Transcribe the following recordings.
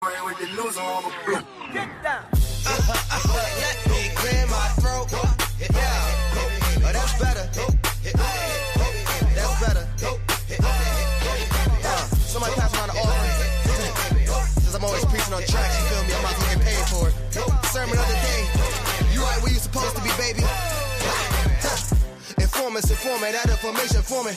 Get down. Let me clear my throat. Yeah. Oh, that's better. That's better. Somebody pass around the offering. Since I'm always preaching on tracks, you feel me? I'm about to get paid for it. Sermon of the day. You right where you supposed to be, baby. Informant, that information forming.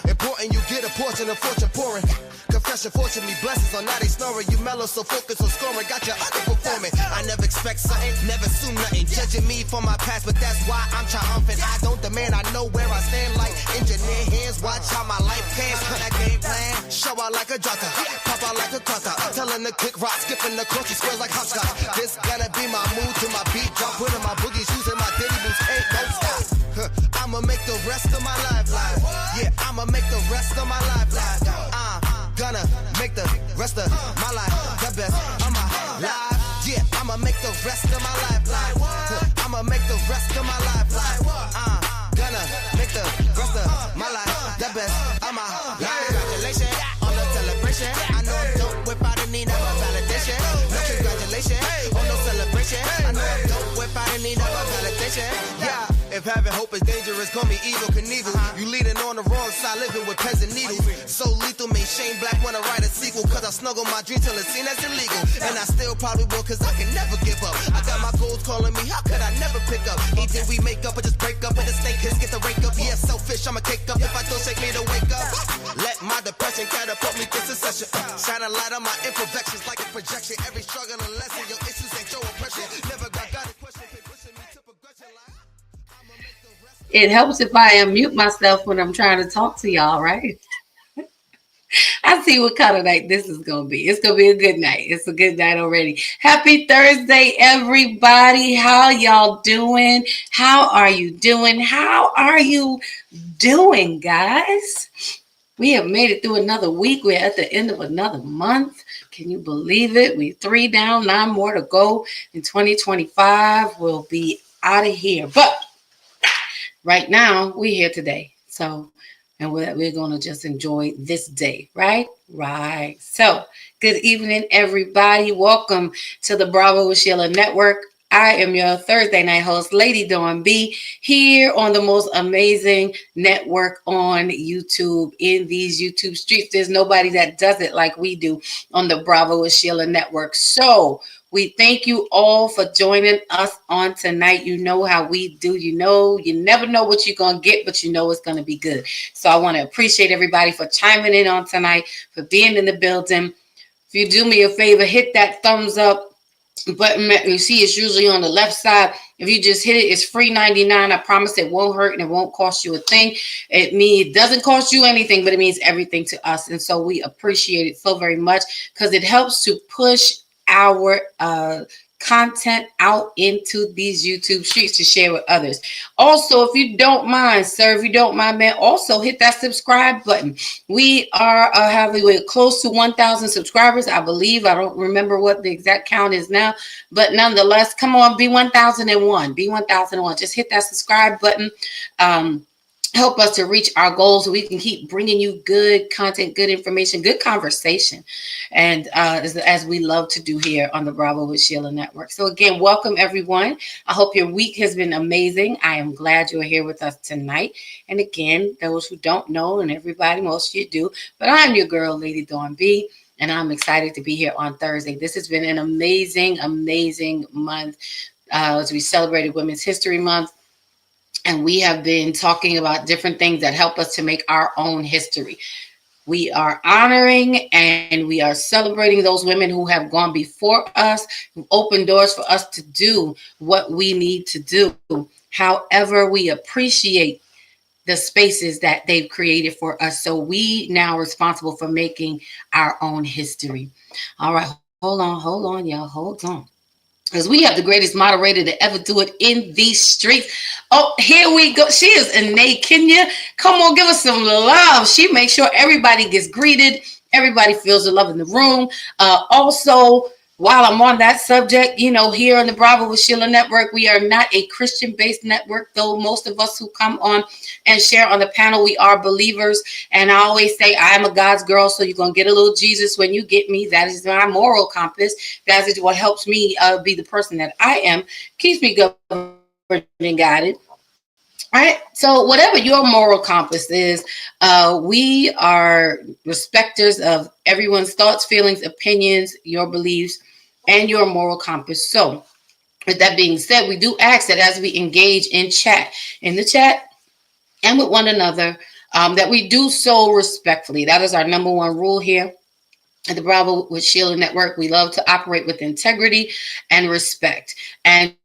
Important you get a portion of fortune pouring. Confession, fortunately, blessings on now they snoring. You mellow, so focus on scoring. Got you underperforming. I never expect something, never assume nothing. Judging me for my past, but that's why I'm triumphant. I don't demand, I know where I stand like engineer hands. Watch how my life pans. Put that game plan, show out like a jotter, pop out like a cutter. Telling the kick rock, skipping the course, squares like hopscotch. This gonna be my mood to my beat drop. Putting my boogies, using my diddy boots, ain't no stop. I'ma make the rest of my life live. Yeah, I'ma make the rest of my life live. Gonna make the rest of my life the best of my life. Yeah, I'ma make the rest of my life live. I'ma make the rest of my life live. Gonna make the rest of my life the best of my life. Congratulations on the celebration. I know I'm dope without a need of a validation. No congratulations on no celebration. I know I'm dope without a need of a validation. Yeah. If having hope is dangerous, call me evil Knievel. You leading on the wrong side, living with peasant needles. So lethal, made Shane Black wanna write a sequel. Cause I snuggle my dream till it's seen as illegal. And I still probably will, cause I can never give up. I got my goals calling me, how could I never pick up? Either we make up or just break up. And the snake hits, get the rake up. Yeah, selfish, I'ma cake up. If I don't shake me to wake up. Let my depression catapult me to succession. Shine a light on my imperfections like a projection. Every struggle a lesson, your issues ain't your oppression. Never got a question, pushing me to progression like. It helps if I unmute myself when I'm trying to talk to y'all, right? I see what kind of night this is going to be. It's going to be a good night. It's a good night already. Happy Thursday, everybody. How y'all doing? How are you doing? How are you doing, guys? We have made it through another week. We're at the end of another month. Can you believe it? We're 3 down, 9 more to go. In 2025, we'll be out of here. But right now, we're here today. So, and we're going to just enjoy this day, right? Right. So, good evening, everybody. Welcome to the Bravo with Sheila Network. I am your Thursday night host, Lady Dawn B, here on the most amazing network on YouTube. In these YouTube streets, there's nobody that does it like we do on the Bravo with Sheila Network. So, we thank you all for joining us on tonight. You know how we do. You know, you never know what you're going to get, but you know it's going to be good. So I want to appreciate everybody for chiming in on tonight, for being in the building. If you do me a favor, hit that thumbs up button. You see it's usually on the left side. If you just hit it, it's free 99. I promise it won't hurt and it won't cost you a thing. It doesn't cost you anything, but it means everything to us. And so we appreciate it so very much because it helps to push our content out into these YouTube streets to share with others. Also, if you don't mind, sir, if you don't mind, man, also hit that subscribe button. We are we're close to 1,000 subscribers, I believe. I don't remember what the exact count is now, but nonetheless, come on, be 1,001. Be 1,001. Just hit that subscribe button. Help us to reach our goals so we can keep bringing you good content, good information, good conversation, and as we love to do here on the Bravo with Sheila Network. So again, welcome everyone. I hope your week has been amazing. I am glad you're here with us tonight. And again, those who don't know, and everybody, most of you do, but I'm your girl, Lady Dawn B, and I'm excited to be here on Thursday. This has been an amazing, amazing month as we celebrated Women's History Month. And we have been talking about different things that help us to make our own history. We are honoring and we are celebrating those women who have gone before us, who opened doors for us to do what we need to do. However, we appreciate the spaces that they've created for us. So we now are responsible for making our own history. All right, hold on, y'all, hold on. Because we have the greatest moderator to ever do it in these streets. Oh, here we go. She is Anae Kenya. Come on, give us some love. She makes sure everybody gets greeted. Everybody feels the love in the room. Also, while I'm on that subject, here on the Bravo with Sheila Network, we are not a Christian-based network, though most of us who come on and share on the panel, we are believers. And I always say, I'm a God's girl, so you're going to get a little Jesus when you get me. That is my moral compass. That is what helps me be the person that I am, keeps me governed and guided. All right. So whatever your moral compass is, we are respecters of everyone's thoughts, feelings, opinions, your beliefs, and your moral compass. So with that being said, we do ask that as we engage in the chat and with one another, that we do so respectfully. That is our number one rule here at the Bravo with Sheila Network. We love to operate with integrity and respect. And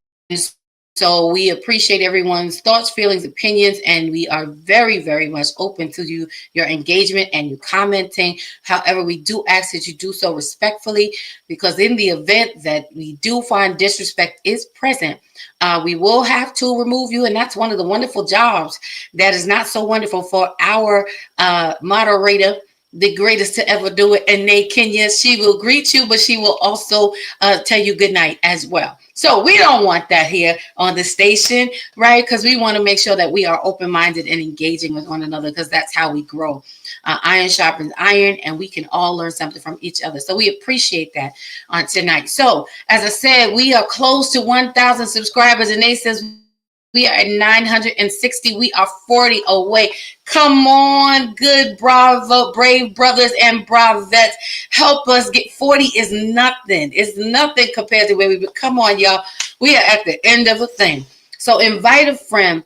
so we appreciate everyone's thoughts, feelings, opinions, and we are very, very much open to your engagement and you commenting. However, we do ask that you do so respectfully, because in the event that we do find disrespect is present, we will have to remove you. And that's one of the wonderful jobs that is not so wonderful for our moderator, the greatest to ever do it, and Nate Kenya. She will greet you, but she will also tell you good night as well. So we don't want that here on the station, right? Because we want to make sure that we are open-minded and engaging with one another, because that's how we grow. Iron sharpens iron, and we can all learn something from each other. So we appreciate that on tonight. So as I said, we are close to 1,000 subscribers, and Nate says we are at 960. We are 40 away. Come on, good brave brothers and bravettes. Help us get 40 is nothing. It's nothing compared to where we've been. Come on, y'all. We are at the end of a thing. So invite a friend.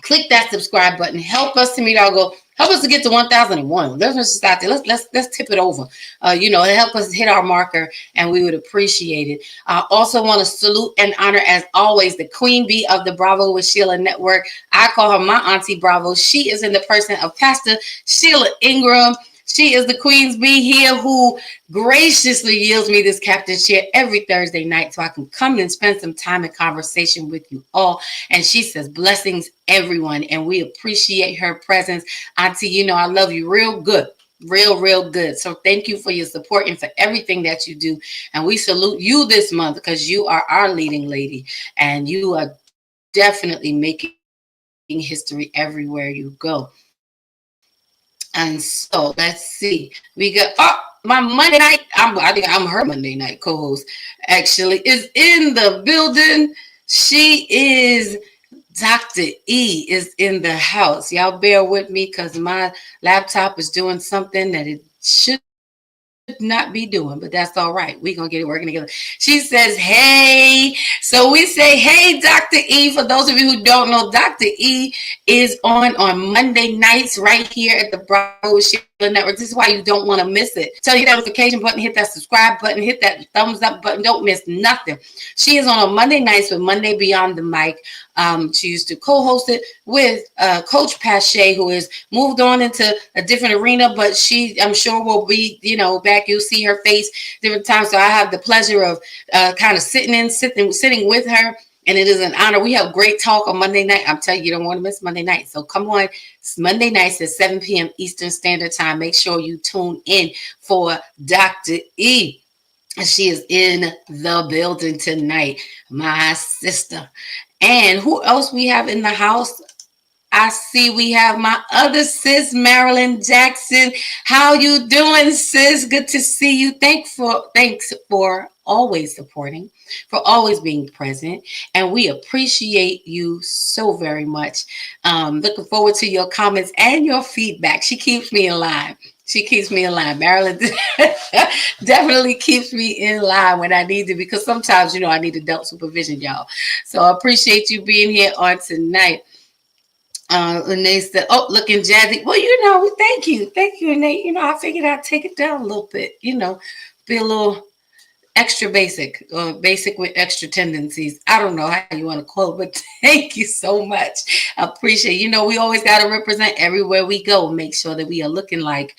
Click that subscribe button. Help us to meet our goal. Help us to get to 1,001. Let's just start there. Let's tip it over. Help us hit our marker, and we would appreciate it. I also want to salute and honor, as always, the Queen Bee of the Bravo with Sheila Network. I call her my Auntie Bravo. She is in the person of Pastor Sheila Ingram. She is the Queen's Bee here, who graciously yields me this captain chair every Thursday night so I can come and spend some time in conversation with you all. And she says, blessings, everyone. And we appreciate her presence. Auntie, I love you real good. Real good. So thank you for your support and for everything that you do. And we salute you this month, because you are our leading lady. And you are definitely making history everywhere you go. And so let's see. We got my Monday night. I think I'm her Monday night co-host. Actually, is in the building. She is Dr. E is in the house. Y'all bear with me, because my laptop is doing something that it should not be doing, but that's all right. We're going to get it working together. She says, hey. So we say, hey, Dr. E. For those of you who don't know, Dr. E is on Monday nights right here at the Bravo Sheila Network. This is why you don't want to miss it. So hit that notification button, hit that subscribe button, hit that thumbs up button. Don't miss nothing. She is on Monday nights with Monday Beyond the Mic. She used to co-host it with Coach Pache, who has moved on into a different arena, but she, I'm sure, will be, back. You'll see her face different times. So I have the pleasure of kind of sitting with her, and it is an honor. We have great talk on Monday night. I'm telling you, you don't want to miss Monday night. So come on, it's Monday nights at 7 p.m. Eastern Standard Time. Make sure you tune in for Dr. E. She is in the building tonight, my sister. And who else we have in the house? I see we have my other sis, Marilyn Jackson. How you doing, sis? Good to see you. Thanks for always supporting, for always being present. And we appreciate you so very much. Looking forward to your comments and your feedback. She keeps me in line. Marilyn definitely keeps me in line when I need to, because sometimes, I need adult supervision, y'all. So I appreciate you being here on tonight. Renee said, looking jazzy. Well, thank you, Renee. I figured I'd take it down a little bit, be a little extra basic, basic with extra tendencies. I don't know how you want to quote, but thank you so much. I appreciate it. We always got to represent everywhere we go. Make sure that we are looking like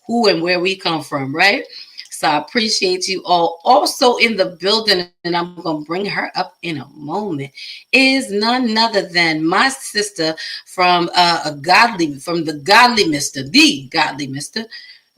who and where we come from, right? So I appreciate you all. Also in the building, and I'm going to bring her up in a moment, is none other than my sister from the godly Mister,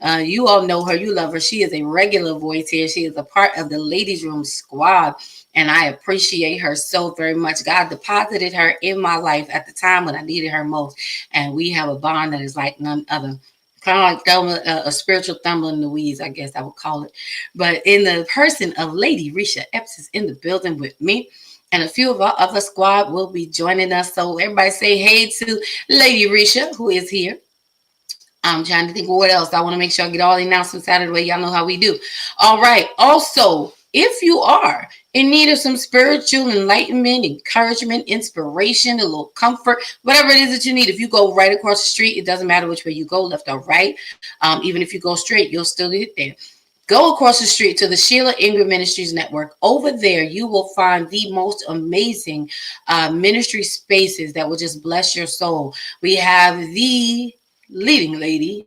You all know her. You love her. She is a regular voice here. She is a part of the Ladies Room squad. And I appreciate her so very much. God deposited her in my life at the time when I needed her most. And we have a bond that is like none other. Kind of like a spiritual Thelma and Louise, I guess I would call it. But in the person of Lady Risha Epps is in the building with me. And a few of our other squad will be joining us. So everybody say hey to Lady Risha, who is here. I'm trying to think of what else. I want to make sure I get all the announcements out of the way. Y'all know how we do. All right. Also, if you are in need of some spiritual enlightenment, encouragement, inspiration, a little comfort, whatever it is that you need, if you go right across the street, it doesn't matter which way you go, left or right. Even if you go straight, you'll still get there. Go across the street to the Sheila Ingram Ministries Network. Over there, you will find the most amazing ministry spaces that will just bless your soul. We have the leading lady,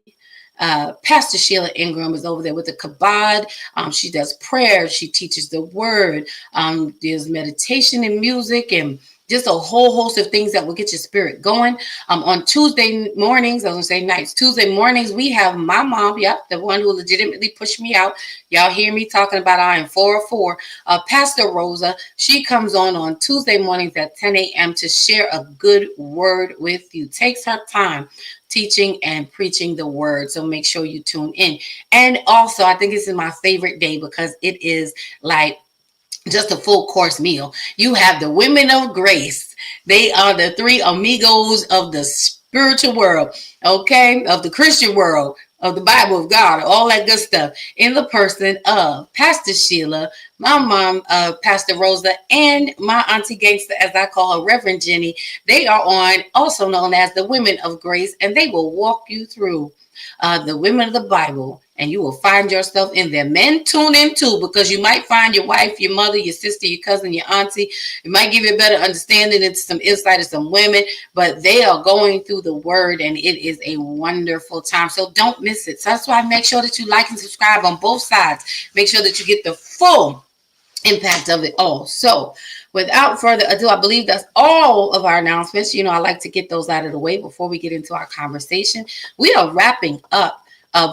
Pastor Sheila Ingram is over there with the kabod. She does prayer. She teaches the word. There's meditation and music and just a whole host of things that will get your spirit going. On Tuesday mornings, I was going to say nights, Tuesday mornings, we have my mom, the one who legitimately pushed me out. Y'all hear me talking about I am 404. Pastor Rosa, she comes on Tuesday mornings at 10 a.m. to share a good word with you. Takes her time teaching and preaching the word. So make sure you tune in. And also, I think this is my favorite day because it is like just a full course meal. You have the Women of Grace. They are the three amigos of the spiritual world, okay, of the Christian world, of the Bible of God, all that good stuff, in the person of Pastor Sheila, my mom, Pastor Rosa, and my auntie gangster, as I call her, Reverend Jenny. They are on, also known as the Women of Grace, and they will walk you through the women of the Bible, and you will find yourself in there. Men, tune in too, because you might find your wife, your mother, your sister, your cousin, your auntie. It might give you a better understanding into some insight of some women, but they are going through the word, and it is a wonderful time. So don't miss it. So that's why I make sure that you like and subscribe on both sides. Make sure that you get the full impact of it all. So without further ado, I believe that's all of our announcements. I like to get those out of the way before we get into our conversation. We are wrapping up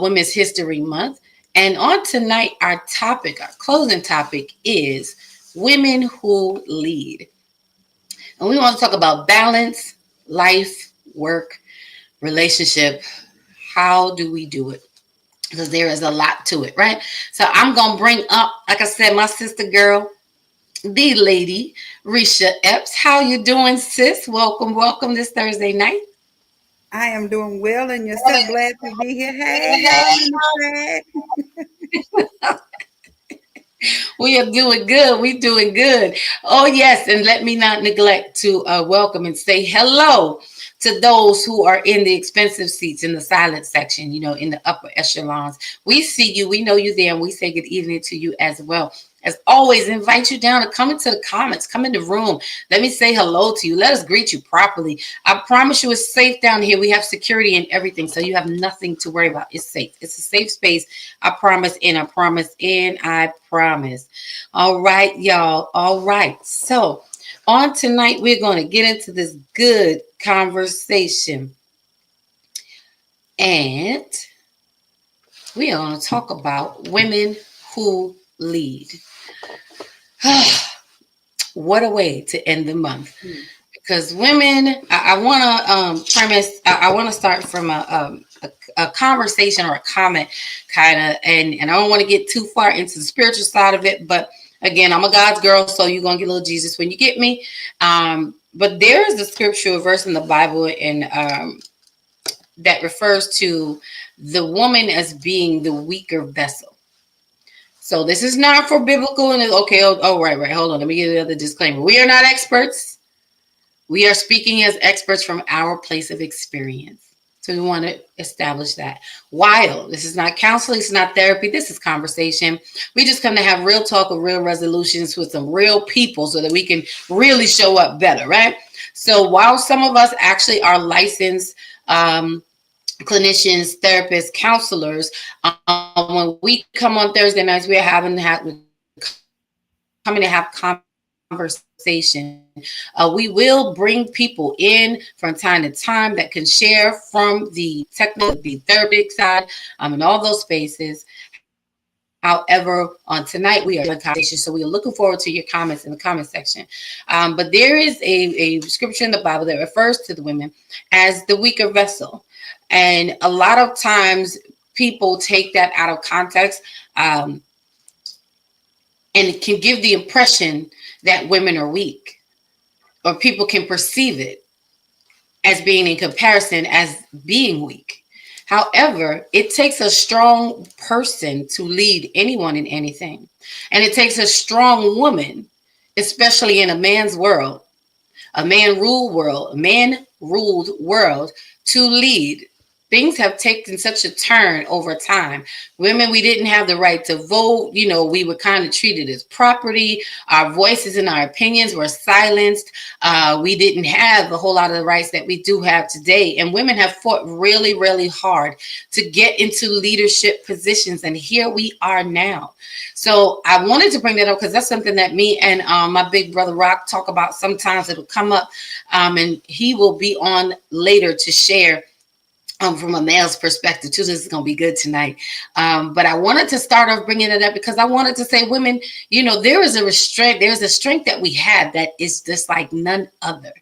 Women's History Month. And on tonight, our closing topic is women who lead. And we want to talk about balance, life, work, relationship. How do we do it? Because there is a lot to it, right? So I'm going to bring up, like I said, my sister girl, the lady, Risha Epps. How you doing, sis? Welcome this Thursday night. I am doing well, and you're so glad to be here. Hey, We are doing good. We're doing good. Oh, yes. And let me not neglect to welcome and say hello to those who are in the expensive seats in the silent section, in the upper echelons. We see you. We know you there, and we say good evening to you as well. As always, invite you down to come into the comments, come in the room. Let me say hello to you. Let us greet you properly. I promise you it's safe down here. We have security and everything, so you have nothing to worry about. It's safe. It's a safe space. I promise, and I promise, and I promise. All right, y'all. All right. So on tonight, we're going to get into this good conversation. And we are going to talk about women who lead. What a way to end the month. Because women, I want to premise, I want to start from a conversation or a comment kind of, and I don't want to get too far into the spiritual side of it, but again, I'm a God's girl, so you're going to get a little Jesus when you get me. But there is a scriptural verse in the Bible that refers to the woman as being the weaker vessel. So this is not for biblical and okay. Oh, right. Hold on. Let me give you the other disclaimer. We are not experts. We are speaking as experts from our place of experience. So we want to establish that. While this is not counseling, it's not therapy, this is conversation. We just come to have real talk or real resolutions with some real people so that we can really show up better, right? So while some of us actually are licensed clinicians, therapists, counselors, when we come on Thursday nights, we're coming to have conversations conversation. We will bring people in from time to time that can share from the technical, the therapeutic side, in all those spaces. However, on tonight we are doing conversation, so we are looking forward to your comments in the comment section. But there is a scripture in the Bible that refers to the women as the weaker vessel, and a lot of times people take that out of context. And it can give the impression that women are weak, or people can perceive it as being in comparison as being weak. However, it takes a strong person to lead anyone in anything. And it takes a strong woman, especially in a man's world, a man ruled world, to lead. Things have taken such a turn over time. Women, we didn't have the right to vote. We were kind of treated as property. Our voices and our opinions were silenced. We didn't have a whole lot of the rights that we do have today. And women have fought really, really hard to get into leadership positions. And here we are now. So I wanted to bring that up because that's something that me and my big brother Rock talk about. Sometimes it'll come up, and he will be on later to share from a male's perspective too. This is going to be good tonight. But I wanted to start off bringing it up because I wanted to say, women, there is a strength that we have that is just like none other.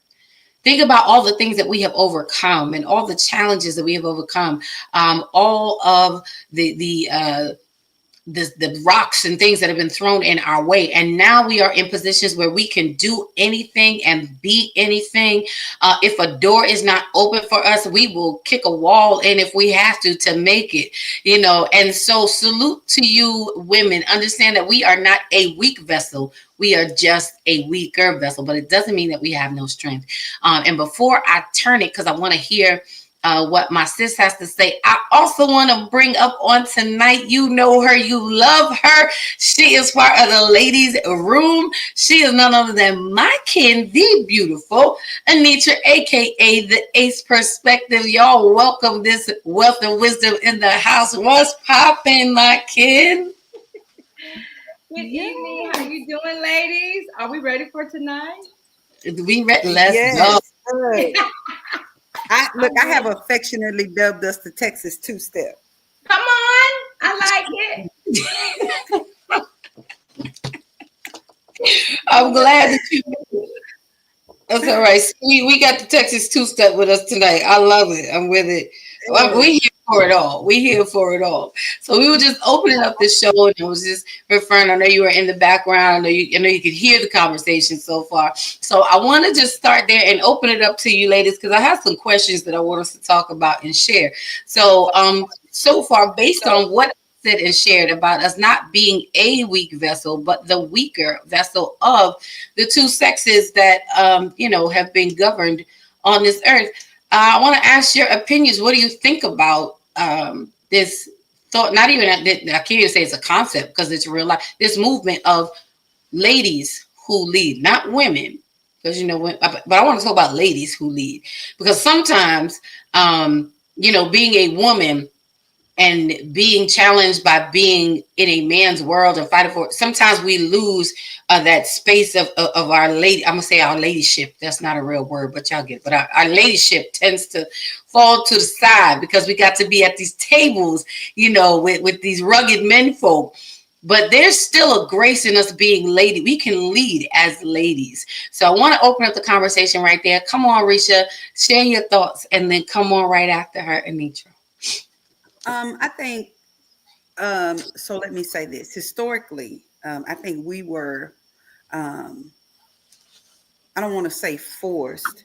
Think about all the things that we have overcome and all the challenges that we have overcome. All of the rocks and things that have been thrown in our way. And now we are in positions where we can do anything and be anything. If a door is not open for us, we will kick a wall in if we have to make it, And so salute to you, women. Understand that we are not a weak vessel. We are just a weaker vessel, but it doesn't mean that we have no strength. And before I turn it, because I want to hear what my sis has to say, I also want to bring up on tonight. You know her, you love her. She is part of the ladies' room. She is none other than my kin, the beautiful Anitra, aka the Ace Perspective. Y'all welcome this wealth and wisdom in the house. What's popping, my kin? Good evening. How you doing, ladies? Are we ready for tonight? We ready? Let's go. I have affectionately dubbed us the Texas two-step. Come on. I like it. I'm glad that you That's all right. We got the Texas two-step with us tonight. I love it. I'm with it. We here for it all. We here for it all. So we were just opening up this show, and I was just referring. I know you were in the background. I know you could hear the conversation so far. So I want to just start there and open it up to you, ladies, because I have some questions that I want us to talk about and share. So so far, based on what I said and shared about us not being a weak vessel, but the weaker vessel of the two sexes that have been governed on this earth. I want to ask your opinions. What do you think about this thought? Not even, I can't even say it's a concept because it's real life. This movement of ladies who lead, not women, because but I want to talk about ladies who lead, because sometimes, being a woman and being challenged by being in a man's world and fighting for it, sometimes we lose that space of our lady. I'm gonna say our ladyship. That's not a real word, but y'all get it. But our ladyship tends to fall to the side because we got to be at these tables, with these rugged men folk. But there's still a grace in us being lady. We can lead as ladies. So I want to open up the conversation right there. Come on, Risha, share your thoughts, and then come on right after her, Anitra. I think, so let me say this. Historically, I think we were, I don't want to say forced,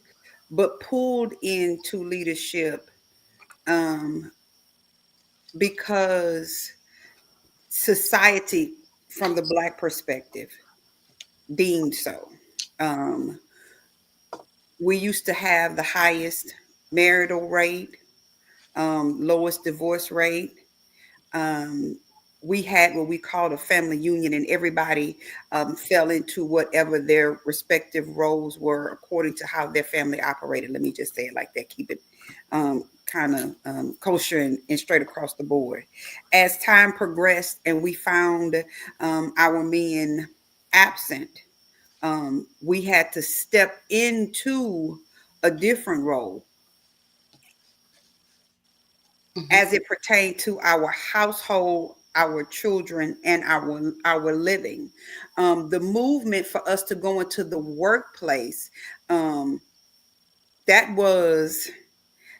but pulled into leadership because society, from the Black perspective, deemed so. We used to have the highest marital rate, lowest divorce rate. We had what we called a family union, and everybody fell into whatever their respective roles were according to how their family operated. Let me just say it like that. Keep it kind of kosher and straight across the board. As time progressed and we found our men absent, we had to step into a different role as it pertained to our household, our children, and our living. The movement for us to go into the workplace, that was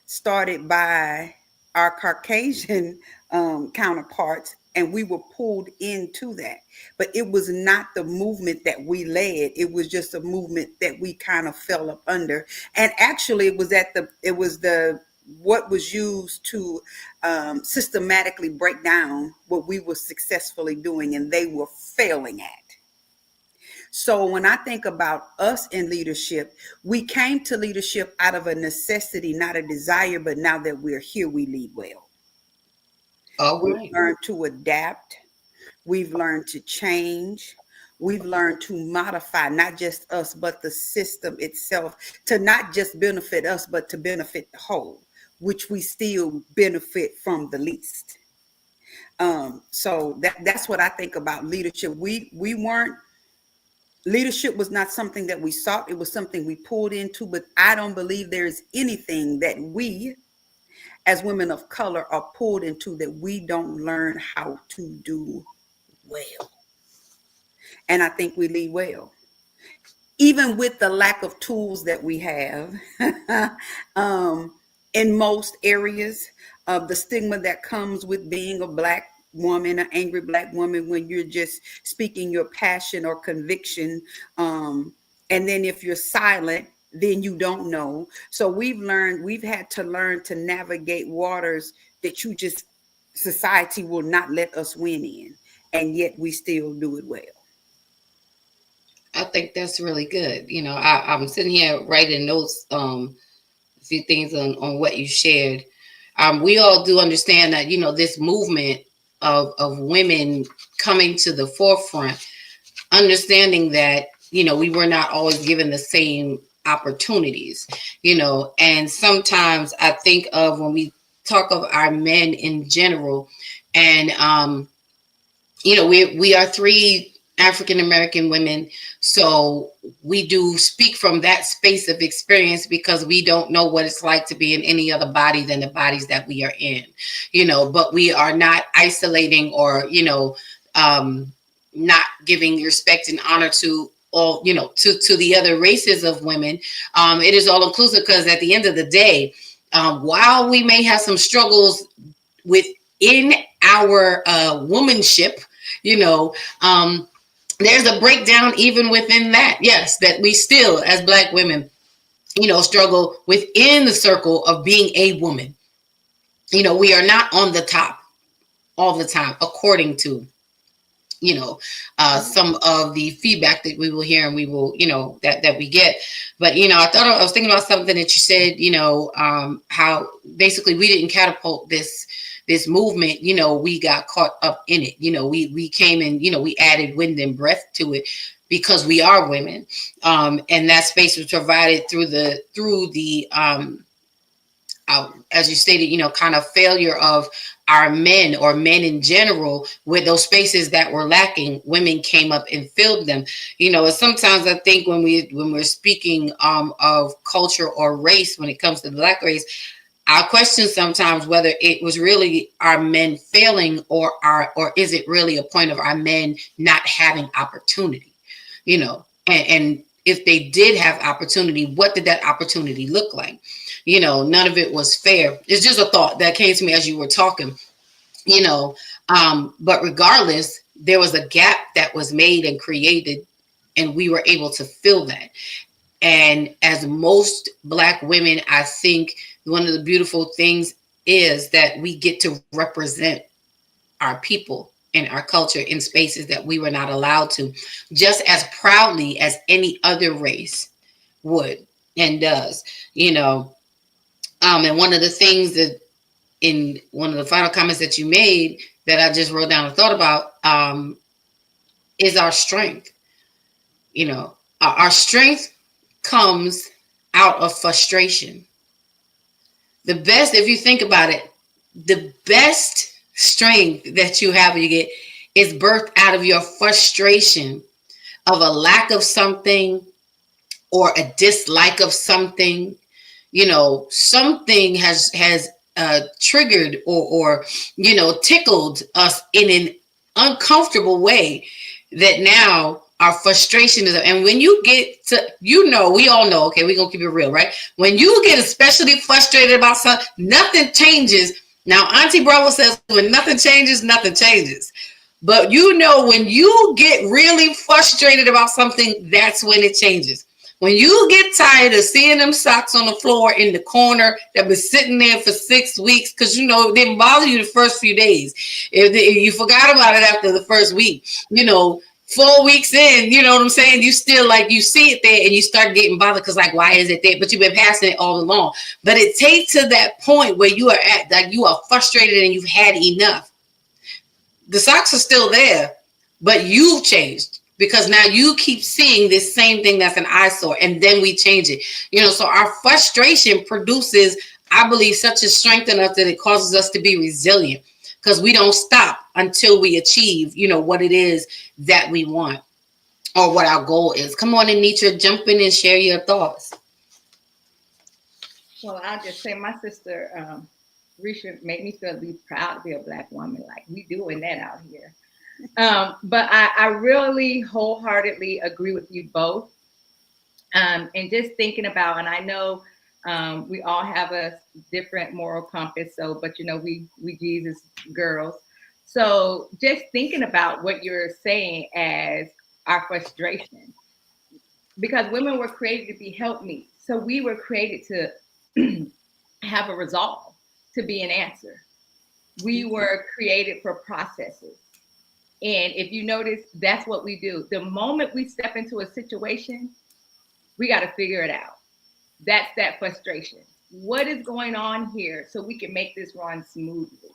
started by our Caucasian counterparts, and we were pulled into that. But it was not the movement that we led. It was just a movement that we kind of fell up under. And actually, it was the what was used to systematically break down what we were successfully doing and they were failing at. So when I think about us in leadership, we came to leadership out of a necessity, not a desire, but now that we're here, we lead well. We've learned to adapt. We've learned to change. We've learned to modify not just us, but the system itself to not just benefit us, but to benefit the whole, which we still benefit from the least. So that's what I think about leadership. Leadership was not something that we sought. It was something we pulled into, but I don't believe there's anything that we as women of color are pulled into that we don't learn how to do well. And I think we lead well. Even with the lack of tools that we have in most areas of the stigma that comes with being a Black woman, an angry Black woman, when you're just speaking your passion or conviction. And then if you're silent, then you don't know. So we've had to learn to navigate waters that society will not let us win in. And yet we still do it well. I think that's really good. I'm sitting here writing notes, a few things on what you shared. We all do understand that, this movement of women coming to the forefront, understanding that, we were not always given the same opportunities, and sometimes I think of when we talk of our men in general, and, we are 3 African-American women. So we do speak from that space of experience because we don't know what it's like to be in any other body than the bodies that we are in, but we are not isolating or, not giving respect and honor to all, to the other races of women. It is all inclusive because at the end of the day, while we may have some struggles within our womanship, there's a breakdown even within that. Yes, that we still, as Black women, struggle within the circle of being a woman. We are not on the top all the time, according to, some of the feedback that we will hear and we will, that we get. But, I was thinking about something that you said, how basically we didn't catapult this movement, we got caught up in it. We came and, we added wind and breath to it because we are women. And that space was provided through the as you stated, kind of failure of our men or men in general, where those spaces that were lacking, women came up and filled them. Sometimes I think when we're speaking of culture or race, when it comes to the Black race, I question sometimes whether it was really our men failing or is it really a point of our men not having opportunity, and if they did have opportunity, what did that opportunity look like? None of it was fair. It's just a thought that came to me as you were talking, but regardless, there was a gap that was made and created and we were able to fill that. And as most Black women, I think one of the beautiful things is that we get to represent our people and our culture in spaces that we were not allowed to, just as proudly as any other race would and does, and one of the things that in one of the final comments that you made that I just wrote down and thought about is our strength. Our strength comes out of frustration. The best, if you think about it, the best strength that you have, you get, is birthed out of your frustration of a lack of something or a dislike of something, something has triggered or tickled us in an uncomfortable way, that now our frustration is, and when you get to, we all know, okay, we're gonna keep it real, right? When you get especially frustrated about something, nothing changes. Now Auntie Bravo says, when nothing changes, nothing changes. But when you get really frustrated about something, that's when it changes. When you get tired of seeing them socks on the floor in the corner that been sitting there for 6 weeks, because it didn't bother you the first few days. If you forgot about it after the first week, 4 weeks in, you know what I'm saying? You still you see it there and you start getting bothered because why is it there? But you've been passing it all along. But it takes to that point where you are at, you are frustrated and you've had enough. The socks are still there, but you've changed. Because now you keep seeing this same thing that's an eyesore, and then we change it. So our frustration produces, I believe, such a strength in us that it causes us to be resilient, because we don't stop until we achieve, what it is that we want or what our goal is. Come on, Anitra, jump in and share your thoughts. Well, I'll just say my sister, Risha, made me feel proud to be a Black woman. Like, we doing that out here. But I really wholeheartedly agree with you both. And just thinking about, and I know we all have a different moral compass. So, but we Jesus girls. So just thinking about what you're saying as our frustration, because women were created to be helpmeets. So we were created to have a resolve, to be an answer. We were created for processes. And if you notice, that's what we do. The moment we step into a situation, we got to figure it out. That's that frustration. What is going on here so we can make this run smoothly?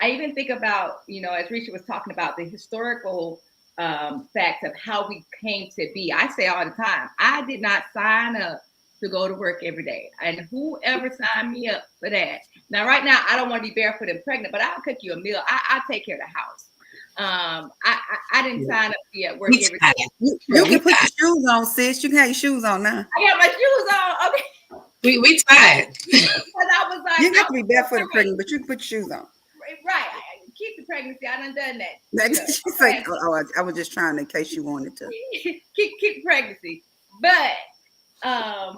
I even think about, as Risha was talking about, the historical facts of how we came to be. I say all the time, I did not sign up to go to work every day. And whoever signed me up for that. Now, right now, I don't want to be barefoot and pregnant, but I'll cook you a meal. I'll take care of the house. I didn't sign up to be at work every day. You can put your shoes on, sis. You can have your shoes on now. I got my shoes on. Okay. We tired. Because I was like, you have to be barefoot and pregnant, but you can put your shoes on. Right. Keep the pregnancy. I done that. She's like, I was just trying in case you wanted to. keep the pregnancy. But I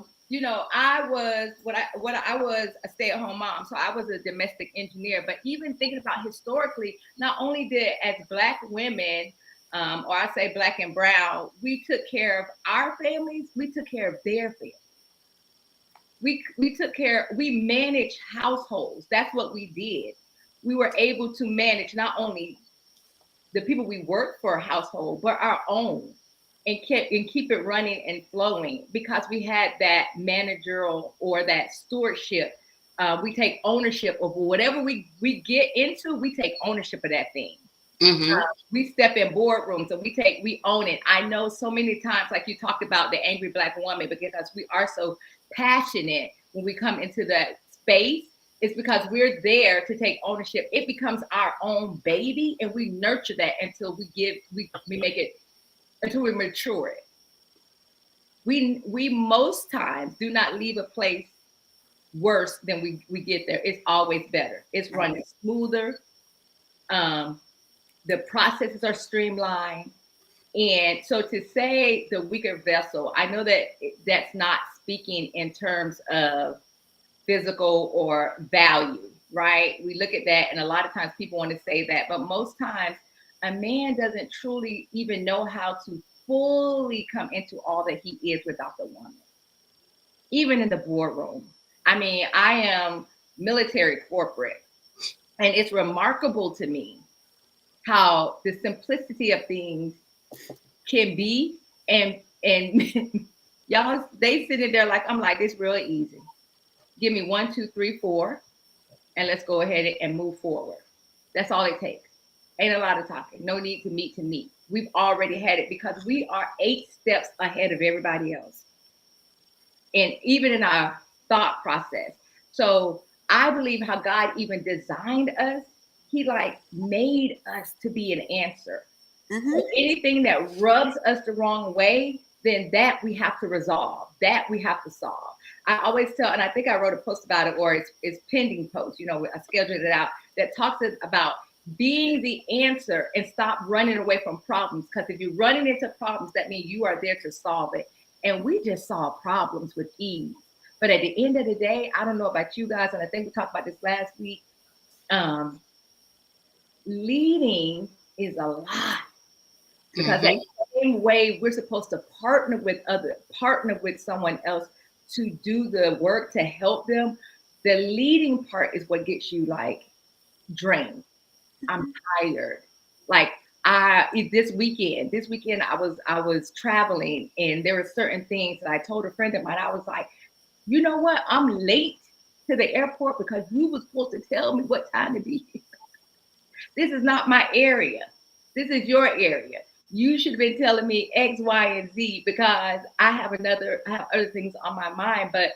was a stay-at-home mom, so I was a domestic engineer. But even thinking about historically, not only did as Black women, or I say Black and brown, we took care of our families, we took care of their families. We managed households. That's what we did. We were able to manage not only the people we worked for a household, but our own. And keep it running and flowing, because we had that managerial or that stewardship. We take ownership of whatever we get into. We take ownership of that thing. Mm-hmm. We step in boardrooms and we own it. I know so many times, like you talked about the angry Black woman, because we are so passionate when we come into that space. It's because we're there to take ownership. It becomes our own baby, and we nurture that until we make it, until we mature it. We most times do not leave a place worse than we get there. It's always better. It's running smoother. The processes are streamlined. And so to say the weaker vessel, I know that that's not speaking in terms of physical or value, right? We look at that, and a lot of times people want to say that, but most times a man doesn't truly even know how to fully come into all that he is without the woman. Even in the boardroom. I mean, I am military corporate, and it's remarkable to me how the simplicity of things can be, and y'all, they sitting there like, I'm like, it's real easy. Give me 1, 2, 3, 4, and let's go ahead and move forward. That's all it takes. Ain't a lot of talking. No need to meet. We've already had it, because we are 8 steps ahead of everybody else. And even in our thought process. So I believe how God even designed us, he made us to be an answer. Mhm. So anything that rubs us the wrong way, then that we have to resolve, that we have to solve. I always tell, and I think I wrote a post about it, or it's pending post, I scheduled it out, that talks about being the answer and stop running away from problems. Because if you're running into problems, that means you are there to solve it. And we just solve problems with ease. But at the end of the day, I don't know about you guys, and I think we talked about this last week. Leading is a lot, because that same way we're supposed to partner with someone else to do the work to help them. The leading part is what gets you like drained. I'm tired. Like this weekend I was traveling, and there were certain things that I told a friend of mine. I was like, you know what? I'm late to the airport because you was supposed to tell me what time to be here. This is not my area. This is your area. You should have been telling me X, Y, and Z, because I have other things on my mind. But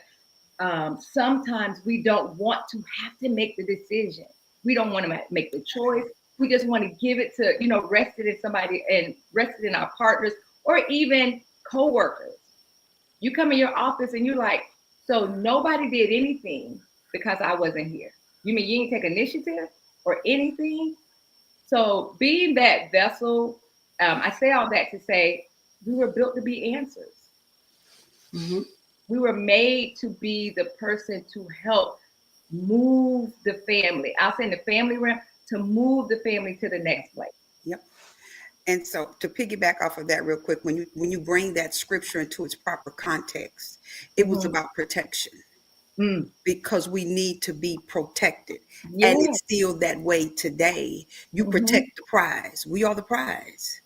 sometimes we don't want to have to make the decision. We don't want to make the choice. We just want to give it to, rest it in somebody and rest it in our partners or even coworkers. You come in your office and you're like, so nobody did anything because I wasn't here. You mean you didn't take initiative or anything? So being that vessel, I say all that to say we were built to be answers. Mm-hmm. We were made to be the person to help move the family. I'll say in the family realm, to move the family to the next place. Yep. And so to piggyback off of that real quick, when you bring that scripture into its proper context, it was about protection. Because we need to be protected. Yeah. And it's still that way today. You protect the prize. We are the prize.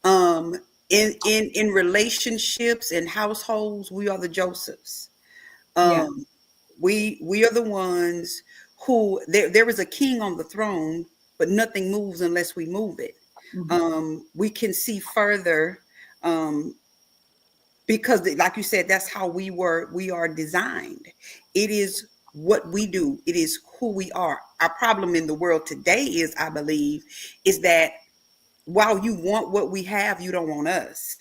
In relationships and households, we are the Josephs. We are the ones who there is a king on the throne, but nothing moves unless we move it. We can see further because, like you said, that's how we are designed. It is what we do. It is who we are. Our problem in the world today is, I believe, is that while you want what we have, you don't want us.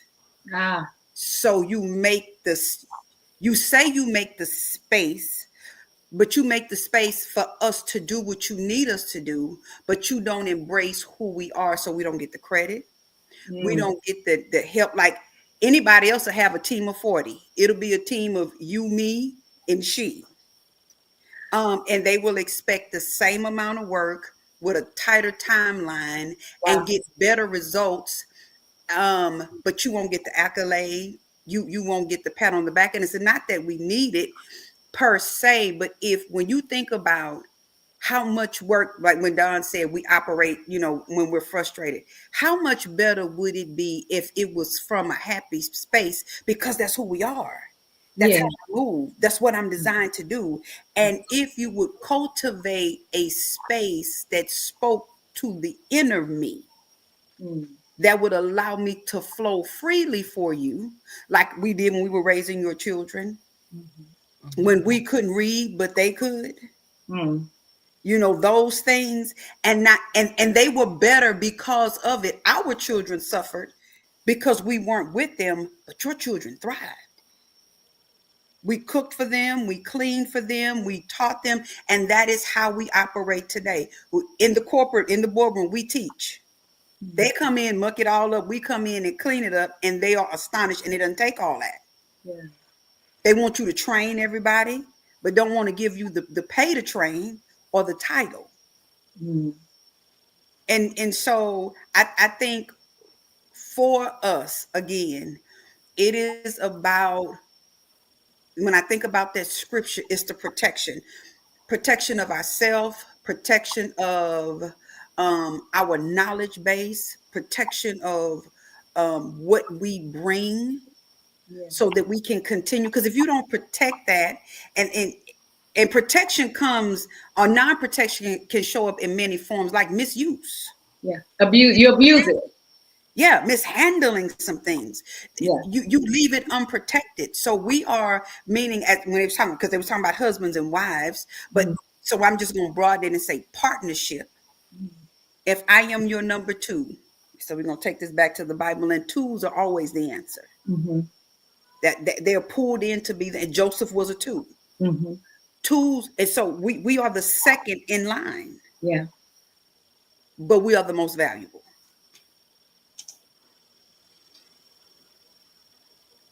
So you say you make the space, but you make the space for us to do what you need us to do, but you don't embrace who we are, so we don't get the credit. We don't get the help. Like anybody else will have a team of 40. It'll be a team of you, me, and she. And they will expect the same amount of work with a tighter timeline and get better results. But you won't get the accolade. You won't get the pat on the back. And it's not that we need it per se, but when you think about how much work, like when Don said we operate, when we're frustrated, how much better would it be if it was from a happy space? Because that's who we are. That's how I move. That's what I'm designed to do. And if you would cultivate a space that spoke to the inner me, that would allow me to flow freely for you, like we did when we were raising your children, when we couldn't read, but they could. Those things, and they were better because of it. Our children suffered because we weren't with them, but your children thrived. We cooked for them, we cleaned for them, we taught them, and that is how we operate today. In the boardroom, we teach. They come in, muck it all up. We come in and clean it up, and they are astonished, and it doesn't take all that. They want you to train everybody, but don't want to give you the pay to train or the title. And so I think for us, again, it is about, when I think about that scripture, it's the protection of ourselves, protection of our knowledge base, protection of what we bring, so that we can continue. Because if you don't protect that, and protection comes, or non-protection can show up in many forms, like misuse. You abuse it. Mishandling some things. You leave it unprotected. So we are, meaning, when they were talking, because they were talking about husbands and wives, but so I'm just going to broaden it and say partnership. If I am your number two, So we're going to take this back to the Bible, and tools are always the answer. Mm-hmm. That they're pulled in to be, and Joseph was a tool. Mm-hmm. Tools, and so we are the second in line. Yeah. But we are the most valuable.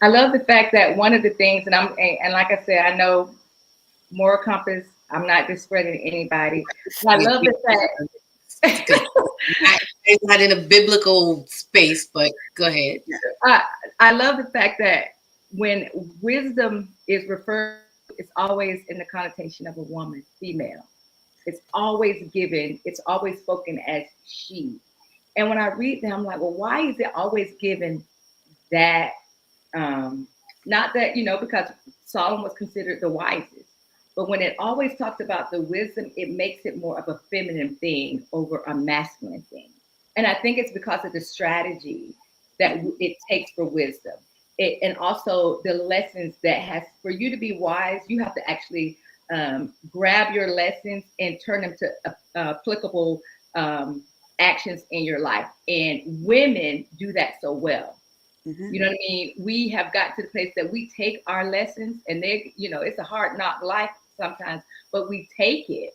I love the fact that one of the things, and like I said, I know Moral Compass, I'm not discrediting anybody. I love the fact it's not in a biblical space, but go ahead. I love the fact that when wisdom is referred, it's always in the connotation of a woman, female. It's always given, it's always spoken as she. And when I read that, I'm like, well, why is it always given that? Not that, because Solomon was considered the wisest, but when it always talks about the wisdom, it makes it more of a feminine thing over a masculine thing. And I think it's because of the strategy that it takes for wisdom. And also the lessons that has, for you to be wise, you have to actually grab your lessons and turn them to applicable actions in your life. And women do that so well. Mm-hmm. You know what I mean? We have got to the place that we take our lessons, and they, it's a hard knock life sometimes, but we take it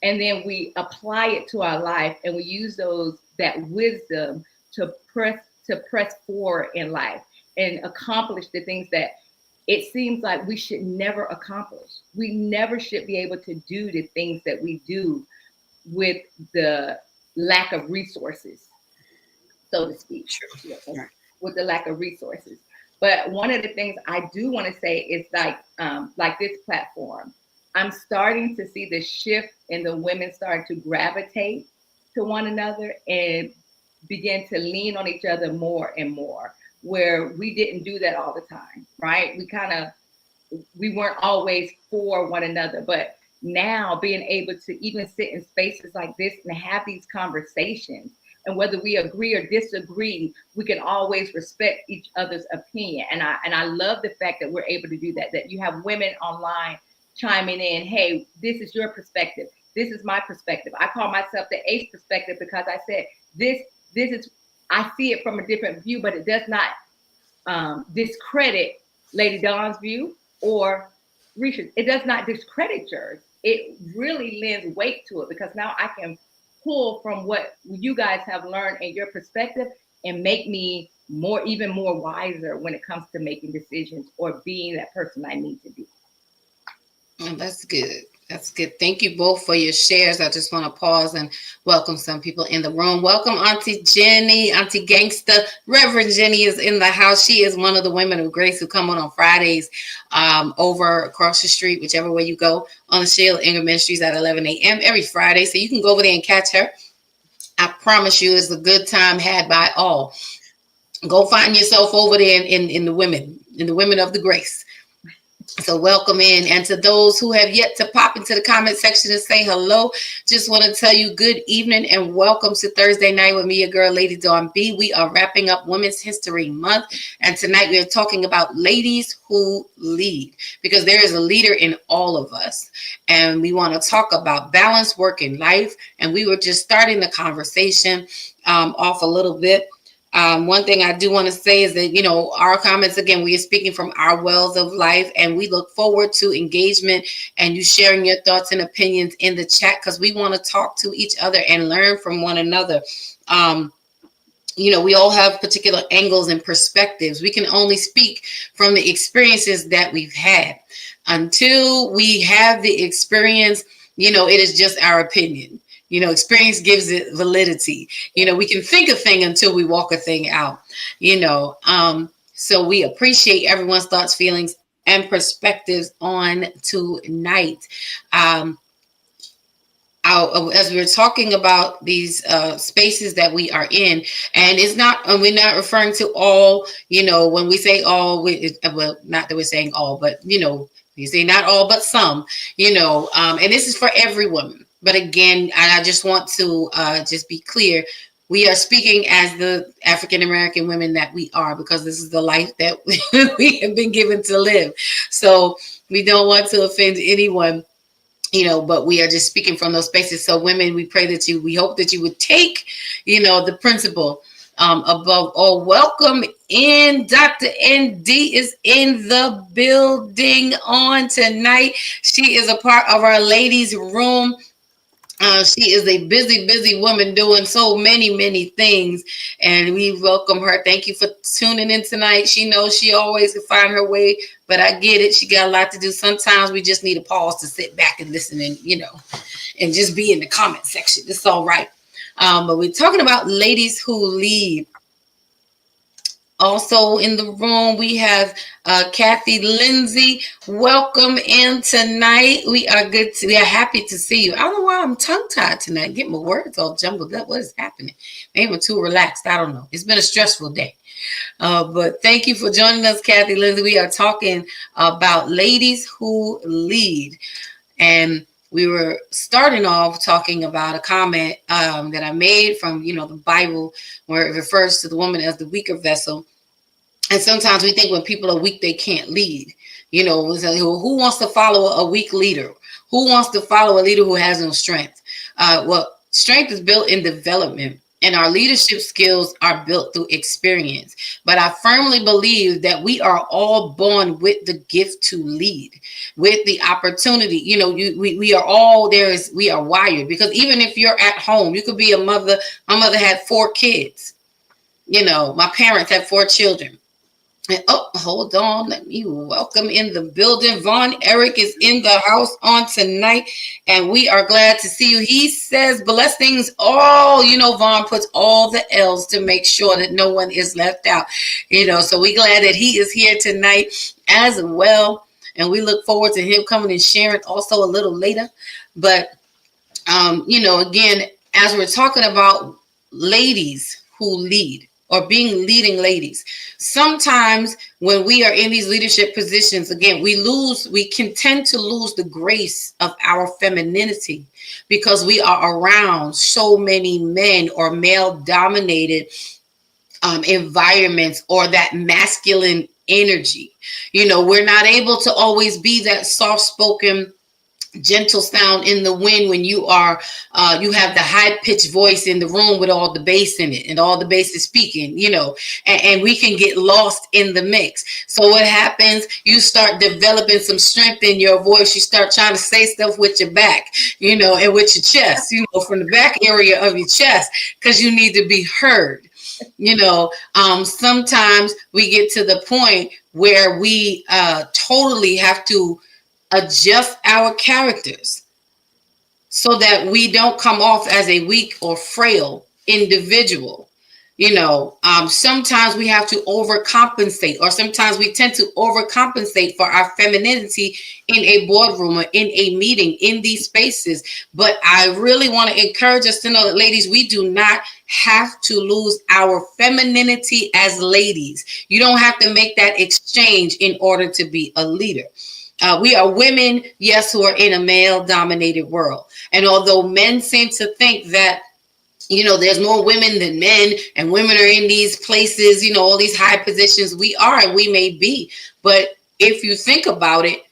and then we apply it to our life, and we use that wisdom to press forward in life and accomplish the things that it seems like we should never accomplish. We never should be able to do the things that we do with the lack of resources, so to speak. Sure. Yeah. With the lack of resources. But one of the things I do want to say is like this platform, I'm starting to see the shift in the women starting to gravitate to one another and begin to lean on each other more and more, where we didn't do that all the time, right? We weren't always for one another, but now being able to even sit in spaces like this and have these conversations, and whether we agree or disagree, we can always respect each other's opinion. And I love the fact that we're able to do that, that you have women online chiming in, hey, this is your perspective. This is my perspective. I call myself the Ace perspective because I said, this is, I see it from a different view, but it does not discredit Lady Dawn's view or Risha's. It does not discredit yours. It really lends weight to it because now I can pull from what you guys have learned and your perspective and make me even more wiser when it comes to making decisions or being that person I need to be. Oh, that's good. That's good. Thank you both for your shares. I just want to pause and welcome some people in the room. Welcome Auntie Jenny, Auntie Gangsta. Reverend Jenny is in the house. She is one of the women of grace who come on Fridays over across the street, whichever way you go, on the Sheila Ingram Ministries at 11 a.m. every Friday. So you can go over there and catch her. I promise you it's a good time had by all. Go find yourself over there in the women of the grace. So welcome in. And to those who have yet to pop into the comment section and say hello, just want to tell you good evening and welcome to Thursday night with me, your girl, Lady Dawn B. We are wrapping up Women's History Month. And tonight we are talking about ladies who lead, because there is a leader in all of us. And we want to talk about balanced work and life. And we were just starting the conversation off a little bit. One thing I do want to say is that, our comments, again, we are speaking from our wells of life, and we look forward to engagement and you sharing your thoughts and opinions in the chat, because we want to talk to each other and learn from one another. We all have particular angles and perspectives. We can only speak from the experiences that we've had. Until we have the experience, it is just our opinion. Experience gives it validity. We can think a thing until we walk a thing out, so we appreciate everyone's thoughts, feelings, and perspectives on tonight. As we're talking about these spaces that we are in, and we're not referring to all, when we say all, not that we're saying all, but, you say not all, but some, and this is for every woman. But again, I just want to just be clear. We are speaking as the African-American women that we are, because this is the life that we have been given to live. So we don't want to offend anyone, but we are just speaking from those spaces. So women, we hope that you would take, the principle above all, welcome in. Dr. ND is in the building on tonight. She is a part of our ladies' room. She is a busy woman doing so many things, and we welcome her. Thank you for tuning in tonight. She knows she always can find her way, but I get it. She got a lot to do. Sometimes we just need a pause to sit back and listen, and and just be in the comment section. It's all right. But we're talking about ladies who lead. Also in the room, we have Kathy Lindsay. Welcome in tonight. We are happy to see you. I don't know why I'm tongue-tied tonight. Get my words all jumbled up. What is happening? Maybe I'm too relaxed. I don't know. It's been a stressful day. But thank you for joining us, Kathy Lindsay. We are talking about ladies who lead. And we were starting off talking about a comment that I made from, the Bible, where it refers to the woman as the weaker vessel. And sometimes we think when people are weak, they can't lead. Who wants to follow a weak leader? Who wants to follow a leader who has no strength? Well, strength is built in development, and our leadership skills are built through experience. But I firmly believe that we are all born with the gift to lead, with the opportunity. We are all there. We are wired, because even if you're at home, you could be a mother. My mother had 4 kids. My parents had 4 children. And hold on. Let me welcome in the building. Von Eric is in the house on tonight, and we are glad to see you. He says blessings all. Von puts all the L's to make sure that no one is left out. So we're glad that he is here tonight as well. And we look forward to him coming and sharing also a little later. But, again, as we're talking about ladies who lead, or being leading ladies. Sometimes when we are in these leadership positions, again, we can tend to lose the grace of our femininity, because we are around so many men or male dominated environments, or that masculine energy. We're not able to always be that soft-spoken, gentle sound in the wind when you have the high-pitched voice in the room with all the bass in it, and all the bass is speaking, and we can get lost in the mix. So what happens, you start developing some strength in your voice. You start trying to say stuff with your back, and with your chest, from the back area of your chest, because you need to be heard. Sometimes we get to the point where we totally have to adjust our characters so that we don't come off as a weak or frail individual. Sometimes we have to overcompensate, or sometimes we tend to overcompensate for our femininity in a boardroom or in a meeting, in these spaces. But I really want to encourage us to know that, ladies, we do not have to lose our femininity as ladies. You don't have to make that exchange in order to be a leader. We are women, yes, who are in a male-dominated world. And although men seem to think that, there's more women than men, and women are in these places, all these high positions, we are, and we may be. But if you think about it,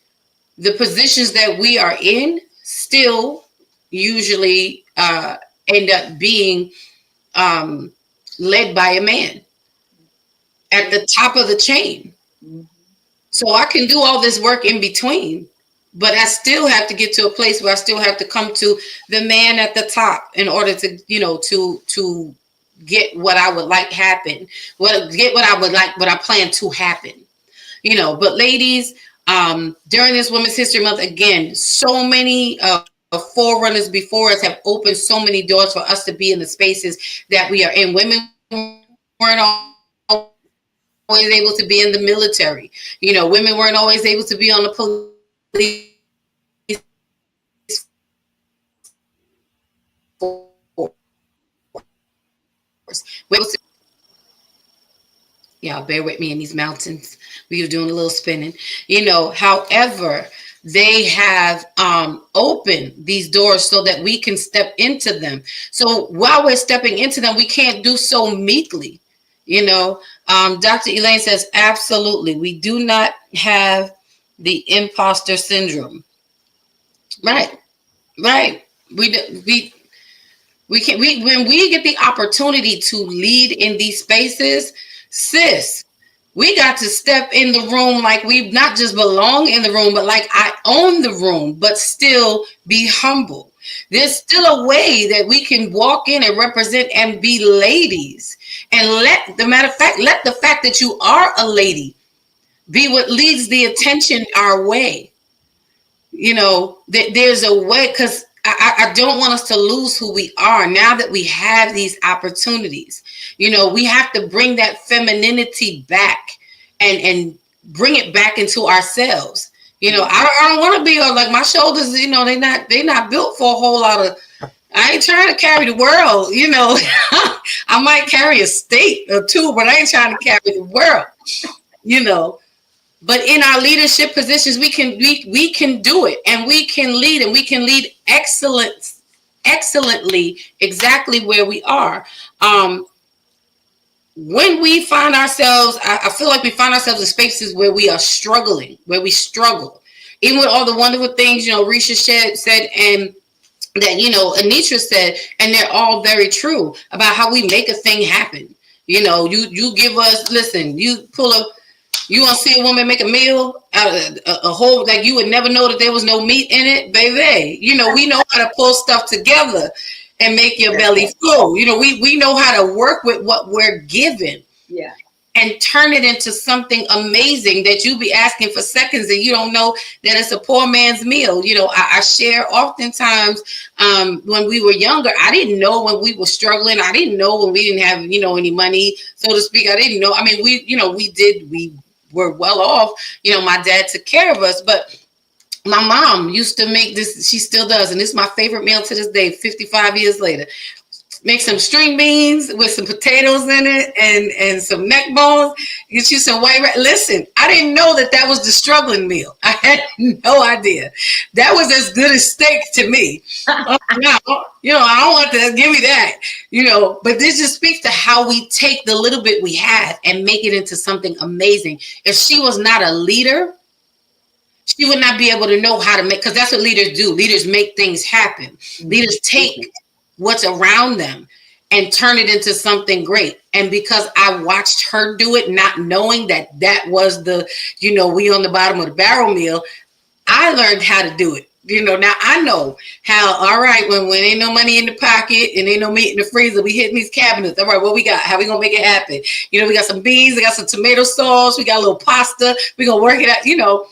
the positions that we are in still usually end up being led by a man at the top of the chain. So I can do all this work in between, but I still have to get to a place where I still have to come to the man at the top in order to, to get what I would like happen, what I plan to happen, But ladies, during this Women's History Month, again, so many forerunners before us have opened so many doors for us to be in the spaces that we are in. Women weren't always able to be in the military. Women weren't always able to be on the police force. Yeah, bear with me in these mountains. We are doing a little spinning. However, they have opened these doors so that we can step into them. So while we're stepping into them, we can't do so meekly. Dr. Elaine says, absolutely. We do not have the imposter syndrome. Right. When we get the opportunity to lead in these spaces, sis, we got to step in the room like we not just belong in the room, but like I own the room, but still be humble. There's still a way that we can walk in and represent and be ladies. And let the fact that you are a lady be what leads the attention our way. You know, there's a way, because I don't want us to lose who we are now that we have these opportunities. You know, we have to bring that femininity back and bring it back into ourselves. You know, I don't want to be like my shoulders, you know, they not built for a whole lot of, I ain't trying to carry the world, you know. I might carry a state or two, but I ain't trying to carry the world, you know. But in our leadership positions, we can do it, and we can lead, and we can lead excellently exactly where we are. When we find ourselves, I feel like we find ourselves in spaces where we are struggling, where we struggle, even with all the wonderful things, you know, Risha said, and that, you know, Anitra said, and they're all very true about how we make a thing happen. You know, you give us, listen, you want to see a woman make a meal out of a whole, like you would never know that there was no meat in it, baby. You know, we know how to pull stuff together and make your belly full. You know, we know how to work with what we're given. Yeah. And turn it into something amazing that you be asking for seconds and you don't know that it's a poor man's meal. You know, I share oftentimes when we were younger, I didn't know when we were struggling. I didn't know when we didn't have, you know, any money, so to speak. I didn't know. I mean, we were well off. You know, my dad took care of us, but my mom used to make this, she still does, and this is my favorite meal to this day, 55 years later. Make some string beans with some potatoes in it and some neck bones. Get you some white rice. Listen, I didn't know that was the struggling meal. I had no idea. That was as good as steak to me. Now, you know, I don't want to give me that, you know, but this just speaks to how we take the little bit we have and make it into something amazing. If she was not a leader, she would not be able to know how to make, because that's what leaders do. Leaders make things happen. Leaders take what's around them and turn it into something great. And because I watched her do it, not knowing that was the, you know, we on the bottom of the barrel meal, I learned how to do it. You know, now I know how, all right, when ain't no money in the pocket and ain't no meat in the freezer, we hitting these cabinets. All right, what we got? How we gonna make it happen? You know, we got some beans, we got some tomato sauce, we got a little pasta, we gonna work it out, you know.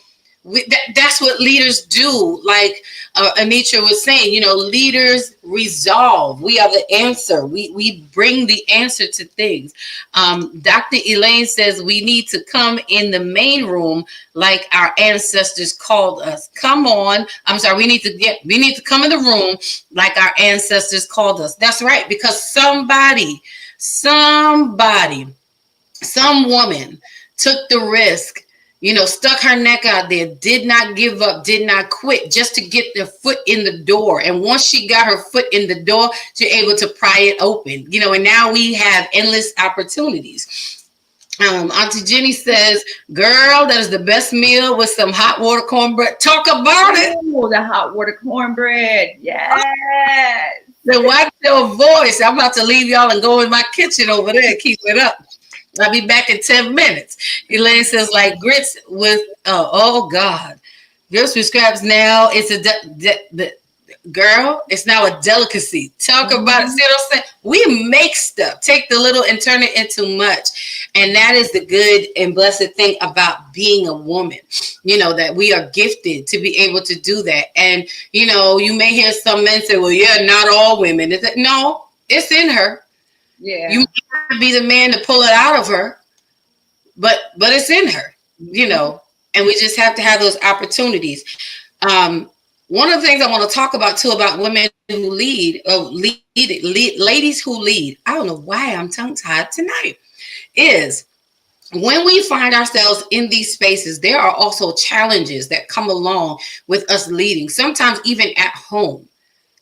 That's what leaders do. Like Anitra was saying, you know, leaders resolve. We are the answer. We bring the answer to things. Dr. Elaine says we need to come in the main room like our ancestors called us. Come on. I'm sorry. We need to come in the room like our ancestors called us. That's right. Because some woman took the risk, you know, stuck her neck out there, did not give up, did not quit, just to get their foot in the door. And once she got her foot in the door, she's able to pry it open, you know, and now we have endless opportunities. Auntie Jenny says, girl, that is the best meal with some hot water cornbread. Talk about it. Oh, the hot water cornbread. Yes. So watch your voice. I'm about to leave y'all and go in my kitchen over there and keep it up. I'll be back in 10 minutes. Elaine says, like grits with, oh God. Grits with scraps now. It's girl, it's now a delicacy. Talk about it. See what I'm saying? We make stuff. Take the little and turn it into much. And that is the good and blessed thing about being a woman. You know, that we are gifted to be able to do that. And, you know, you may hear some men say, well, yeah, not all women. No, it's in her. Yeah, you might be the man to pull it out of her, but it's in her, you know, and we just have to have those opportunities. One of the things I want to talk about too about women who lead, ladies who lead. I don't know why I'm tongue-tied tonight. Is when we find ourselves in these spaces, there are also challenges that come along with us leading. Sometimes even at home,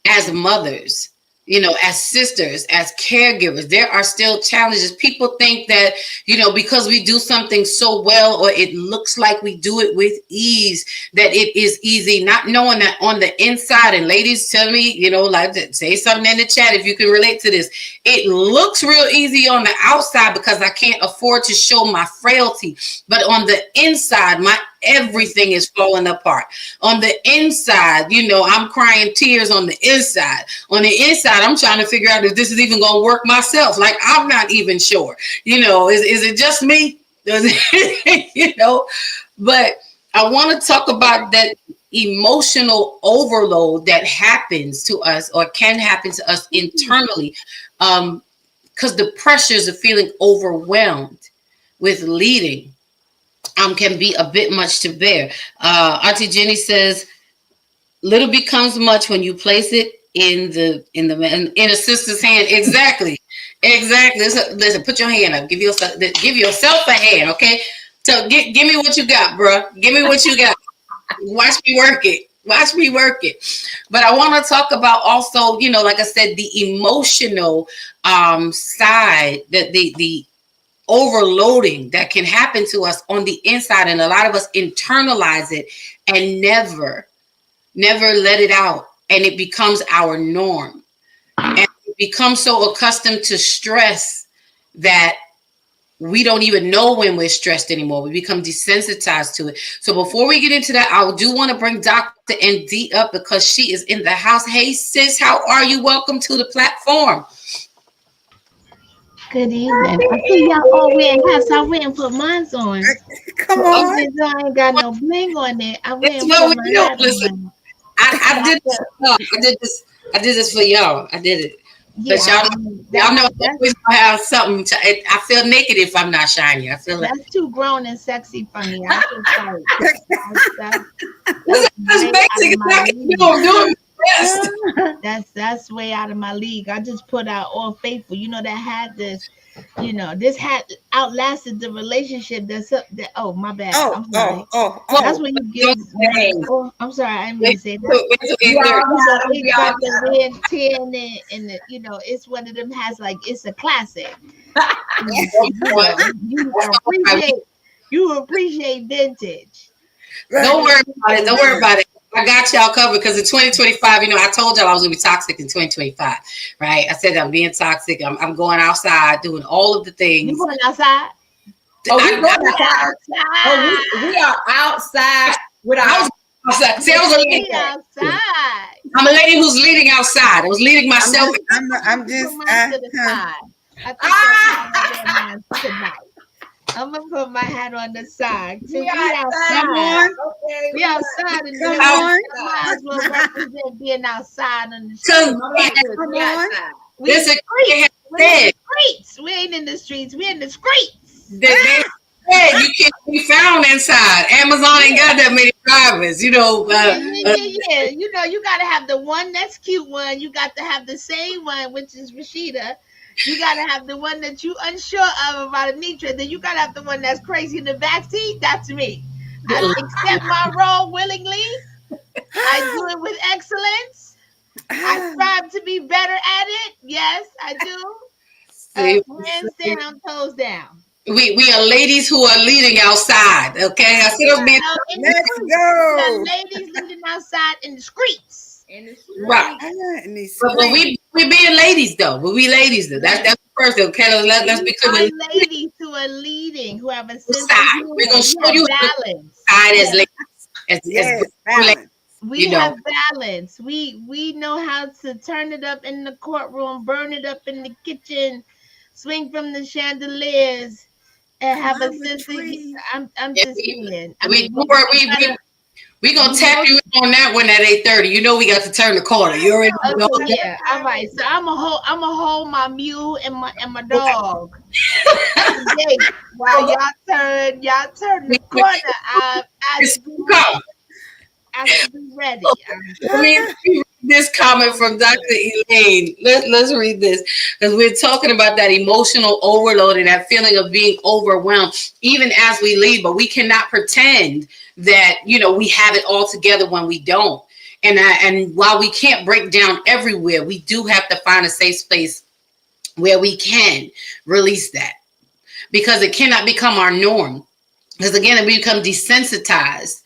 as mothers. you know, as sisters, as caregivers, there are still challenges. People think that, you know, because we do something so well, or it looks like we do it with ease, that it is easy, not knowing that on the inside. And ladies, tell me, you know, like, say something in the chat if you can relate to this. It looks real easy on the outside because I can't afford to show my frailty, but on the inside, my everything is falling apart. On the inside, you know, I'm crying tears on the inside. On the inside, I'm trying to figure out if this is even going to work myself. Like, I'm not even sure, you know, is it just me? Does it, you know, but I want to talk about that emotional overload that happens to us, or can happen to us internally, because the pressures of feeling overwhelmed with leading can be a bit much to bear. Auntie Jenny says, little becomes much when you place it in a sister's hand. Exactly. Listen, put your hand up. Give yourself a hand, okay? So give me what you got, bro. Give me what you got. Watch me work it. But I want to talk about also, you know, like I said, the emotional side, that the overloading that can happen to us on the inside, and a lot of us internalize it and never let it out, and it becomes our norm, and we become so accustomed to stress that we don't even know when we're stressed anymore. We become desensitized to it. So before we get into that, I do want to bring Dr. ND up because she is in the house. Hey sis, how are you? Welcome to the platform. Good evening. I see y'all all wearing hats. I went and put mine on. Come on. Even though I ain't got no bling on it, I went and That's put what my we do. hat Listen, on. I did this. I did this for y'all. I did it. Yeah, But y'all know I'm always gonna have something. I feel naked if I'm not shiny. I feel like that's too grown and sexy for me. I feel sorry. that's basic. I'm doing my best. That's way out of my league. I just put out All Faithful. You know that had this. You know, this had outlasted the relationship. Oh, my bad. I'm sorry. That's when you give. Oh, I'm sorry. I didn't mean to say that. It got the red 10 and the, you know, it's one of them has like, it's a classic. You appreciate vintage. Don't worry about it. I got y'all covered because in 2025, you know, I told y'all I was gonna be toxic in 2025, right? I said I'm being toxic. I'm going outside, doing all of the things. You going outside? Oh, we going outside. Oh, we are outside with our. See, I was a lady. Outside. I'm a lady who's leading outside. I was leading myself. I'm just. I'm gonna put my hat on the side. We outside. We outside and Come on. might as well represent being outside on the street. Come on. We in the streets. We ain't in the streets. We in the streets. You can't be found inside. Amazon ain't got that many drivers, you know. Yeah. You know, you gotta have the one that's cute one. You got to have the same one, which is Rashida. You gotta have the one that you unsure of about Anitra. Then you gotta have the one that's crazy in the backseat. That's me. I accept my role willingly. I do it with excellence. I strive to be better at it. Yes, I do. Hands down, toes down. We are ladies who are leading outside. Okay, I said being. Let's go. Ladies leading outside in the streets. Right. But we being ladies though. We ladies though. That's the first thing. Okay, let's be clear. Ladies who are leading, who have a sense of humor. We're gonna show you balance. Side as ladies. Balance. We have balance. We know how to turn it up in the courtroom, burn it up in the kitchen, swing from the chandeliers, and have a sense of. I'm just saying. We gonna tap you on that one at 8:30. You know we got to turn the corner. You already know. Yeah, all right. So I'm a hold my mule and my dog. While y'all turn the corner. I should be ready. Let me read this comment from Dr. Elaine. Let's read this because we're talking about that emotional overload and that feeling of being overwhelmed, even as we lead. But we cannot pretend that, you know, we have it all together when we don't. And while we can't break down everywhere, we do have to find a safe space where we can release that, because it cannot become our norm. Because again, we become desensitized,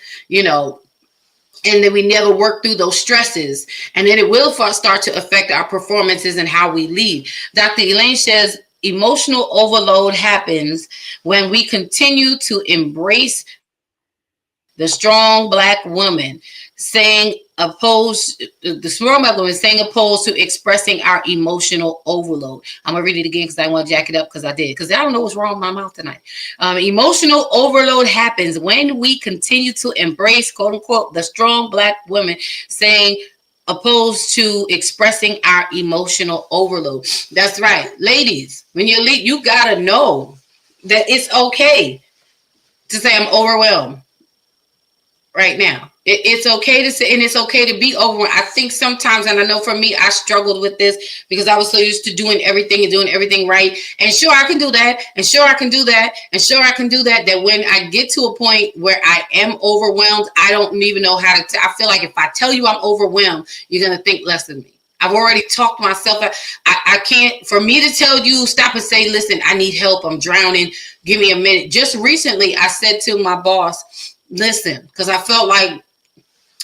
and then we never work through those stresses, and then it will start to affect our performances and how we lead. Dr. Elaine says emotional overload happens when we continue to embrace the strong Black woman, saying opposed to expressing our emotional overload. I'm gonna read it again because I want to jack it up, because I don't know what's wrong with my mouth tonight. Emotional overload happens when we continue to embrace, quote unquote, the strong Black woman, saying opposed to expressing our emotional overload. That's right, ladies. When you lead, you gotta know that it's okay to say I'm overwhelmed right now. It's okay to say, and it's okay to be overwhelmed. I think sometimes, and I know for me, I struggled with this because I was so used to doing everything right. And sure, I can do that. And sure, I can do that. And sure, I can do that. That when I get to a point where I am overwhelmed, I don't even know how to, I feel like if I tell you I'm overwhelmed, you're going to think less of me. I've already talked myself. I can't, for me to tell you, stop and say, listen, I need help. I'm drowning. Give me a minute. Just recently, I said to my boss, listen, because I felt like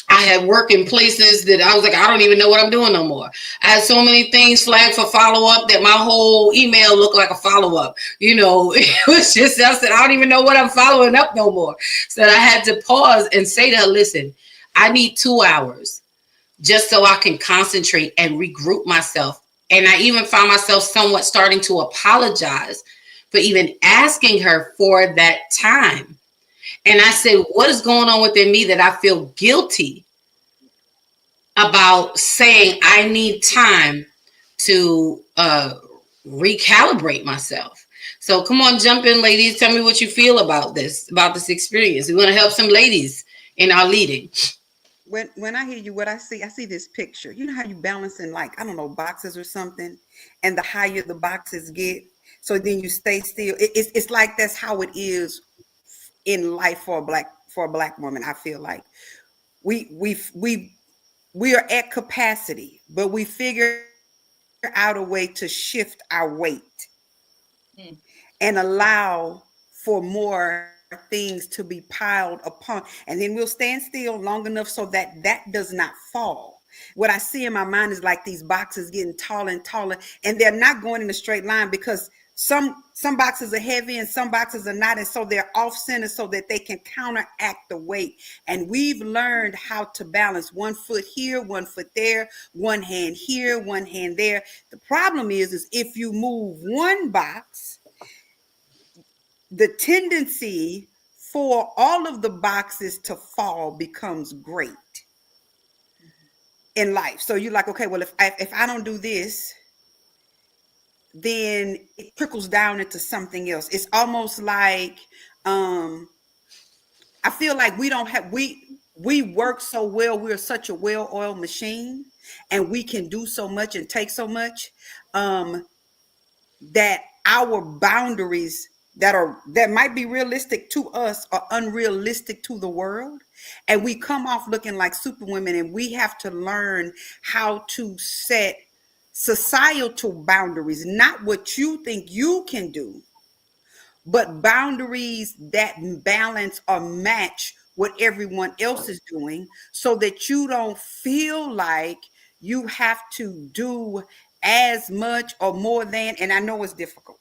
I had work in places that I was like, I don't even know what I'm doing no more. I had so many things flagged for follow-up that my whole email looked like a follow-up. It was just, I said, I don't even know what I'm following up no more. So I had to pause and say to her, listen, I need 2 hours just so I can concentrate and regroup myself. And I even found myself somewhat starting to apologize for even asking her for that time. And I said, what is going on within me that I feel guilty about saying I need time to recalibrate myself? So come on, jump in, ladies. Tell me what you feel about this experience. We want to help some ladies in our leading. When I hear you, what I see this picture. You know how you balance in, like, I don't know, boxes or something, and the higher the boxes get, so then you stay still. It's like that's how it is in life for a black woman. I feel like we are at capacity, but we figure out a way to shift our weight and allow for more things to be piled upon, and then we'll stand still long enough so that does not fall. What I see in my mind is like these boxes getting taller and taller, and they're not going in a straight line because some boxes are heavy and some boxes are not, and so they're off center so that they can counteract the weight. And we've learned how to balance 1 foot here, 1 foot there, one hand here, one hand there. The problem is if you move one box, the tendency for all of the boxes to fall becomes great in life. So you're like, okay, well, if I don't do this, then it trickles down into something else. It's almost like I feel like we work so well. We're such a well-oiled machine, and we can do so much and take so much that our boundaries that might be realistic to us are unrealistic to the world, and we come off looking like superwomen. And we have to learn how to set societal boundaries, not what you think you can do, but boundaries that balance or match what everyone else is doing, so that you don't feel like you have to do as much or more than. And I know it's difficult,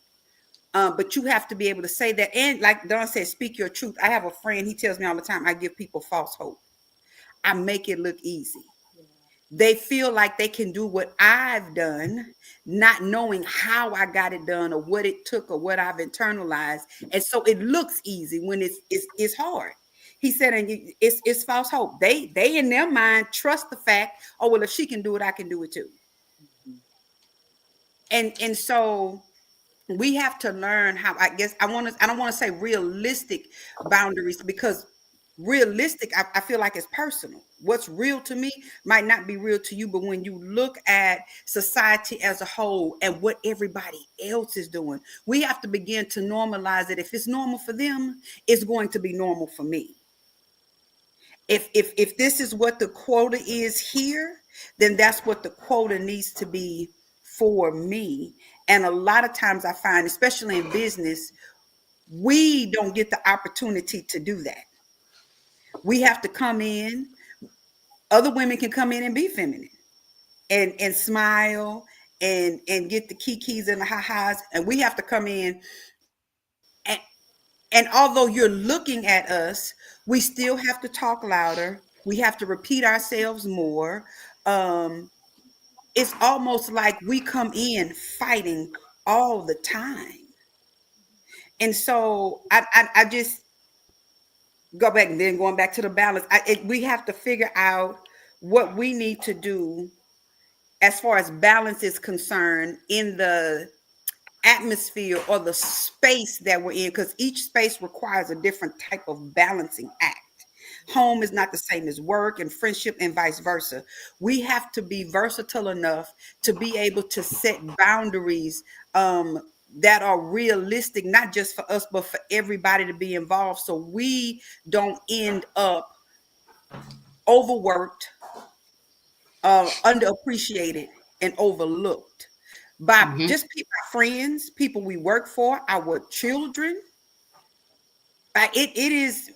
but you have to be able to say that. And like Don said, speak your truth. I have a friend, he tells me all the time, I give people false hope. I make it look easy. They feel like they can do what I've done, not knowing how I got it done or what it took or what I've internalized. And so it looks easy when it's hard. He said, and it's false hope. They in their mind trust the fact, oh, well, if she can do it, I can do it too. And so we have to learn how, I don't want to say realistic boundaries, because realistic, I feel like it's personal. What's real to me might not be real to you. But when you look at society as a whole and what everybody else is doing, we have to begin to normalize it. If it's normal for them, it's going to be normal for me. If this is what the quota is here, then that's what the quota needs to be for me. And a lot of times I find, especially in business, we don't get the opportunity to do that. We have to come in. Other women can come in and be feminine and smile and get the kikis and the ha-has, and we have to come in and although you're looking at us, we still have to talk louder. We have to repeat ourselves more. Um, it's almost like we come in fighting all the time. And so I just go back, and then going back to the balance, we have to figure out what we need to do as far as balance is concerned in the atmosphere or the space that we're in, because each space requires a different type of balancing act. Home is not the same as work, and friendship, and vice versa. We have to be versatile enough to be able to set boundaries that are realistic, not just for us, but for everybody to be involved, so we don't end up overworked, underappreciated, and overlooked by just people, friends, people we work for, our children. It is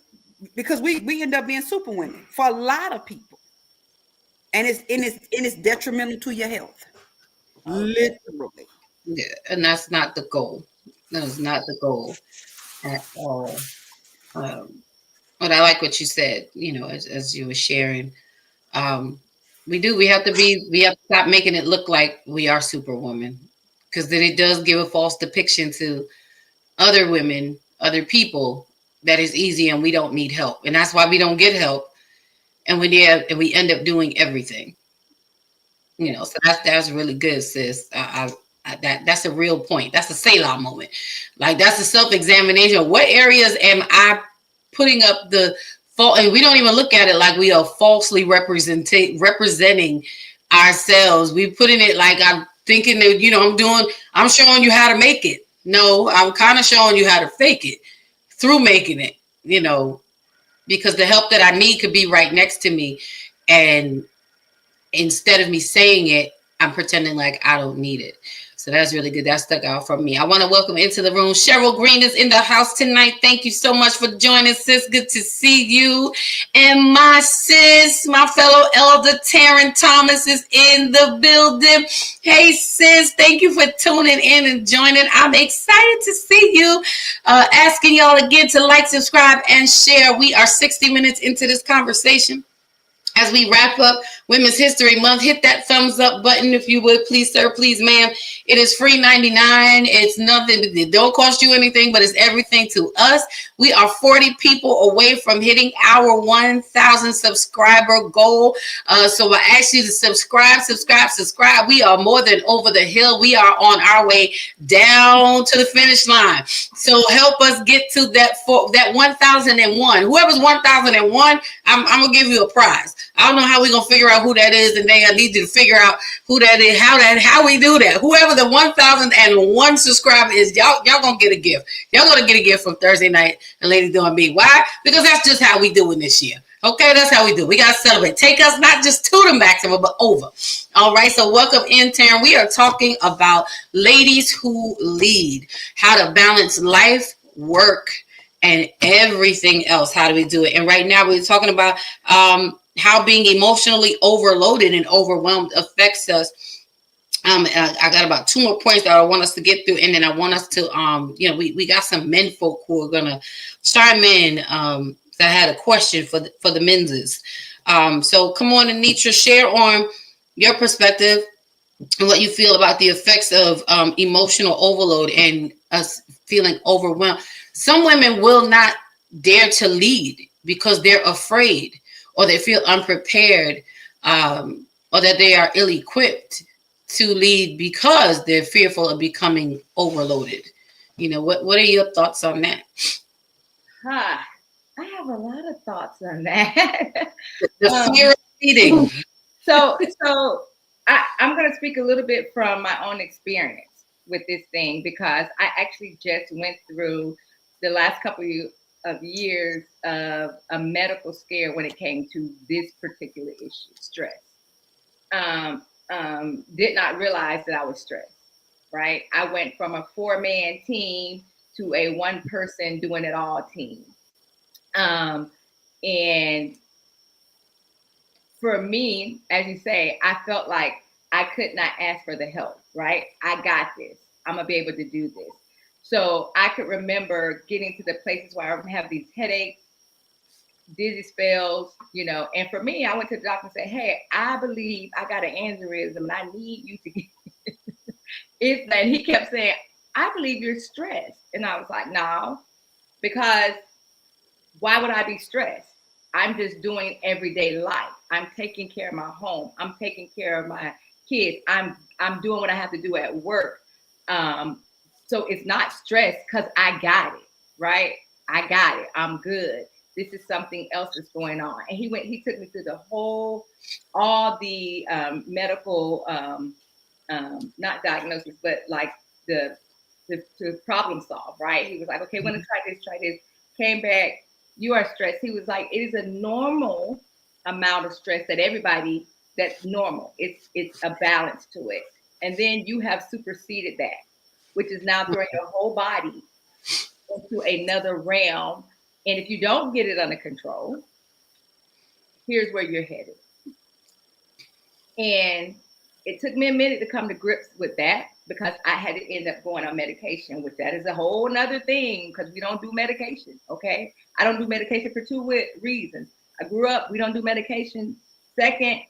because we end up being super women for a lot of people, and it's detrimental to your health, literally. Yeah, and that's not the goal. That is not the goal at all. But I like what you said, as you were sharing. We have to stop making it look like we are superwoman, because then it does give a false depiction to other women, other people, that is easy and we don't need help. And that's why we don't get help. And we end up doing everything. So that's really good, sis. That's a real point. That's a Selah moment. Like, that's a self-examination. What areas am I putting up the fault? And we don't even look at it like we are falsely representing ourselves. We putting it like I'm thinking that, I'm showing you how to make it. No, I'm kind of showing you how to fake it through making it, because the help that I need could be right next to me. And instead of me saying it, I'm pretending like I don't need it. So that's really good. That stuck out from me. I want to welcome into the room. Cheryl Green is in the house tonight. Thank you so much for joining, sis. Good to see you. And my sis, my fellow elder, Taryn Thomas, is in the building. Hey, sis. Thank you for tuning in and joining. I'm excited to see you. Asking y'all again to like, subscribe, and share. We are 60 minutes into this conversation. As we wrap up Women's History Month, hit that thumbs up button if you would, please, sir, please, ma'am. It is free 99. It's nothing. It don't cost you anything, but it's everything to us. We are 40 people away from hitting our 1,000 subscriber goal. So I ask you to subscribe. We are more than over the hill. We are on our way down to the finish line. So help us get to that 1,001. Whoever's 1,001, I'm gonna give you a prize. I don't know how we're gonna figure out who that is, and then I need you to figure out who that is, how we do that. Whoever the 1,001 subscriber is, y'all gonna get a gift. Y'all gonna get a gift from Thursday Night and Lady Doing Me. Why? Because that's just how we do it this year. Okay, that's how we do. We gotta celebrate. Take us not just to the maximum, but over. All right. So welcome in, Taryn. We are talking about ladies who lead, how to balance life, work, and everything else. How do we do it? And right now we're talking about how being emotionally overloaded and overwhelmed affects us. I got about 2 more points that I want us to get through, and then I want us to, we got some men folk who are gonna chime in. That had a question for the men's. So come on, Anitra, share on your perspective and what you feel about the effects of emotional overload and us feeling overwhelmed. Some women will not dare to lead because they're afraid, or they feel unprepared, or that they are ill-equipped to lead because they're fearful of becoming overloaded. What are your thoughts on that? I have a lot of thoughts on that. The fear of leading. So I'm going to speak a little bit from my own experience with this thing, because I actually just went through the last couple of years of a medical scare when it came to this particular issue, stress. Did not realize that I was stressed, right? I went from a 4-man team to a 1-person doing it all team. And for me, as you say, I felt like I could not ask for the help, right? I got this. I'm going to be able to do this. So I could remember getting to the places where I would have these headaches, dizzy spells, and for me, I went to the doctor and said, hey, I believe I got an aneurysm and I need you to get it. And he kept saying, I believe you're stressed. And I was like, no, because why would I be stressed? I'm just doing everyday life. I'm taking care of my home. I'm taking care of my kids. I'm doing what I have to do at work. So it's not stress because I got it, right? I got it. I'm good. This is something else that's going on. And he took me through all the medical, not diagnosis, but like the problem solve, right? He was like, okay, when to try this. Came back, you are stressed. He was like, it is a normal amount of stress that everybody, that's normal. It's a balance to it. And then you have superseded that, which is now throwing your whole body into another realm. And if you don't get it under control, here's where you're headed. And it took me a minute to come to grips with that because I had to end up going on medication, which that is a whole nother thing because we don't do medication, okay? I don't do medication for 2 reasons. I grew up, we don't do medication. Second,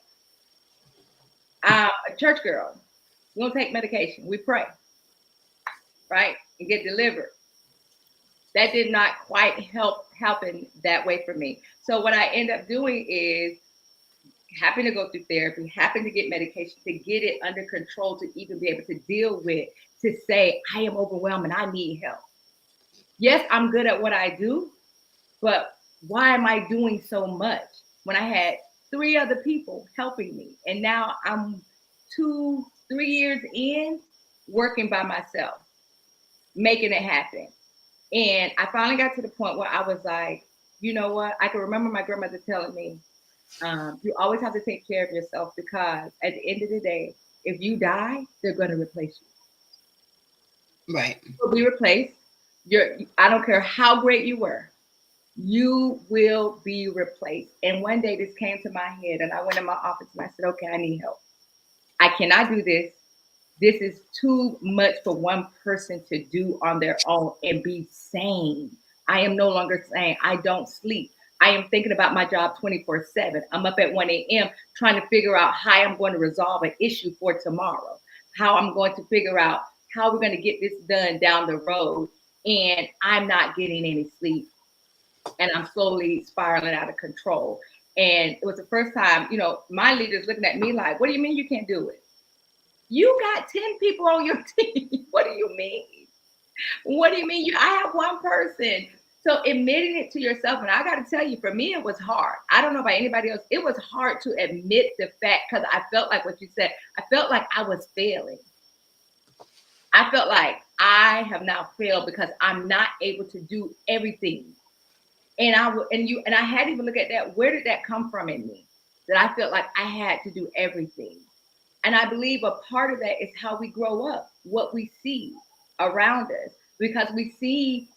I'm a church girl. We don't take medication, we pray, right? And get delivered. That did not quite happen that way for me. So what I end up doing is happen to go through therapy, happen to get medication to get it under control, to even be able to deal with, to say, I am overwhelmed and I need help. Yes, I'm good at what I do, but why am I doing so much when I had 3 other people helping me? And now I'm 2-3 years in working by myself, making it happen. And I finally got to the point where I was like, you know what? I can remember my grandmother telling me, you always have to take care of yourself because at the end of the day, if you die, they're going to replace you. Right. You'll be replaced. I don't care how great you were. You will be replaced. And one day this came to my head and I went in my office and I said, okay, I need help. I cannot do this. This is too much for one person to do on their own and be sane. I am no longer sane. I don't sleep. I am thinking about my job 24/7. I'm up at 1 a.m. trying to figure out how I'm going to resolve an issue for tomorrow, how I'm going to figure out how we're going to get this done down the road. And I'm not getting any sleep. And I'm slowly spiraling out of control. And it was the first time, my leader's looking at me like, what do you mean you can't do it? You got 10 people on your team. What do you mean? What do you mean? I have 1 person. So admitting it to yourself, and I got to tell you, for me, it was hard. I don't know about anybody else. It was hard to admit the fact because I felt like what you said. I felt like I was failing. I felt like I have now failed because I'm not able to do everything. And I had to even look at that. Where did that come from in me? That I felt like I had to do everything. And I believe a part of that is how we grow up, what we see around us, because we see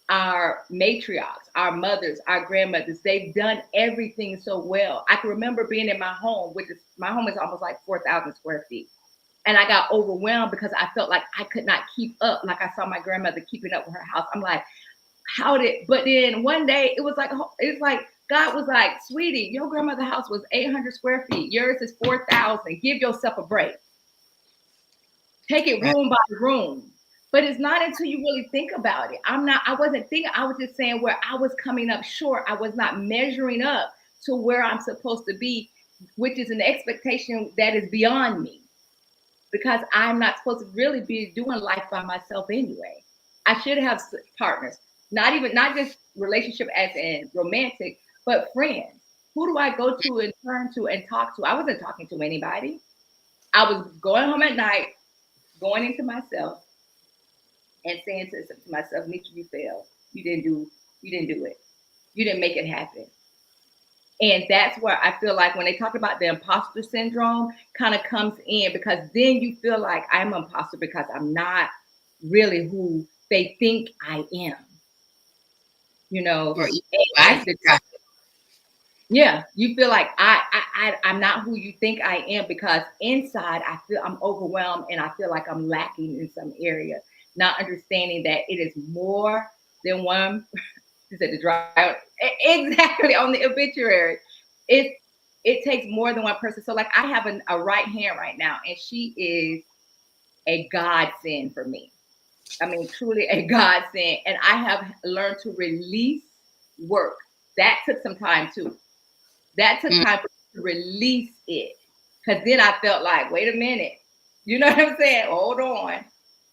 our matriarchs, our mothers, our grandmothers, they've done everything so well. I can remember being in my home, my home is almost like 4,000 square feet. And I got overwhelmed because I felt like I could not keep up. Like I saw my grandmother keeping up with her house. I'm like, but then one day it was like God was like, sweetie, your grandmother's house was 800 square feet. Yours is 4,000. Give yourself a break. Take it room by room. But it's not until you really think about it. I wasn't thinking, I was just saying where I was coming up short. I was not measuring up to where I'm supposed to be, which is an expectation that is beyond me because I'm not supposed to really be doing life by myself anyway. I should have partners, not just relationship as in romantic, but friends. Who do I go to and turn to and talk to? I wasn't talking to anybody. I was going home at night, going into myself, and saying to myself, Nitra, you failed. You didn't do You didn't do it. You didn't make it happen. And that's where I feel like when they talk about the imposter syndrome kind of comes in, because then you feel like I'm an imposter because I'm not really who they think I am. You know, Or yeah, you feel like I'm not who you think I am, because inside I feel I'm overwhelmed and I feel like I'm lacking in some area, not understanding that it is more than one. You said to drive exactly on the obituary. It takes more than one person. So like I have a right hand right now, and she is a godsend for me. I mean, truly a godsend. And I have learned to release work. That took some time too. That took time to release it. Because then I felt like, wait a minute. You know what I'm saying? Hold on.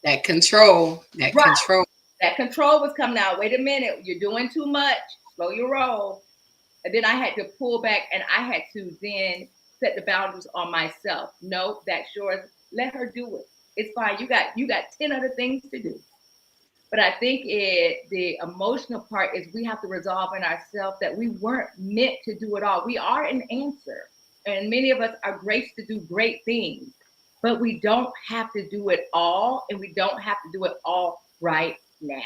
that control. That Right. control. That control was coming out. Wait a minute. You're doing too much. Slow your roll. And then I had to pull back, and I had to then set the boundaries on myself. No, that's yours. Let her do it. It's fine. You got 10 other things to do. But I think the emotional part is we have to resolve in ourselves that we weren't meant to do it all. We are an answer. And many of us are graced to do great things, but we don't have to do it all, and we don't have to do it all right now.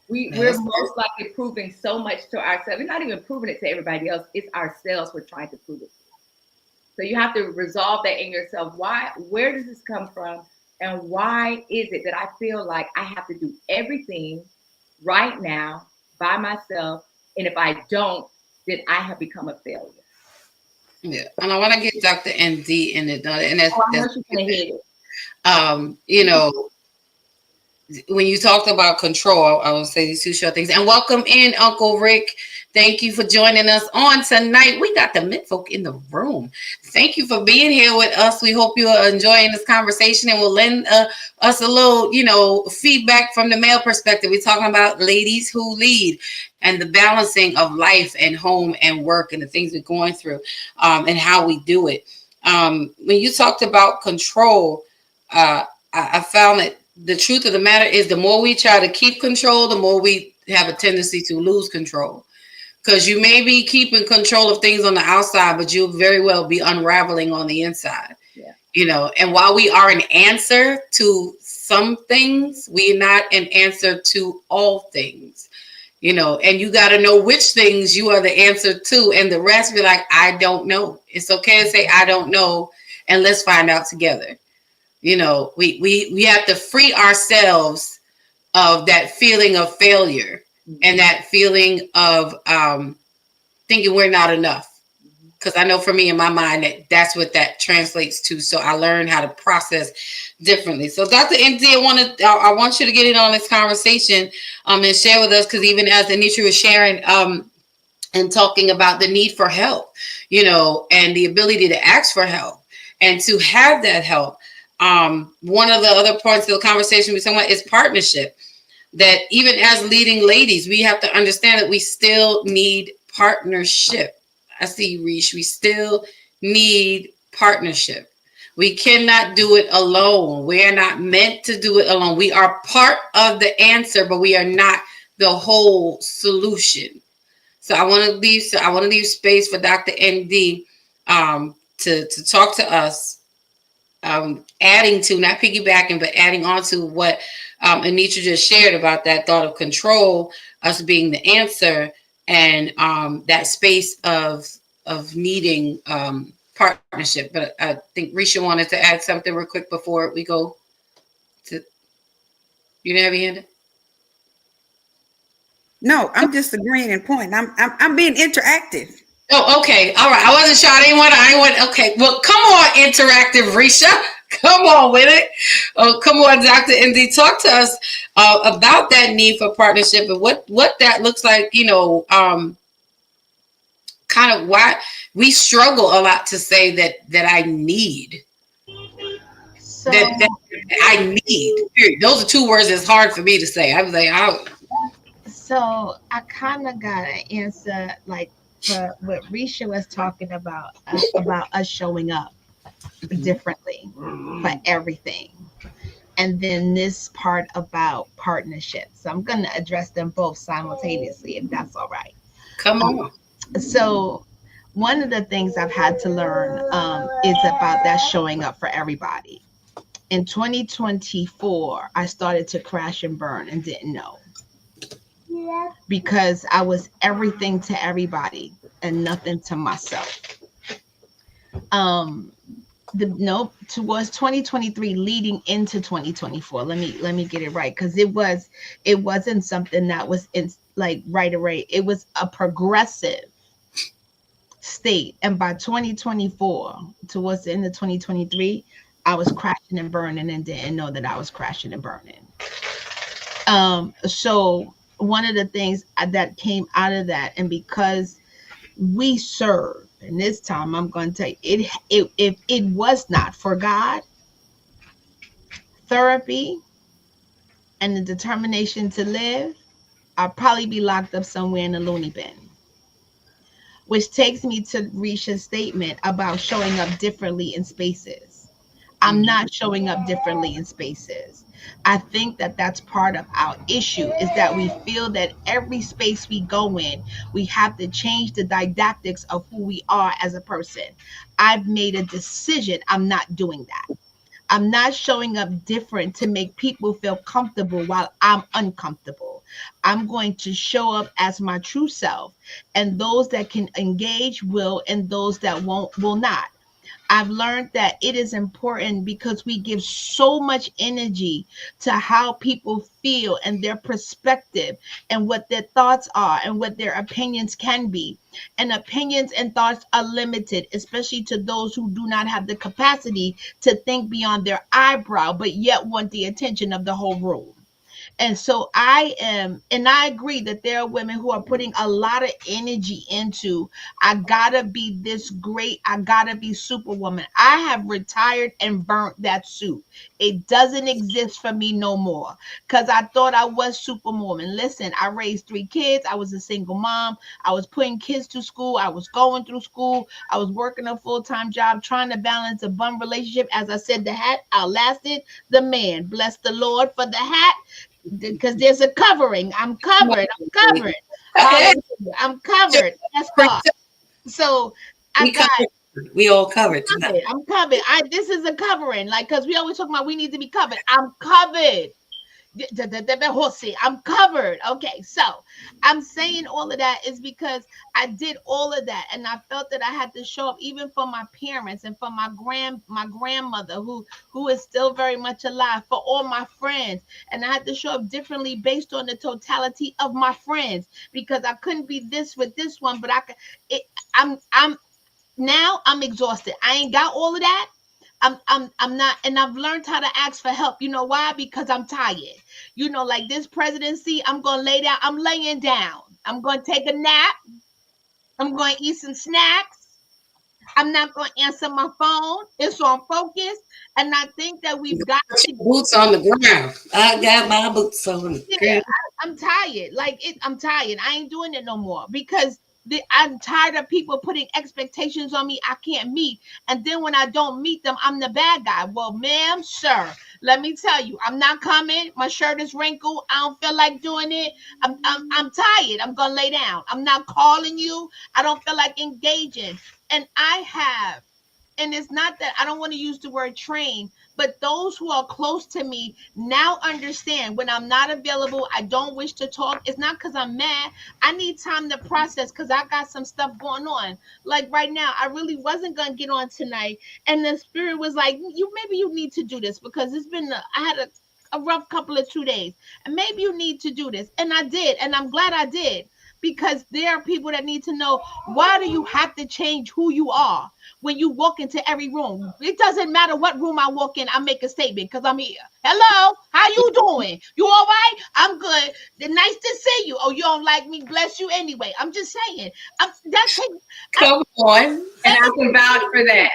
We're most likely proving so much to ourselves. We're not even proving it to everybody else. It's ourselves we're trying to prove it to. So you have to resolve that in yourself. Where does this come from? And why is it that I feel like I have to do everything right now by myself? And if I don't, then I have become a failure. Yeah. And I want to get Dr. ND in it. And that's, I know she's gonna hit it. you know, when you talked about control, I will say these two short things. And welcome in, Uncle Rick. Thank you for joining us on tonight. We got the menfolk in the room. Thank you for being here with us. We hope you are enjoying this conversation, and will lend us a little, feedback from the male perspective. We're talking about ladies who lead and the balancing of life and home and work and the things we're going through, and how we do it. When you talked about control, I found that the truth of the matter is the more we try to keep control, the more we have a tendency to lose control. Because you may be keeping control of things on the outside, but you'll very well be unraveling on the inside. Yeah. And while we are an answer to some things, we're not an answer to all things. And you got to know which things you are the answer to, and the rest be like, I don't know. It's okay to say, I don't know, and let's find out together. We have to free ourselves of that feeling of failure and that feeling of thinking we're not enough. Because I know for me in my mind that's what that translates to. So I learned how to process differently. So Dr. ND, I want you to get in on this conversation and share with us, because even as Anitra was sharing and talking about the need for help, and the ability to ask for help and to have that help. One of the other parts of the conversation we're talking about is partnership. That even as leading ladies, we have to understand that we still need partnership. I see you, Rish. We still need partnership. We cannot do it alone. We are not meant to do it alone. We are part of the answer, but we are not the whole solution. So I want to leave space for Dr. ND to talk to us. Adding to, not piggybacking, but adding on to what Anitra just shared about that thought of control, us being the answer, and that space of needing partnership. But I think Risha wanted to add something real quick before we go to. You didn't have your hand up? No, I'm just agreeing and pointing. I'm being interactive. Oh, okay. All right. I wasn't sure. I didn't want. Okay. Well, come on, interactive Risha. Come on with it. Oh, come on, Dr. ND. Talk to us about that need for partnership and what that looks like. Kind of why we struggle a lot to say that I need. So That I need. Period. Those are two words that's hard for me to say. I was like, So I kind of got an answer, like for what Risha was talking about us showing up differently for everything. and then this part about partnerships. So I'm going to address them both simultaneously, if that's all right. Come on. So one of the things I've had to learn is about that showing up for everybody. In 2024, I started to crash and burn and didn't know, because I was everything to everybody and nothing to myself. Towards 2023 leading into 2024, let me get it right, because it wasn't something that was in like right away. It was a progressive state, and by 2024, towards the end of 2023, I was crashing and burning and didn't know that I was crashing and burning. So one of the things that came out of that, and because we serve, and this time I'm going to tell you, if it was not for God, therapy, and the determination to live, I'd probably be locked up somewhere in a loony bin. Which takes me to Risha's statement about showing up differently in spaces. I'm not showing up differently in spaces. I think that that's part of our issue, is that we feel that every space we go in, we have to change the didactics of who we are as a person. I've made a decision. I'm not doing that. I'm not showing up different to make people feel comfortable while I'm uncomfortable. I'm going to show up as my true self, and those that can engage will, and those that won't will not. I've learned that it is important because we give so much energy to how people feel and their perspective and what their thoughts are and what their opinions can be. And opinions and thoughts are limited, especially to those who do not have the capacity to think beyond their eyebrow, but yet want the attention of the whole room. And so I agree that there are women who are putting a lot of energy into, I gotta be this great, I gotta be superwoman. I have retired and burnt that suit. It doesn't exist for me no more, because I thought I was superwoman. Listen, I raised 3 kids. I was a single mom. I was putting kids to school. I was going through school. I was working a full-time job, trying to balance a bum relationship. As I said, the hat outlasted the man. Bless the Lord for the hat, because there's a covering. I'm covered. I'm covered. That's God. So we all covered tonight. I'm covered. This is a covering, like, because we always talk about we need to be covered. I'm covered. I'm covered. Okay, so I'm saying all of that is because I did all of that, and I felt that I had to show up even for my parents and for my grandmother who is still very much alive, for all my friends, and I had to show up differently based on the totality of my friends, because I couldn't be this with this one, but I'm exhausted. I ain't got all of that. I'm not, and I've learned how to ask for help. You know why? Because I'm tired. Like this presidency, I'm going to lay down. I'm laying down. I'm going to take a nap. I'm going to eat some snacks. I'm not going to answer my phone. It's on focus. And I think that we've got boots on the ground. I got my boots on the ground. I'm tired. I'm tired. I ain't doing it no more, because I'm tired of people putting expectations on me I can't meet. And then when I don't meet them, I'm the bad guy. Well, ma'am, sir, let me tell you, I'm not coming. My shirt is wrinkled. I don't feel like doing it. I'm tired. I'm going to lay down. I'm not calling you. I don't feel like engaging. And and it's not that I don't want to use the word train, but those who are close to me now understand when I'm not available, I don't wish to talk. It's not because I'm mad. I need time to process, because I got some stuff going on. Like right now, I really wasn't going to get on tonight. And the spirit was like, maybe you need to do this, because I had a rough couple of 2 days, and maybe you need to do this. And I did. And I'm glad I did, because there are people that need to know, why do you have to change who you are when you walk into every room? It doesn't matter what room I walk in, I make a statement, because I'm here. Hello, how you doing? You all right? I'm good. Nice to see you. Oh, you don't like me? Bless you anyway. I'm just saying. Come on. And I can vouch for that.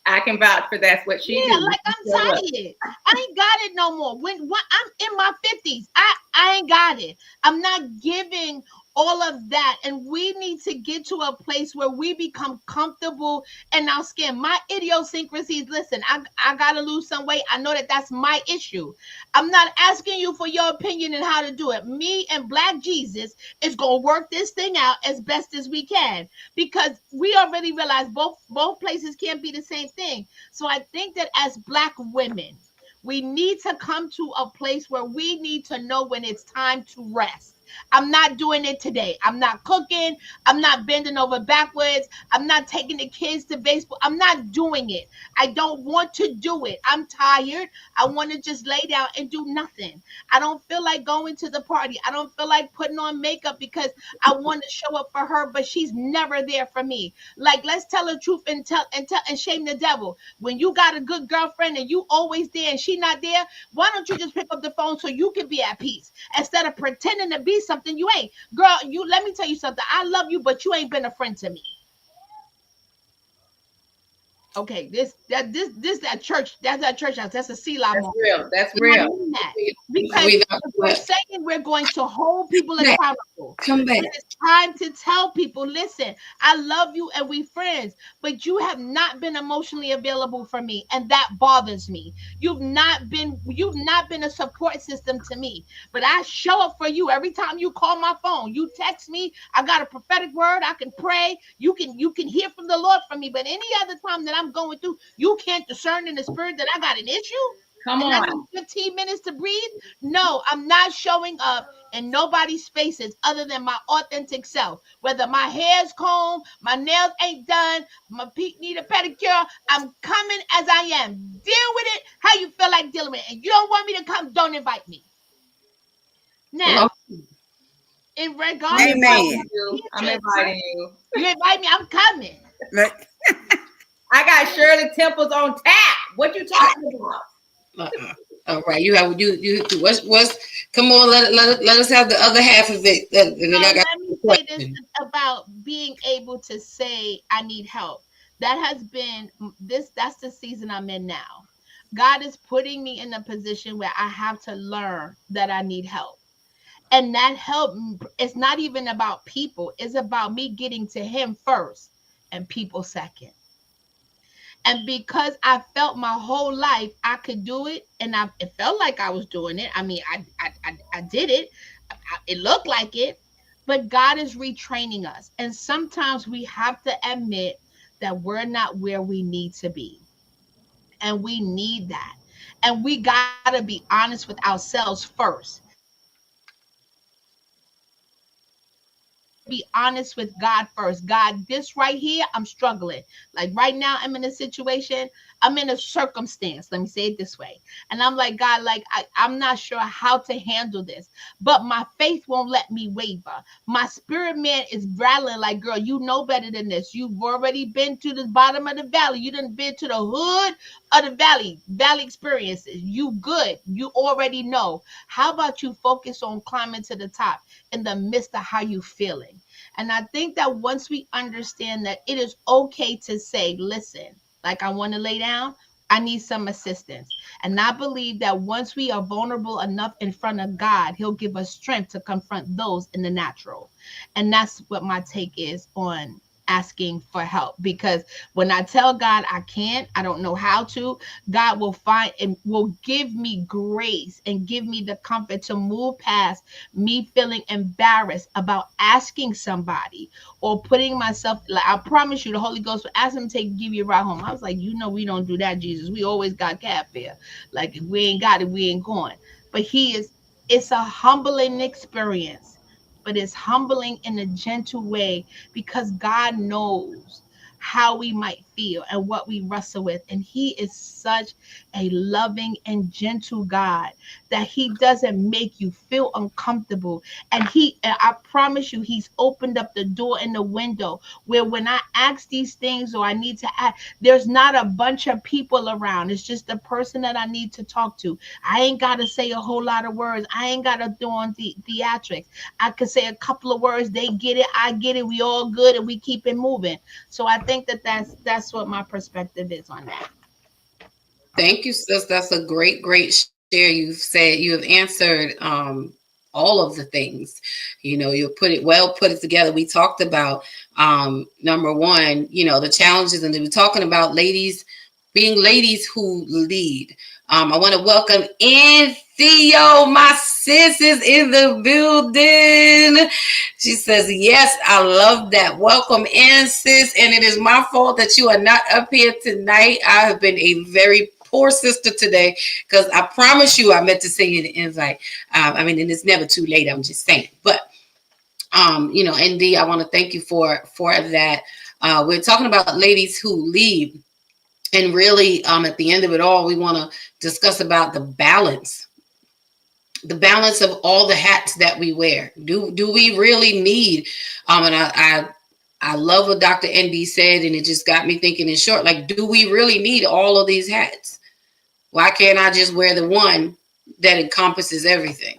I can vouch for that's what she did. Like, I'm tired. I ain't got it no more. When I'm in my 50s, I ain't got it. I'm not giving all of that. And we need to get to a place where we become comfortable in our skin. My idiosyncrasies, listen, I got to lose some weight. I know that that's my issue. I'm not asking you for your opinion on how to do it. Me and Black Jesus is going to work this thing out as best as we can, because we already realize both places can't be the same thing. So I think that as Black women, we need to come to a place where we need to know when it's time to rest. I'm not doing it today. I'm not cooking. I'm not bending over backwards. I'm not taking the kids to baseball. I'm not doing it. I don't want to do it. I'm tired. I want to just lay down and do nothing. I don't feel like going to the party. I don't feel like putting on makeup because I want to show up for her, but she's never there for me. Like, let's tell the truth and shame the devil. When you got a good girlfriend and you always there and she not there, why don't you just pick up the phone so you can be at peace instead of pretending to be something you ain't? Girl, you, let me tell you something. I love you, but you ain't been a friend to me. Okay, that church, that's that church house. That's a Selah moment. Real. That's real. Because we're saying we're going to hold people accountable. Come back. It's time to tell people, listen, I love you and we friends, but you have not been emotionally available for me, and that bothers me. You've not been a support system to me, but I show up for you every time you call my phone. You text me, I got a prophetic word, I can pray. You can hear from the Lord from me, but any other time that I'm going through, you can't discern in the spirit that I got an issue. Come on. I need 15 minutes to breathe. No, I'm not showing up in nobody's spaces other than my authentic self. Whether my hair's combed, my nails ain't done, my feet need a pedicure, I'm coming as I am. Deal with it how you feel like dealing with it. And you don't want me to come, don't invite me. Now, in regards Amen. to I'm inviting you. You invite me, I'm coming. Like, I got Shirley Temples on tap. What you talking about? All right, you what's come on, let us have the other half of it. And then I got let me say this about being able to say I need help. That has been that's the season I'm in now. God is putting me in a position where I have to learn that I need help. And that help, it's not even about people, it's about me getting to him first and people second. And because I felt my whole life I could do it, and it felt like I was doing it. I mean, I did it. It looked like it, but God is retraining us. And sometimes we have to admit that we're not where we need to be. And we need that. And we got to be honest with ourselves first. Be honest with God first. God, this right here, I'm struggling. Like right now, I'm in a situation, I'm in a circumstance. Let me say it this way. And I'm like, God, like I'm not sure how to handle this, but my faith won't let me waver. My spirit man is rattling like, girl, you know better than this. You've already been to the bottom of the valley. You done been to the hood of the valley experiences. You good. You already know. How about you focus on climbing to the top in the midst of how you feeling? And I think that once we understand that it is okay to say, listen, like I want to lay down, I need some assistance. And I believe that once we are vulnerable enough in front of God, he'll give us strength to confront those in the natural. And that's what my take is on asking for help, because when I tell God I can't, I don't know how to, God will find and will give me grace and give me the comfort to move past me feeling embarrassed about asking somebody or putting myself, like I promise you the Holy Ghost will ask him to give you a ride home. I was like, you know, we don't do that, Jesus. We always got cab fare. Like if we ain't got it, we ain't going. But it's a humbling experience, but it's humbling in a gentle way because God knows how we might feel and what we wrestle with. And he is such a loving and gentle God that he doesn't make you feel uncomfortable. And I promise you, he's opened up the door and the window where when I ask these things or I need to ask, there's not a bunch of people around. It's just the person that I need to talk to. I ain't got to say a whole lot of words. I ain't got to do on theatrics. I could say a couple of words. They get it. I get it. We all good and we keep it moving. So I think that's what my perspective is on that. Thank you, sis. That's a great share. You've said you have answered all of the things. You put it together. We talked about number one, the challenges, and then we're talking about ladies being ladies who lead. I want to welcome in Theo. My sis is in the building. She says, yes, I love that. Welcome in, sis. And it is my fault that you are not up here tonight. I have been a very poor sister today, because I promise you I meant to send you the invite. And it's never too late. I'm just saying. But, ND, I want to thank you for that. We're talking about ladies who lead. And really, at the end of it all, we want to discuss about the balance of all the hats that we wear. Do we really need? And I love what Dr. ND said, and it just got me thinking in short, like, do we really need all of these hats? Why can't I just wear the one that encompasses everything?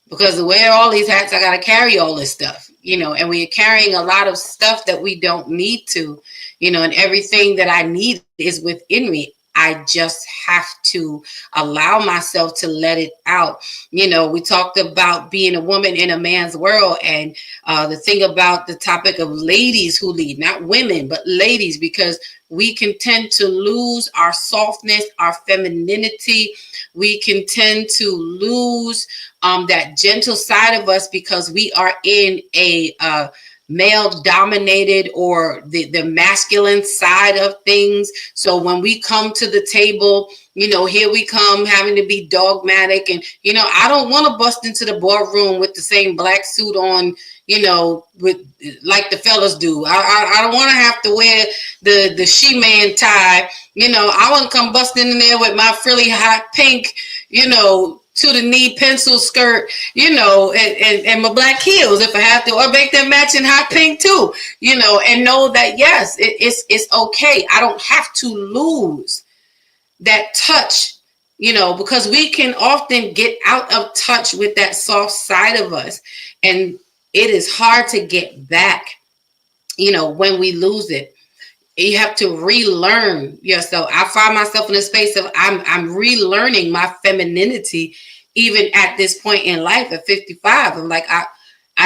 Because to wear all these hats, I got to carry all this stuff, and we're carrying a lot of stuff that we don't need to, and everything that I need is within me. I just have to allow myself to let it out. We talked about being a woman in a man's world, and the thing about the topic of ladies who lead, not women, but ladies, because we can tend to lose our softness, our femininity. We can tend to lose that gentle side of us because we are in a male dominated or the masculine side of things. So when we come to the table, here we come having to be dogmatic, and I don't want to bust into the boardroom with the same black suit on, with like the fellas do. I don't want to have to wear the she-man tie. I want to come busting in there with my frilly hot pink, to the knee pencil skirt, and my black heels if I have to, or make them matching hot pink too, and know that, yes, it's okay. I don't have to lose that touch, because we can often get out of touch with that soft side of us. And it is hard to get back, when we lose it. You have to relearn yourself. I find myself in a space of I'm relearning my femininity, even at this point in life at 55. I'm like, I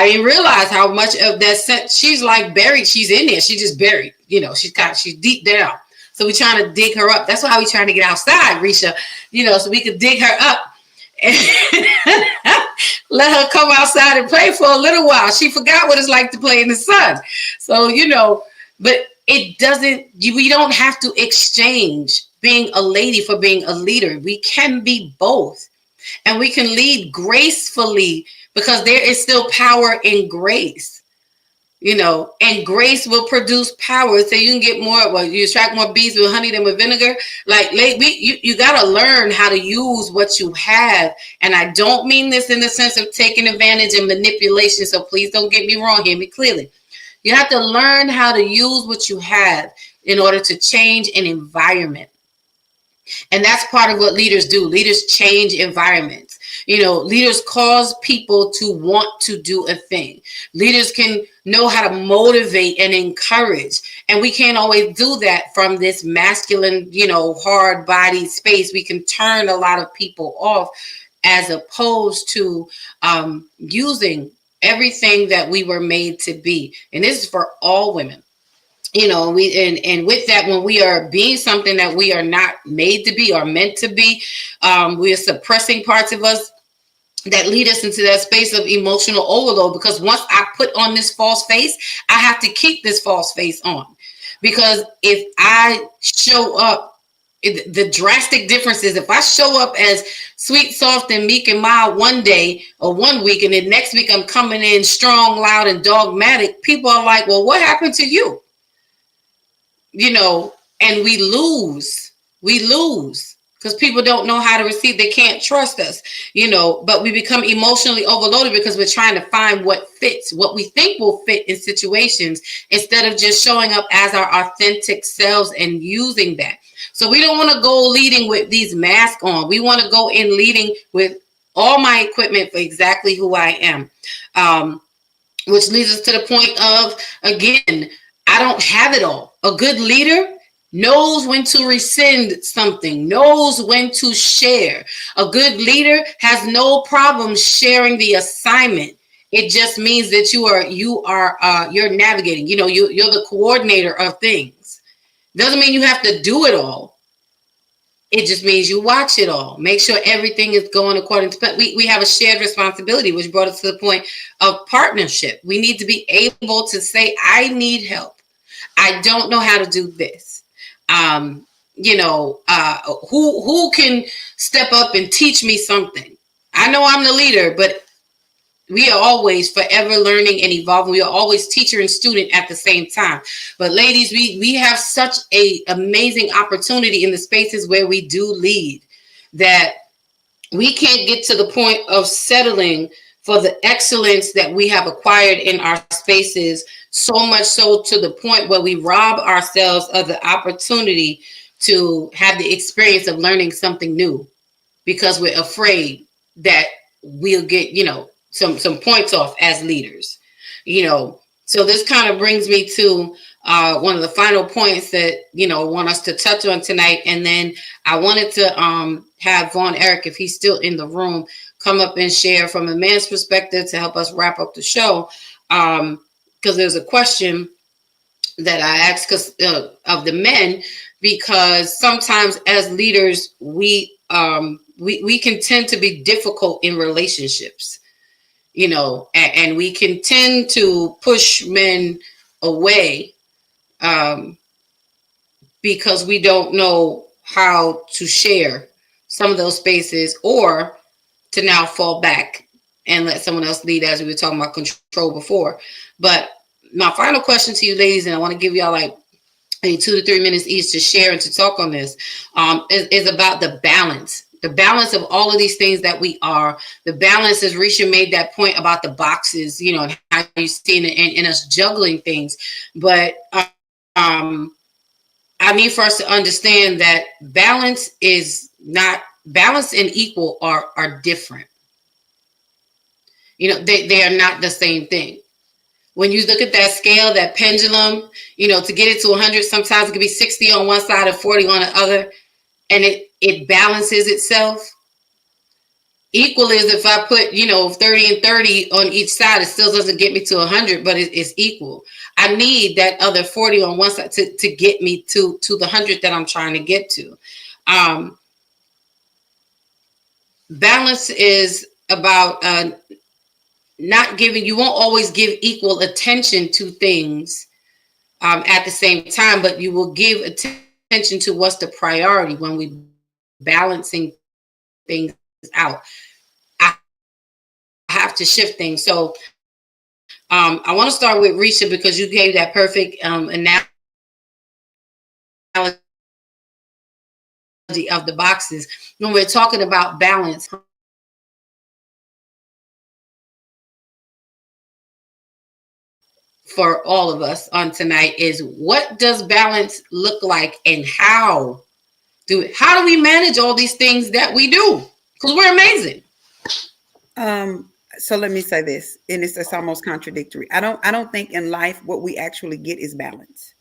didn't realize how much of that she's like buried. She's in there. She's just buried. She's deep down. So we're trying to dig her up. That's why we're trying to get outside, Risha, so we could dig her up and let her come outside and play for a little while. She forgot what it's like to play in the sun. So, but it doesn't, we don't have to exchange being a lady for being a leader. We can be both, and we can lead gracefully, because there is still power in grace, and grace will produce power. So you can get more, you attract more bees with honey than with vinegar. Like, you got to learn how to use what you have. And I don't mean this in the sense of taking advantage and manipulation. So please don't get me wrong, hear me clearly. You have to learn how to use what you have in order to change an environment. And that's part of what leaders do. Leaders change environments. Leaders cause people to want to do a thing. Leaders can know how to motivate and encourage. And we can't always do that from this masculine, hard body space. We can turn a lot of people off, as opposed to using everything that we were made to be. And this is for all women. And with that, when we are being something that we are not made to be or meant to be, we are suppressing parts of us that lead us into that space of emotional overload. Because once I put on this false face, I have to keep this false face on. Because if I show up, the drastic difference is, if I show up as sweet, soft, and meek and mild one day or 1 week, and then next week I'm coming in strong, loud, and dogmatic, people are like, well, what happened to you? And we lose because people don't know how to receive. They can't trust us, but we become emotionally overloaded because we're trying to find what fits, what we think will fit in situations, instead of just showing up as our authentic selves and using that. So we don't want to go leading with these masks on. We want to go in leading with all my equipment for exactly who I am, which leads us to the point of, again, I don't have it all. A good leader knows when to rescind something, knows when to share. A good leader has no problem sharing the assignment. It just means that you're navigating. You're the coordinator of things. Doesn't mean you have to do it all. It just means you watch it all. Make sure everything is going according to plan. We have a shared responsibility, which brought us to the point of partnership. We need to be able to say, I need help. I don't know how to do this. Who can step up and teach me something? I know I'm the leader, but we are always forever learning and evolving. We are always teacher and student at the same time. But ladies, we have such a amazing opportunity in the spaces where we do lead that we can't get to the point of settling for the excellence that we have acquired in our spaces, so much so to the point where we rob ourselves of the opportunity to have the experience of learning something new because we're afraid that we'll get, some points off as leaders, So this kind of brings me to one of the final points that, I want us to touch on tonight. And then I wanted to have Von Erich, if he's still in the room, come up and share from a man's perspective to help us wrap up the show. Because there's a question that I asked of the men, because sometimes as leaders, we can tend to be difficult in relationships. And we can tend to push men away because we don't know how to share some of those spaces, or to now fall back and let someone else lead, as we were talking about control before. But my final question to you ladies, and I want to give y'all like 2 to 3 minutes each to share and to talk on this, is about the balance. The balance of all of these things that we are. The balance, as Risha made that point about the boxes, and how you've seen it in us juggling things. But I need for us to understand that balance and equal are different. They are not the same thing. When you look at that scale, that pendulum, to get it to 100, sometimes it could be 60 on one side and 40 on the other, and it balances itself. Equal is if I put, 30 and 30 on each side, it still doesn't get me to 100, but it's equal. I need that other 40 on one side to get me to the 100 that I'm trying to get to. Balance is about not giving. You won't always give equal attention to things at the same time, but you will give attention to what's the priority when we balancing things out. I have to shift things. So I want to start with Risha, because you gave that perfect analogy of the boxes. When we're talking about balance, for all of us on tonight is, what does balance look like, and how do we manage all these things that we do? Because we're amazing. So let me say this, and it's almost contradictory. I don't think in life what we actually get is balance.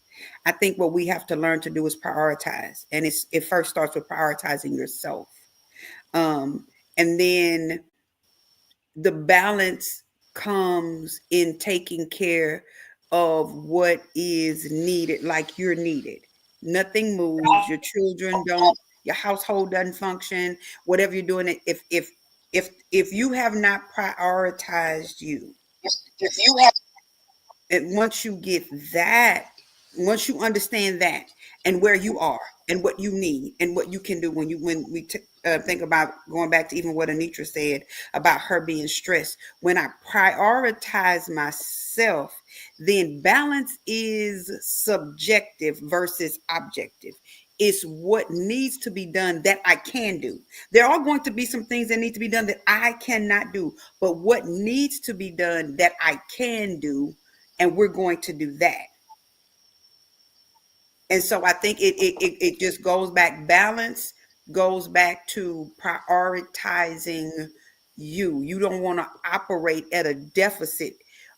I think what we have to learn to do is prioritize, and it first starts with prioritizing yourself, and then the balance comes in taking care of what is needed, like you're needed. Nothing moves. Your children don't. Your household doesn't function. Whatever you're doing, if you have not prioritized you, if you have, and once you get that, once you understand that and where you are and what you need and what you can do, when we think about going back to even what Anitra said about her being stressed, when I prioritize myself, then balance is subjective versus objective. It's what needs to be done that I can do. There are going to be some things that need to be done that I cannot do, but what needs to be done that I can do, and we're going to do that. And so I think it just goes back. Balance goes back to prioritizing you. You don't want to operate at a deficit,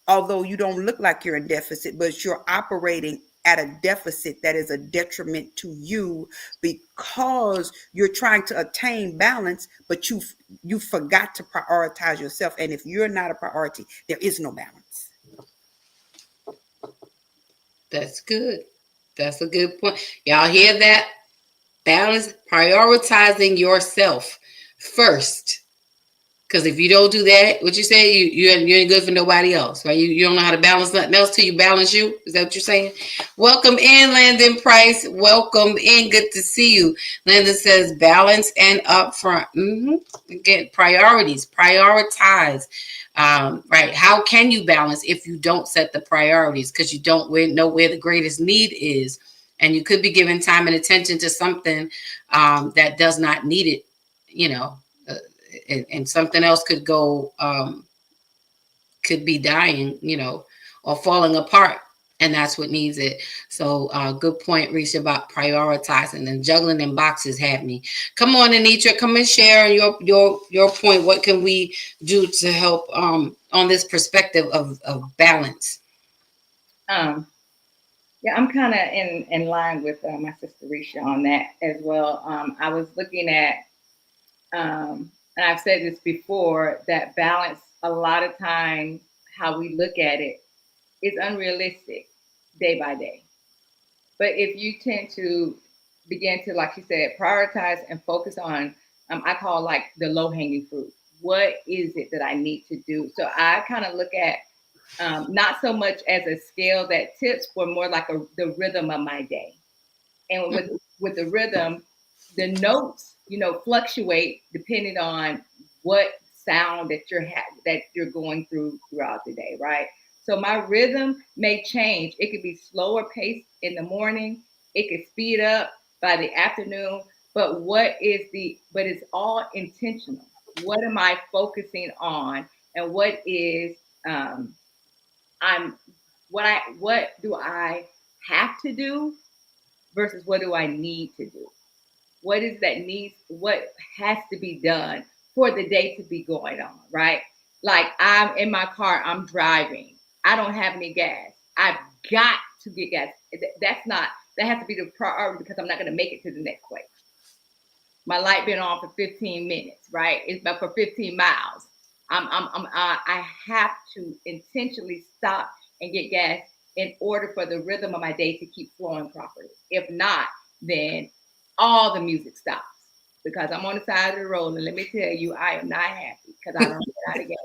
although you don't look like you're in deficit, but you're operating at a deficit that is a detriment to you because you're trying to attain balance, but you forgot to prioritize yourself. And if you're not a priority, there is no balance. That's good. That's a good point. Y'all hear that? Balance, prioritizing yourself first. Because if you don't do that, what you say, you ain't good for nobody else, right? You don't know how to balance nothing else till you balance you. Is that what you're saying? Welcome in, Landon Price. Welcome in. Good to see you. Landon says balance and upfront. Again, priorities. Prioritize. Right. How can you balance if you don't set the priorities? Because you don't know where the greatest need is. And you could be giving time and attention to something that does not need it, you know. And something else could go, could be dying, you know, or falling apart. And that's what needs it. So good point, Reese, about prioritizing, and juggling in boxes had me. Come on, Anitra, come and share your point. What can we do to help on this perspective of balance? Yeah, I'm kind of in line with my sister Risha on that as well. I was looking at, and I've said this before, that balance, a lot of times, how we look at it is unrealistic day by day. But if you tend to begin to, like you said, prioritize and focus on, I call like the low hanging fruit. What is it that I need to do? So I kind of look at not so much as a scale that tips, but more like the rhythm of my day. And with the rhythm, the notes, you know, fluctuate depending on what sound that you're going throughout the day, right? So my rhythm may change. It could be slower pace in the morning. It could speed up by the afternoon. But it's all intentional. What am I focusing on? And what is what do I have to do versus what do I need to do? What is that needs? What has to be done for the day to be going on, right? Like I'm in my car, I'm driving. I don't have any gas. I've got to get gas. That has to be the priority because I'm not going to make it to the next place. My light been on for 15 minutes, right? It's about for 15 miles. I have to intentionally stop and get gas in order for the rhythm of my day to keep flowing properly. If not, then all the music stops because I'm on the side of the road. And let me tell you, I am not happy because I don't get out of gas.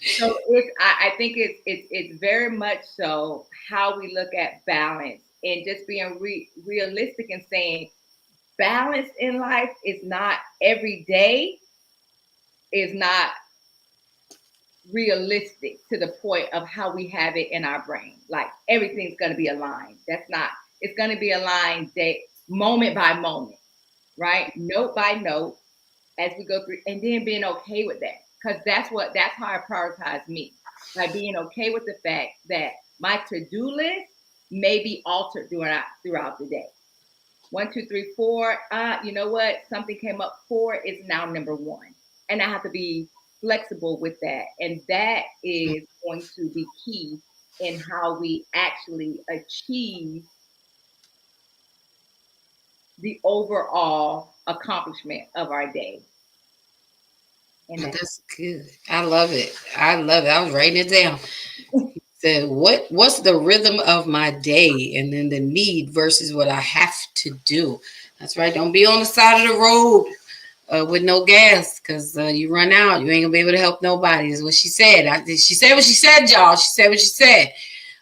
So I think it's very much so how we look at balance and just being realistic and saying balance in life is not every day, is not realistic to the point of how we have it in our brain. Like everything's going to be aligned. That's not, it's going to be aligned day, moment by moment, right? Note by note as we go through, and then being okay with that. Because that's how I prioritize me. By being okay with the fact that my to-do list may be altered throughout the day. 1, 2, 3, 4. You know what? Something came up. 4 is now number 1. And I have to be flexible with that. And that is going to be key in how we actually achieve the overall accomplishment of our day. And that's good. I love it. I was writing it down. Said, what's the rhythm of my day? And then the need versus what I have to do. That's right. Don't be on the side of the road with no gas because you run out. You ain't gonna be able to help nobody. Is what she said. She said what she said, y'all. She said what she said.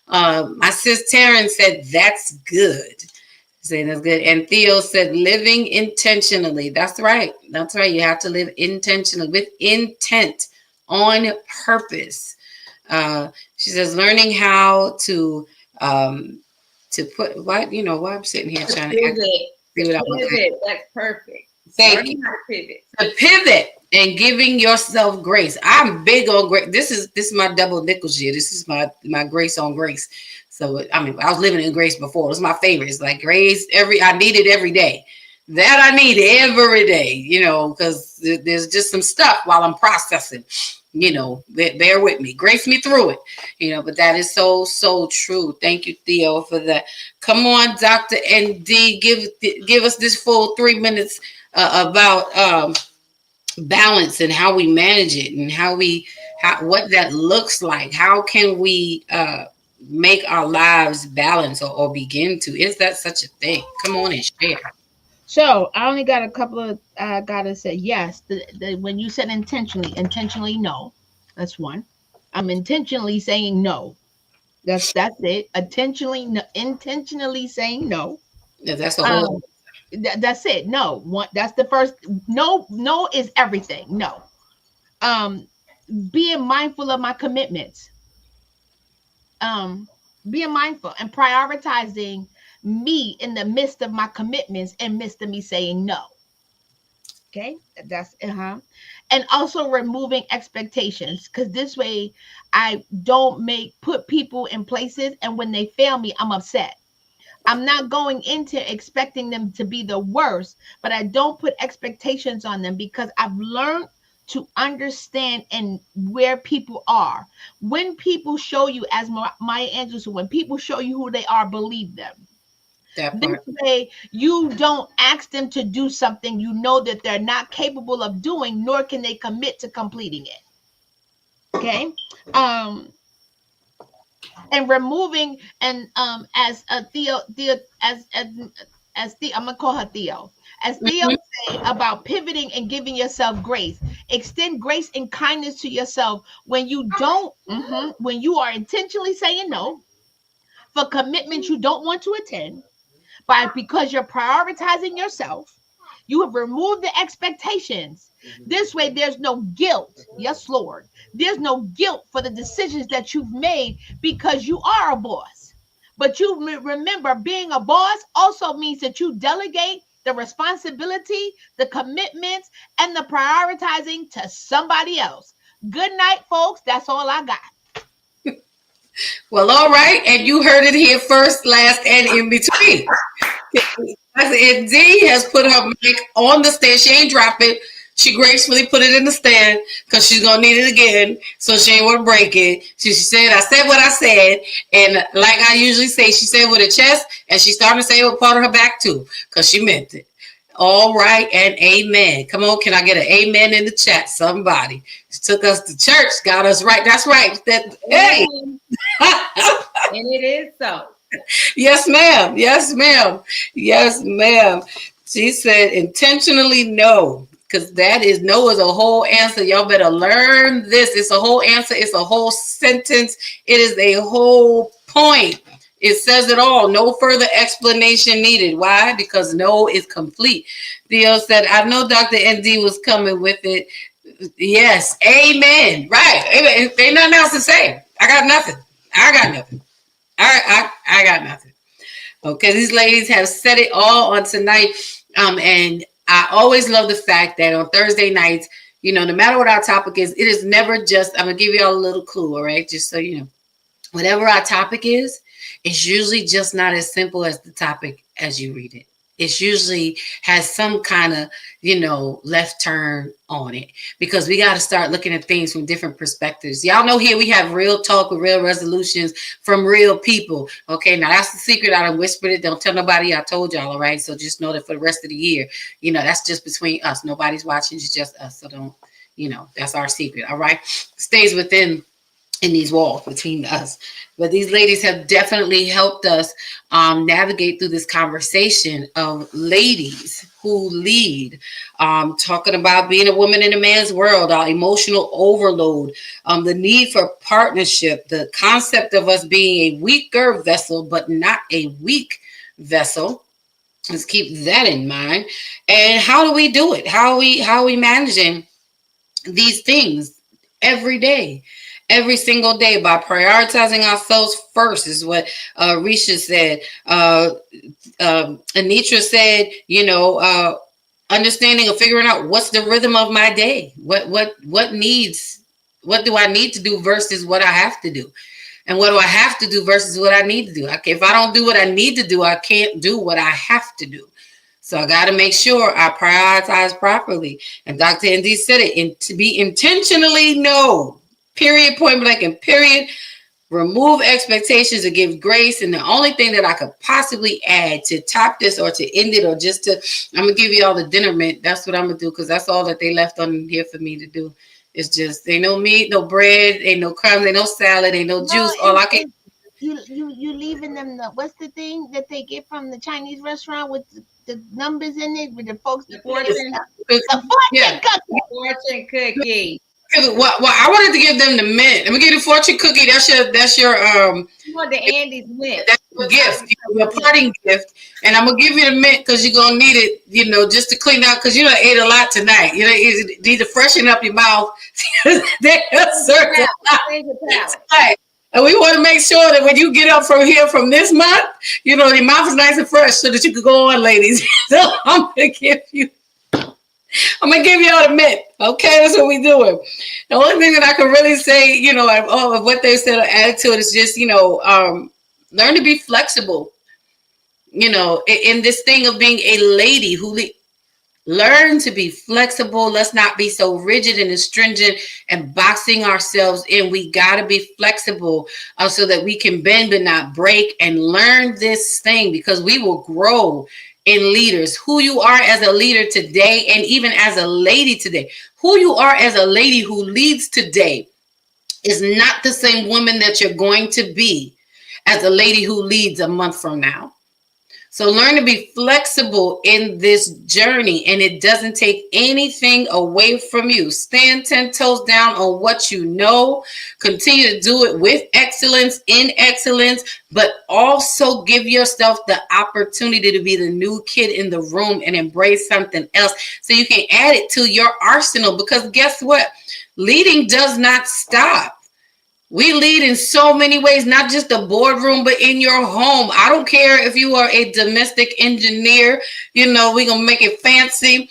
My sis Taryn said, that's good. Saying that's good. And Theo said, living intentionally. That's right. That's right. You have to live intentionally with intent, on purpose. She says, learning how to put what, you know, why I'm sitting here trying to pivot. That's perfect. Thank you. To pivot and giving yourself grace. I'm big on grace. This is my double nickels year. This is my grace on grace. So, I mean, I was living in grace before. It's my favorite. It's like grace I need it every day. That I need every day, you know, because there's just some stuff while I'm processing, bear with me, grace me through it, but that is so, so true. Thank you, Theo, for that. Come on, Dr. ND, give us this full 3 minutes about balance and how we manage it and what that looks like. How can we make our lives balance or begin to? Is that such a thing? Come on and share. So I only got a couple of. I gotta say yes. When you said intentionally, no, that's one. I'm intentionally saying no. That's it. Intentionally saying no. Yeah, that's a whole. That's it. No, one. That's the first. No, no is everything. No. Being mindful of my commitments. Being mindful and prioritizing me in the midst of my commitments and midst of me saying no. Okay, that's and also removing expectations, because this way I don't put people in places, and when they fail me, I'm upset. I'm not going into expecting them to be the worst, but I don't put expectations on them because I've learned to understand and where people are. When people show you, as Maya Angelou said, when people show you who they are, believe them. This way, you don't ask them to do something you know that they're not capable of doing, nor can they commit to completing it. Okay, and removing as Theo, as Theo, I'm gonna call her Theo. As Theo say about pivoting and giving yourself grace, extend grace and kindness to yourself when you don't, when you are intentionally saying no for commitments you don't want to attend. Because you're prioritizing yourself, you have removed the expectations. This way, there's no guilt. Yes, Lord. There's no guilt for the decisions that you've made because you are a boss. But you remember, being a boss also means that you delegate the responsibility, the commitments, and the prioritizing to somebody else. Good night, folks. That's all I got. Well, all right. And you heard it here first, last, and in between. And D has put her mic on the stand. She ain't drop it. She gracefully put it in the stand because she's going to need it again. So she ain't want to break it. She said, I said what I said. And like I usually say, she said with her chest, and she started to say it with part of her back too, because she meant it. All right and amen. Come on, can I get an amen in the chat? Somebody. She took us to church, got us right. That's right. Hey. And it is so. Yes, ma'am. Yes, ma'am. Yes, ma'am. She said intentionally no, because that is no is a whole answer. Y'all better learn this. It's a whole answer. It's a whole sentence. It is a whole point. It says it all. No further explanation needed. Why? Because no is complete. Theo said, I know Dr. ND was coming with it. Yes. Amen. Right. Amen. Ain't nothing else to say. I got nothing. I got nothing. Okay. These ladies have said it all on tonight. And I always love the fact that on Thursday nights, no matter what our topic is, it is never just, I'm going to give you all a little clue. All right. Just so you know, whatever our topic is, it's usually just not as simple as the topic as you read it. It usually has some kind of, left turn on it, because we got to start looking at things from different perspectives. Y'all know here we have real talk with real resolutions from real people. Okay, now that's the secret. I done whispered it. Don't tell nobody I told y'all, all right? So just know that for the rest of the year, that's just between us. Nobody's watching. It's just us. So don't, that's our secret, all right? Stays within in these walls between us. But these ladies have definitely helped us navigate through this conversation of ladies who lead, talking about being a woman in a man's world, our emotional overload, the need for partnership, the concept of us being a weaker vessel, but not a weak vessel. Let's keep that in mind. And how do we do it? How are we managing these things every day? Every single day, by prioritizing ourselves first, is what Risha said. Anitra said, understanding or figuring out what's the rhythm of my day. What do I need to do versus what I have to do? And what do I have to do versus what I need to do? If I don't do what I need to do, I can't do what I have to do. So I got to make sure I prioritize properly. And Dr. ND said it, and to be intentionally no, period, point blank, and period. Remove expectations and give grace. And the only thing that I could possibly add to top this or to end it or just to, I'm going to give you all the dinner mint. That's what I'm going to do, because that's all that they left on here for me to do. It's just, ain't no meat, no bread, ain't no crumbs, ain't no salad, ain't no juice. All I can. You leaving them the, what's the thing that they get from the Chinese restaurant with the numbers in it with the folks? The fortune cookie. Well, I wanted to give them the mint. Let me give you the fortune cookie. That's your You want the Andy's mint. That's your gift, your parting gift. And I'm gonna give you the mint because you're gonna need it, just to clean out, because you done ate a lot tonight. You need to freshen up your mouth. Right. And we want to make sure that when you get up from here from this month, your mouth is nice and fresh so that you can go on, ladies. So I'm gonna give you all the mint. Okay, that's what we doing. The only thing that I can really say, of what they said or add to it is just, learn to be flexible. In this thing of being a lady who learn to be flexible. Let's not be so rigid and stringent and boxing ourselves in. We got to be flexible so that we can bend but not break, and learn this thing, because we will grow in leaders. Who you are as a leader today, and even as a lady today, who you are as a lady who leads today is not the same woman that you're going to be as a lady who leads a month from now. So learn to be flexible in this journey, and it doesn't take anything away from you. Stand 10 toes down on what you know. Continue to do it with excellence, in excellence, but also give yourself the opportunity to be the new kid in the room and embrace something else so you can add it to your arsenal. Because guess what? Leading does not stop. We lead in so many ways, not just the boardroom, but in your home. I don't care if you are a domestic engineer, we're going to make it fancy,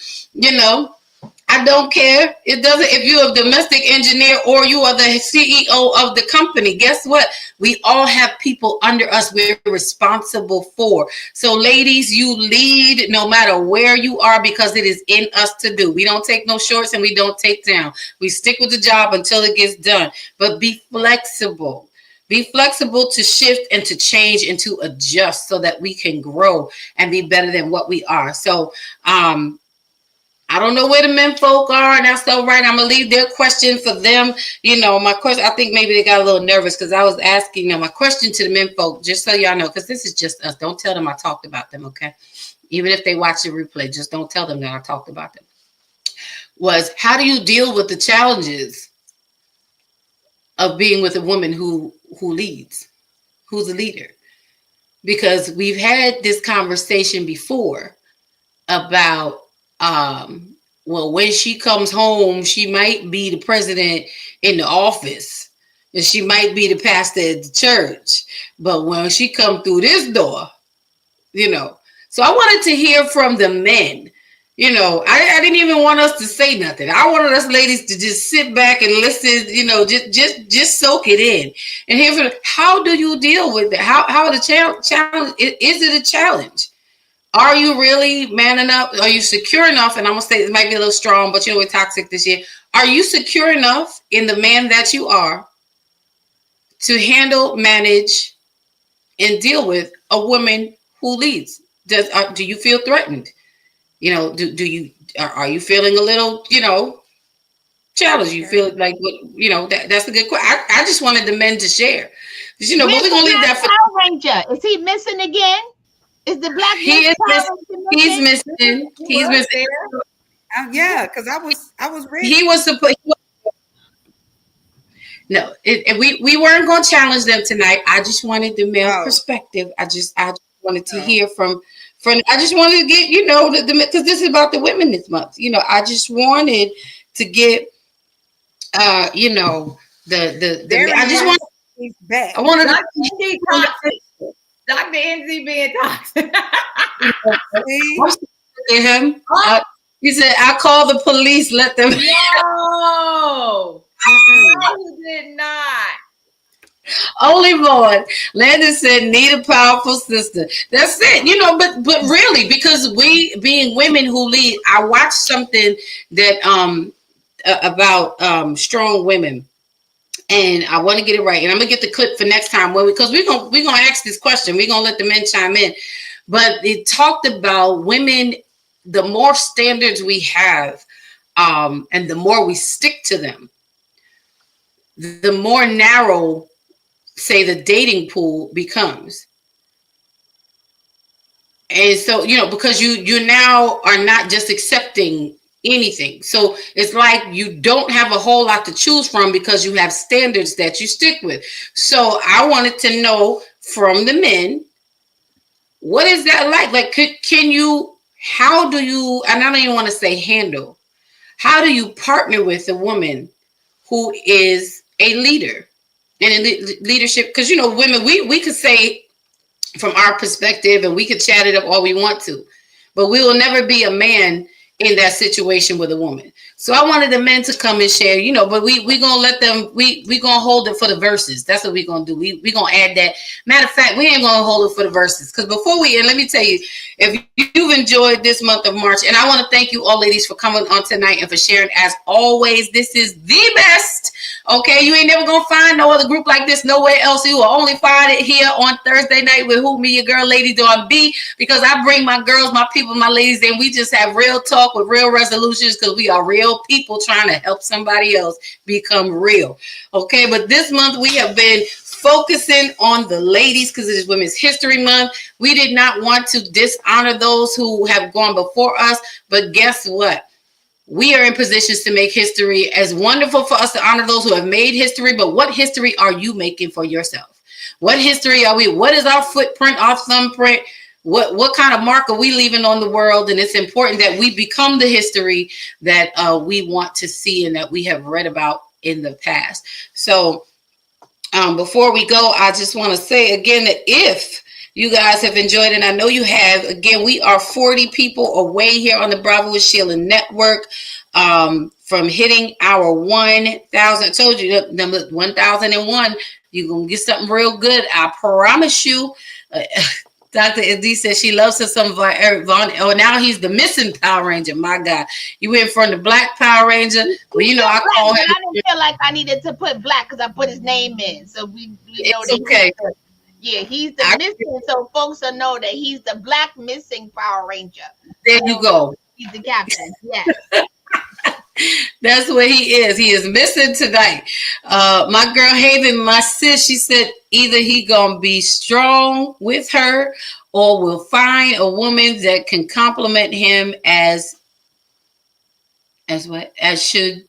I don't care. It doesn't, if you're a domestic engineer or you are the CEO of the company, guess what? We all have people under us we're responsible for. So ladies, you lead no matter where you are, because it is in us to do. We don't take no shorts and we don't take down. We stick with the job until it gets done. But be flexible. Be flexible to shift and to change and to adjust so that we can grow and be better than what we are. So, I don't know where the men folk are, and that's all right. I'm going to leave their question for them. My question, I think maybe they got a little nervous because I was asking them my question to the men folk, just so y'all know, because this is just us. Don't tell them I talked about them, okay? Even if they watch the replay, just don't tell them that I talked about them. Was, how do you deal with the challenges of being with a woman who leads, who's a leader? Because we've had this conversation before about, well, when she comes home, she might be the president in the office, and she might be the pastor at the church. But when she come through this door, So I wanted to hear from the men. I didn't even want us to say nothing. I wanted us ladies to just sit back and listen, just soak it in and hear from, how do you deal with it? How the challenge, is it a challenge? Are you really man enough? Are you secure enough? And I'm going to say it might be a little strong, but we're toxic this year. Are you secure enough in the man that you are to handle, manage, and deal with a woman who leads? Do you feel threatened? Are you feeling a little, challenged? You feel like, that's a good question. I just wanted the men to share. Because, we're going to leave that for Power Ranger. Is he missing again? Is the black he's missing? He's missing. Yeah, because I was ready. He was supposed. No, we weren't going to challenge them tonight. I just wanted the male perspective. I just wanted to hear from. I just wanted to get because this is about the women this month. I just wanted to get I just want. He's back. I wanted Dr. NZ being toxic. him. He said, "I call the police. Let them." No, no, you did not. Only Vaughn. Landon said, need a powerful sister. That's it. You know, but really, because we being women who lead, I watched something that about strong women. And I want to get it right. And I'm gonna get the clip for next time because we're gonna ask this question. We're gonna let the men chime in. But it talked about women, the more standards we have, and the more we stick to them, the more narrow, say, the dating pool becomes. And so, you know, because you now are not just accepting anything. So it's like you don't have a whole lot to choose from because you have standards that you stick with. So I wanted to know from the men, what is that like? Like, how do you, and I don't even want to say handle, how do you partner with a woman who is a leader and in leadership? Because, you know, women, we could say from our perspective and we could chat it up all we want to, but we will never be a man in that situation with a woman. So I wanted the men to come and share, you know, but we gonna let them, we gonna hold it for the verses. That's what we gonna do. We gonna add that. Matter of fact, we ain't gonna hold it for the verses. Because before we end, let me tell you, if you've enjoyed this month of March, and I want to thank you all ladies for coming on tonight and for sharing. As always, this is the best. Okay, you ain't never gonna find no other group like this nowhere else. You will only find it here on Thursday night with who, me, your girl, Lady Dawn B, because I bring my girls, my people, my ladies, and we just have real talk with real resolutions because we are real people trying to help somebody else become real. Okay, but this month we have been focusing on the ladies because it is Women's History Month. We did not want to dishonor those who have gone before us, but guess what? We are in positions to make history. As wonderful for us to honor those who have made history, but what history are you making for yourself? What history are we? What is our footprint, our thumbprint? What kind of mark are we leaving on the world? And it's important that we become the history that we want to see and that we have read about in the past. So before we go, I just want to say again that if you guys have enjoyed it, and I know you have, again, we are 40 people away here on the Bravo with Sheila Network from hitting our 1,000. I told you, number 1,001, you're going to get something real good. I promise you. Dr. Adi says she loves her some Eric Vaughn. Oh, now he's the missing Power Ranger. My God. You went from the Black Power Ranger. Well, you know, I call him. I didn't feel like I needed to put Black because I put his name in. So we know it's that. Okay. Yeah, he's the missing. So folks will know that he's the Black missing Power Ranger. There you go. He's the captain. Yeah. That's what he is. He is missing tonight. My girl Haven, my sis, she said either he gonna be strong with her or will find a woman that can compliment him as she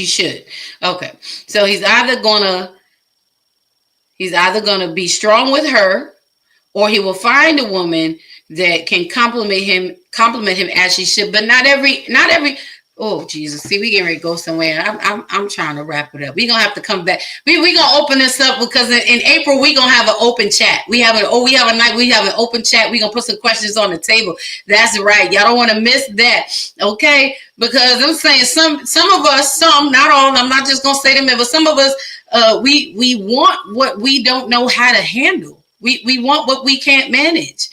should. Okay, so he's either gonna be strong with her, or he will find a woman that can compliment him as she should. But not every. Oh Jesus! See, we getting ready to go somewhere. I'm trying to wrap it up. We're gonna have to come back. We gonna open this up because in April we gonna have an open chat. We have an open chat. We gonna put some questions on the table. That's right. Y'all don't want to miss that, okay? Because I'm saying some of us, not all. I'm not just gonna say them, but some of us, we want what we don't know how to handle. We want what we can't manage.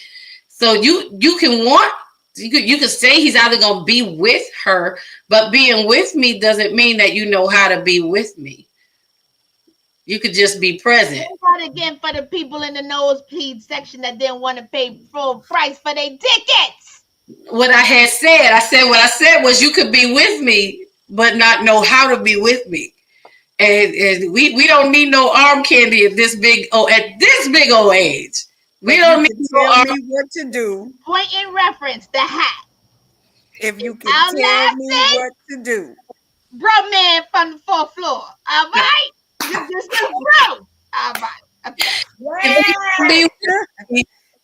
So you can want. You could say he's either going to be with her, but being with me doesn't mean that you know how to be with me. You could just be present. But again, for the people in the nosebleed section that didn't want to pay full price for their tickets. What I said was you could be with me, but not know how to be with me. And we don't need no arm candy at this big old age. We don't need to tell me what to do. Point in reference, the hat. If you can tell me what to do. Bro, man from the fourth floor. All right? You just go, bro. All right. Okay.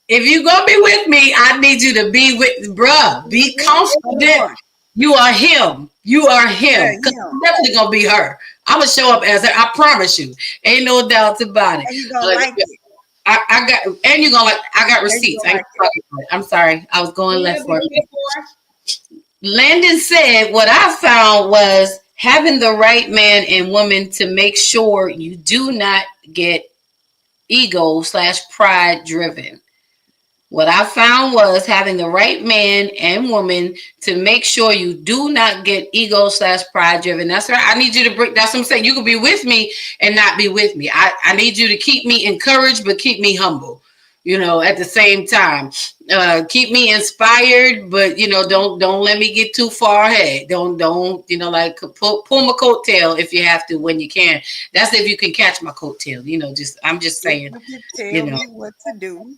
If you're going to be with me, I need you to be with, bruh. Be confident. You are him. You are him. Because I'm definitely going to be her. I'm going to show up as her. I promise you. Ain't no doubt about it. And you're going to like it. I got receipts. I'm sorry. I was going left for it. Landon said what I found was having the right man and woman to make sure you do not get ego slash pride driven. What I found was having the right man and woman to make sure you do not get ego slash pride driven. That's right. I need you to bring, that's what I'm saying. You can be with me and not be with me. I need you to keep me encouraged, but keep me humble, at the same time. Keep me inspired, but don't let me get too far ahead. Don't like pull my coattail if you have to when you can. That's if you can catch my coattail. I'm just saying. Tell me what to do.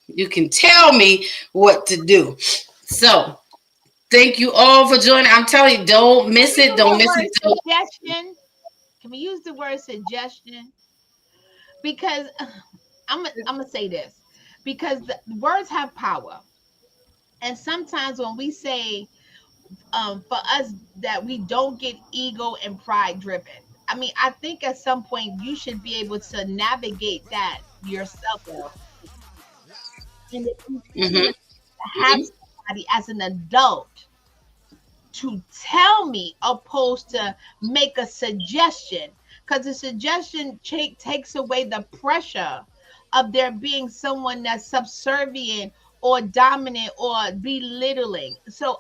You can tell me what to do. So thank you all for joining. I'm telling you, don't miss it. Don't miss it. Suggestion. Can we use the word suggestion? Because I'm gonna say this, because the words have power, and sometimes when we say for us that we don't get ego and pride driven, I mean, I think at some point you should be able to navigate that yourself. And if you have somebody as an adult to tell me opposed to make a suggestion, because the suggestion takes away the pressure of there being someone that's subservient or dominant or belittling. So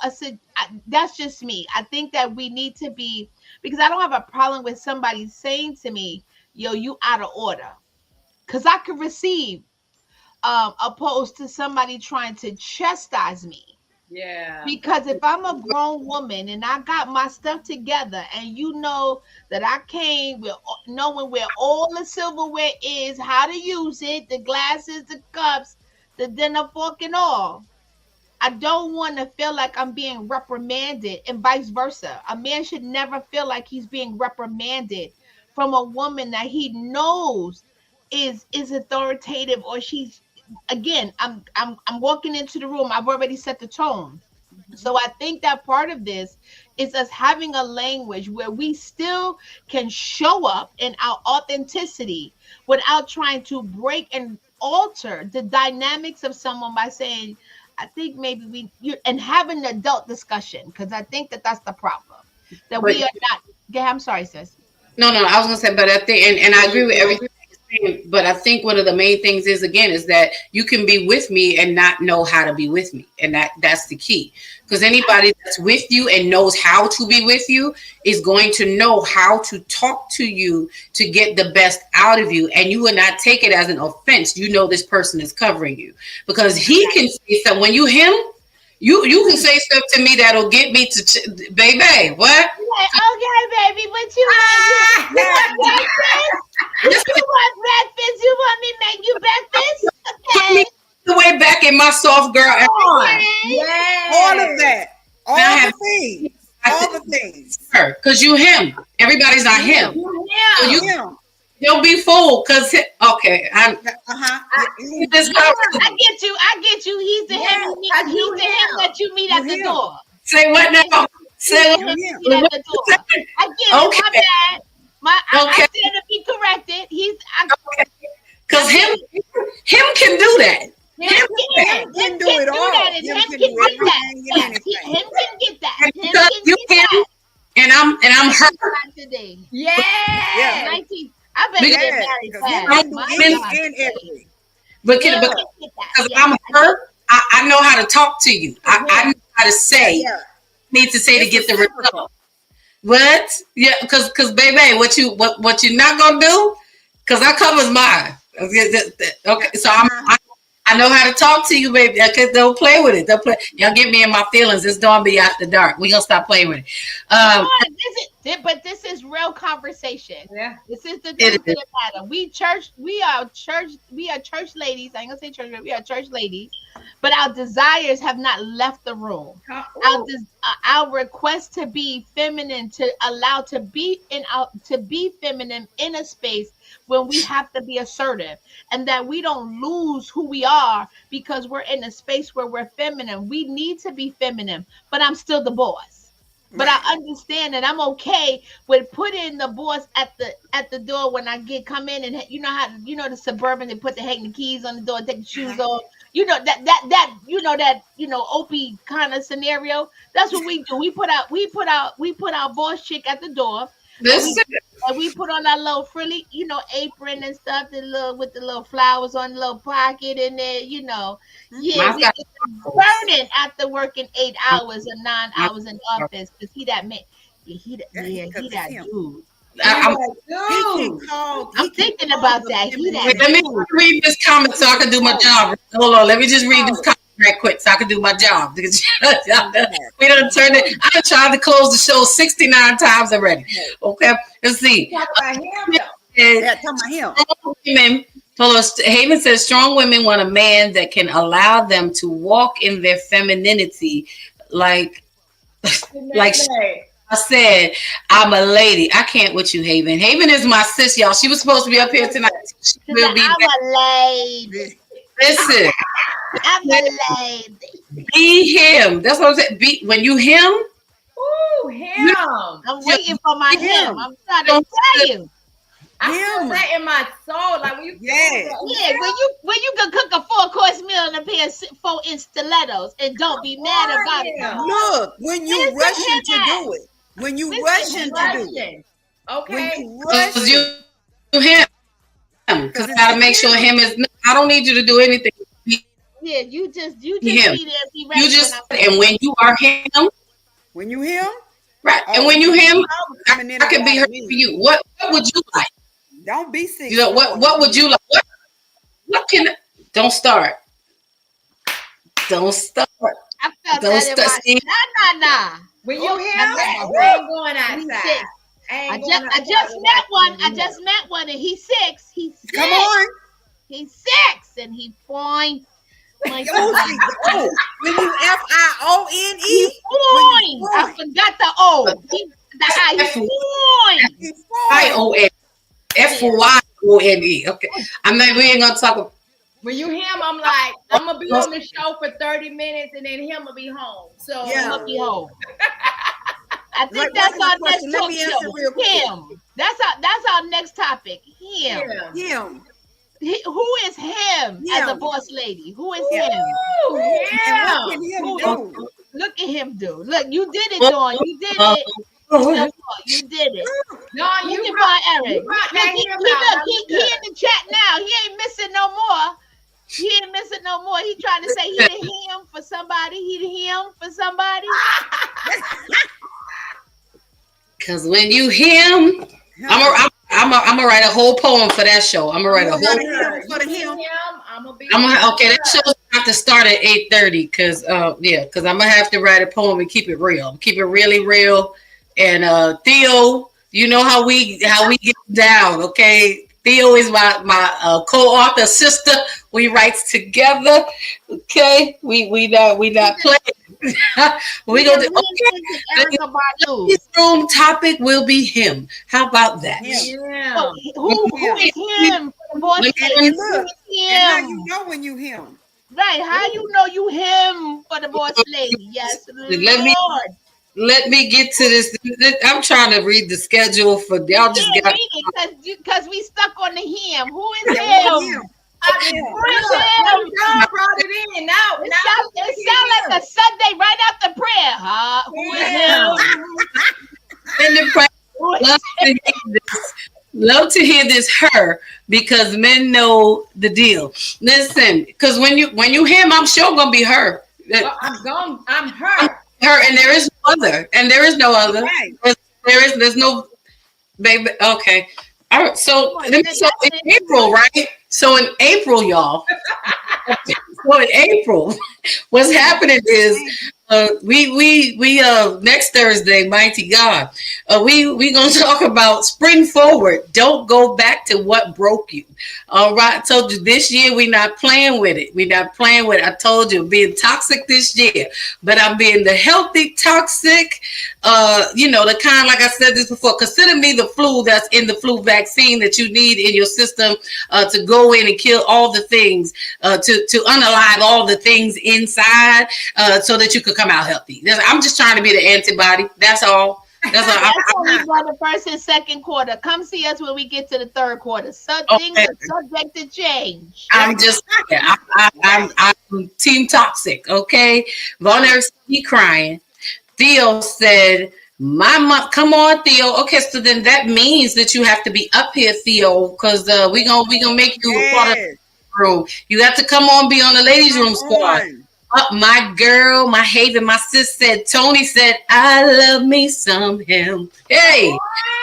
that's just me. I think that we need to be, because I don't have a problem with somebody saying to me, yo, you out of order, because I could receive opposed to somebody trying to chastise me. Yeah. Because if I'm a grown woman and I got my stuff together, and you know that I came with knowing where all the silverware is, how to use it, the glasses, the cups, the dinner fork, and all, I don't want to feel like I'm being reprimanded, and vice versa. A man should never feel like he's being reprimanded from a woman that he knows is authoritative, or she's, again, I'm walking into the room, I've already set the tone. So I think that part of this is us having a language where we still can show up in our authenticity without trying to break and alter the dynamics of someone by saying, I think maybe and having an adult discussion, because I think that that's the problem, that we are not. Yeah, I'm sorry, sis. No, I was gonna say, but I think, and I agree with everything. But I think one of the main things is that you can be with me and not know how to be with me, and that's the key. Because anybody that's with you and knows how to be with you is going to know how to talk to you to get the best out of you, and you will not take it as an offense. This person is covering you, because he can say something when you him. You can say stuff to me that'll get me to baby. What? Okay, baby, but you want breakfast? You want breakfast? You want me to make you breakfast? Okay. The way back in my soft girl. Yeah. All of that. All the things. Because you him. Everybody's not him. So you don't be fooled. Because okay, I get you. He's the him. He's the him that you meet at the door. Say what now? Say what? I get it. My bad. I stand to be corrected. Because him can do that. Him can do it all. Him can get that. Him can get that. Him can get that. And I'm hurt today. Yeah. I better get married fast. Because I'm hurt. I know how to talk to you. I know how to say. Need to say to get the result. What? Yeah, because baby, what you not gonna do? Because I covers mine. Okay, so I know how to talk to you, baby. Don't play with it. Don't play. Y'all get me in my feelings. It's gonna be after dark. We gonna stop playing with it. But this is real conversation. Yeah, this is the truth of the matter. We are church ladies. I ain't gonna say church, but we are church ladies. But our desires have not left the room. Our request to be feminine, to be feminine in a space when we have to be assertive, and that we don't lose who we are because we're in a space where we're feminine. We need to be feminine, but I'm still the boss. But I understand that I'm okay with putting the boss at the door when I come in, and the Suburban, they put the keys on the door, take the shoes off. you know Opie kind of scenario. That's what we do. We put our boss chick at the door. And we put on our little frilly, apron and stuff, with the little flowers on the little pocket in there, Yeah, we get burning after working 8 hours or 9 hours in office because he that man. Yeah, he that dude. I'm thinking about that. Let me read this comment so I can do my job. Hold on, let me just read this comment right quick so I can do my job. We done turned it. I done tried to close the show 69 times already. Okay, let's see. Talk about him. Haven says strong women want a man that can allow them to walk in their femininity, like I said, I'm a lady. I can't with you, Haven. Haven is my sis, y'all. She was supposed to be up here tonight. She will be I'm a lady. Listen. I'm a lady. Be him. That's what I'm saying. When you him. Ooh, him. I'm waiting for my him. I'm trying to tell you. I feel that in my soul. Like when you when you can cook a 4-course meal and a pair of 4-inch stilettos and don't be mad about it. Look, when you rushing to do it. When you rushing to do it. Okay. Because you him. Because I gotta make sure him is. I don't need you to do anything. Yeah, you just him. Be there, be ready. You just and when you are him. When you him. Right. And when you him, I can be her for you. What would you like? Don't be sick. What would you like? What can? Don't start. Don't start. I felt that in my nah. When you him, I ain't going outside. I just met one, and he's 6. He's 6. Come on. He's 6, and he fine. When you FIONE. He's fine. I forgot the O. He's fine. FIONE. FYONE. Okay. We ain't gonna talk about. When you him, I'm like, I'm gonna be on the show for 30 minutes and then him will be home. So I'm gonna be home. I think that's our next talk show. Him. That's our next topic. Him. Who is him as a boss lady? Who is him? Ooh, Look at him do. Look, you did it, Dawn. You did it. You did it. No, you can find Eric. He in the chat now. He ain't missing no more. He trying to say he the him for somebody. He the him for somebody. Because when you him, I'm gonna write a whole poem for that show. I'm gonna write a whole poem for the him. Okay, that show's have to start at 8:30 because I'm gonna have to write a poem and keep it real. Keep it really real. And Theo, you know how we get down, okay? Theo is my co-author sister. We write together, okay? We not playing. We gonna do this room topic will be him. How about that? Yeah. Who is him? Look, and how you know when you him? Right? How you know you him for the boss lady? Yes, Let me get to this. I'm trying to read the schedule for y'all. Just get because we stuck on the him. Who is him? Brought it in. Now it sounds like a Sunday right after prayer. Who is him? Love to hear this her because men know the deal. Listen, because when you him, I'm sure gonna be her. I'm her. Her and there is no other. And there is no other. Right. There's no baby. Okay. All right. So in April, right? So in April, y'all. So in April, what's happening is we next Thursday, mighty God, we gonna talk about spring forward. Don't go back to what broke you. All right, I told you this year we not playing with it. I told you being toxic this year, but I'm being the healthy toxic. The kind, like I said this before. Consider me the flu that's in the flu vaccine that you need in your system to go in and kill all the things, to unalive all the things inside, so that you could come out healthy. I'm just trying to be the antibody. That's all. That's what That's what we done the first and second quarter. Come see us when we get to the third quarter. Some things Okay. are subject to change. I'm just, I'm team toxic. Okay. Von Eric's be crying. Theo said, my mom, come on, Theo. Okay, so then that means that you have to be up here, Theo, because we gonna make you a part of Yes. the room. You have to come on, be on the ladies' room squad. Up, my girl, my haven, my sis said, Tony said, I love me some him. Hey,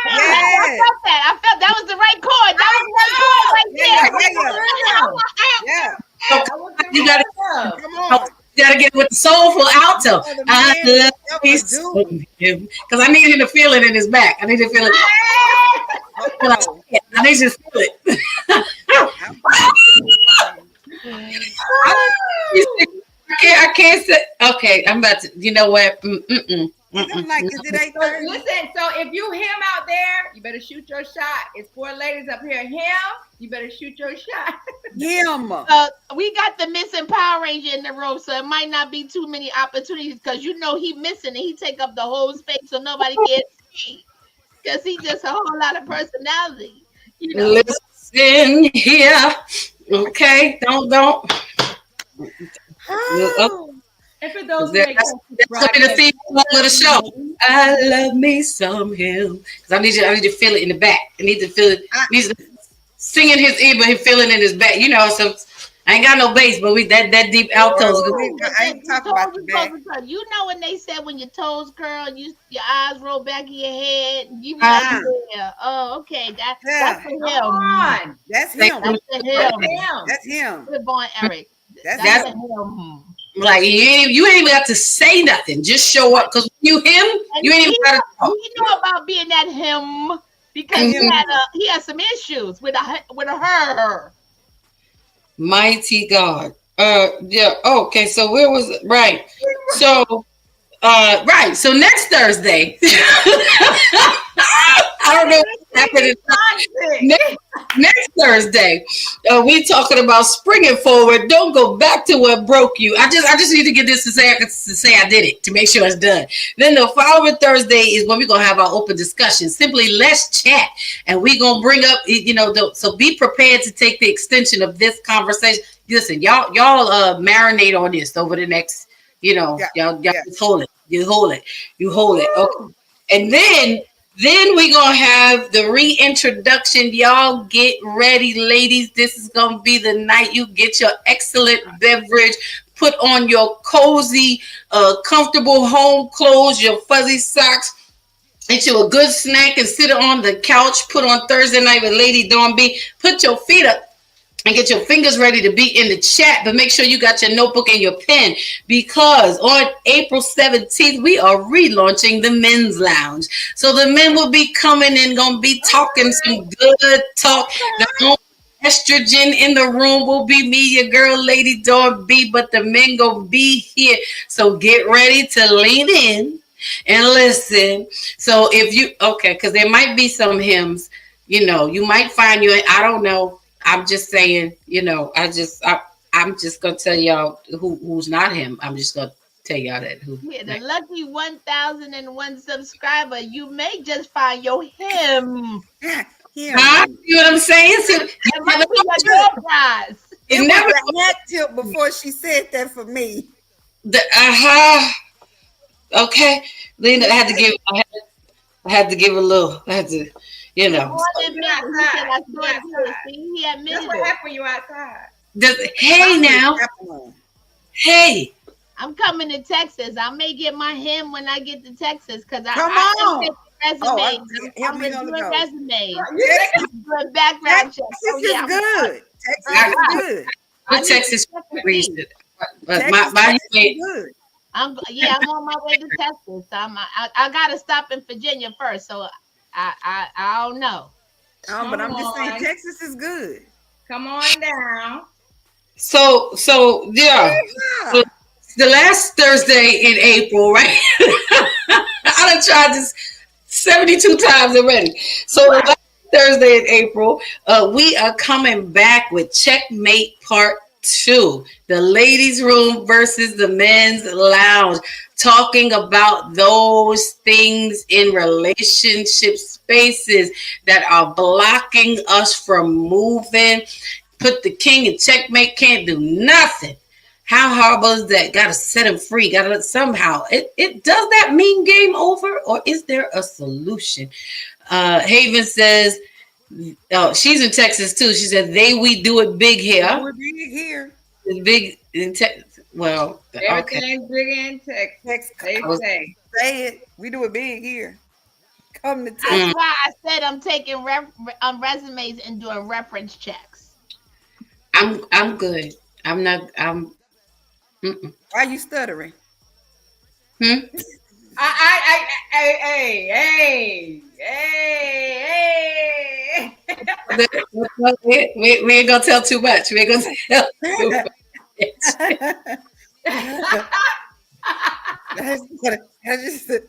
I felt that. I felt that was the right chord. That was the right chord right there. Yeah. you gotta, Come on. you gotta get with the soulful alto. Oh, the I man love me ever some do. him. Because I need him to feel it in his back. I need to feel it. I need you to feel it. I can't say. Okay, I'm about to. You know what? I'm like, is it 8:30? Listen, so if you him out there, you better shoot your shot. It's 4 ladies up here. Him, you better shoot your shot. Him. We got the missing Power Ranger in the room, so it might not be too many opportunities because you know he missing and he take up the whole space so nobody can see. Because he just a whole lot of personality. You know. Listen here. Okay, don't. Oh. And for those That's gonna be the theme song of the show. I love me some him. Because I need you to feel it in the back. I need to feel it. He's singing his ear, but he feeling it in his back. You know, so I ain't got no bass, but we that deep altos. I ain't talking about the back. You know when they said when your toes curl, your eyes roll back in your head, you be like, yeah. Oh, okay. That's for him. That's him. That's for him. That's him. Good boy, Eric. That's for him. Like you ain't even got to say nothing. Just show up. Because you him, And you ain't even got to talk. He know about being that him because he had some issues with a her. Mighty God. Yeah. Okay. So where was it? Right. So, right. So next Thursday. I don't know what's happening. Next Thursday, we talking about springing forward. Don't go back to what broke you. I just need to get this to say I did it to make sure it's done. Then the following Thursday is when we're gonna have our open discussion. Simply let's chat, and we're gonna bring up, so be prepared to take the extension of this conversation. Listen, y'all marinate on this over the next, y'all just hold it. You hold it. Okay, and then we're going to have the reintroduction. Y'all get ready, ladies. This is going to be the night you get your excellent beverage, put on your cozy, comfortable home clothes, your fuzzy socks, get you a good snack and sit on the couch, put on Thursday night with Lady Dawn B. Put your feet up and get your fingers ready to be in the chat, but make sure you got your notebook and your pen, because on April 17th, we are relaunching the Men's Lounge. So the men will be coming and going to be talking some good talk. The estrogen in the room will be me, your girl, Lady Dawn B, but the men going to be here. So get ready to lean in and listen. So because there might be some hymns, you might find I don't know. I'm just saying, I'm just gonna tell y'all who's not him. I'm just gonna tell y'all that the lucky 1,001 subscriber, you may just find your him. Yeah. You know what I'm saying? So, it might be your prize. It never had tilt before she said that for me. Okay, Lena, I had to give a little. I had to. He admitted That's what happened when you outside. Hey now. Hey. I'm coming to Texas. I may get my him when I get to Texas because Come on. I'm doing resumes. I'm doing background checks. Texas is good. Texas is good. Texas is good. I'm on my way to Texas. I gotta stop in Virginia first, so I don't know. But I'm just saying Texas is good. Come on down. So yeah. So the last Thursday in April, right? I done tried this 72 times already. So the last Thursday in April, we are coming back with Checkmate Part 2, the ladies' room versus the men's lounge, talking about those things in relationship spaces that are blocking us from moving. Put the king in checkmate, can't do nothing. How horrible is that? Got to set him free. Got to somehow. It does that mean game over, or is there a solution? Haven says, oh, she's in Texas too. She said we do it big here. We're big here. It's big in Texas. Well, okay. Everything's big in Texas. They Say it. We do it big here. Come to Texas. That's why I said I'm taking resumes and doing reference checks. I'm good. I'm not. Why are you stuttering? Hmm? Hey. We ain't gonna tell too much. We ain't gonna tell too much. I just said,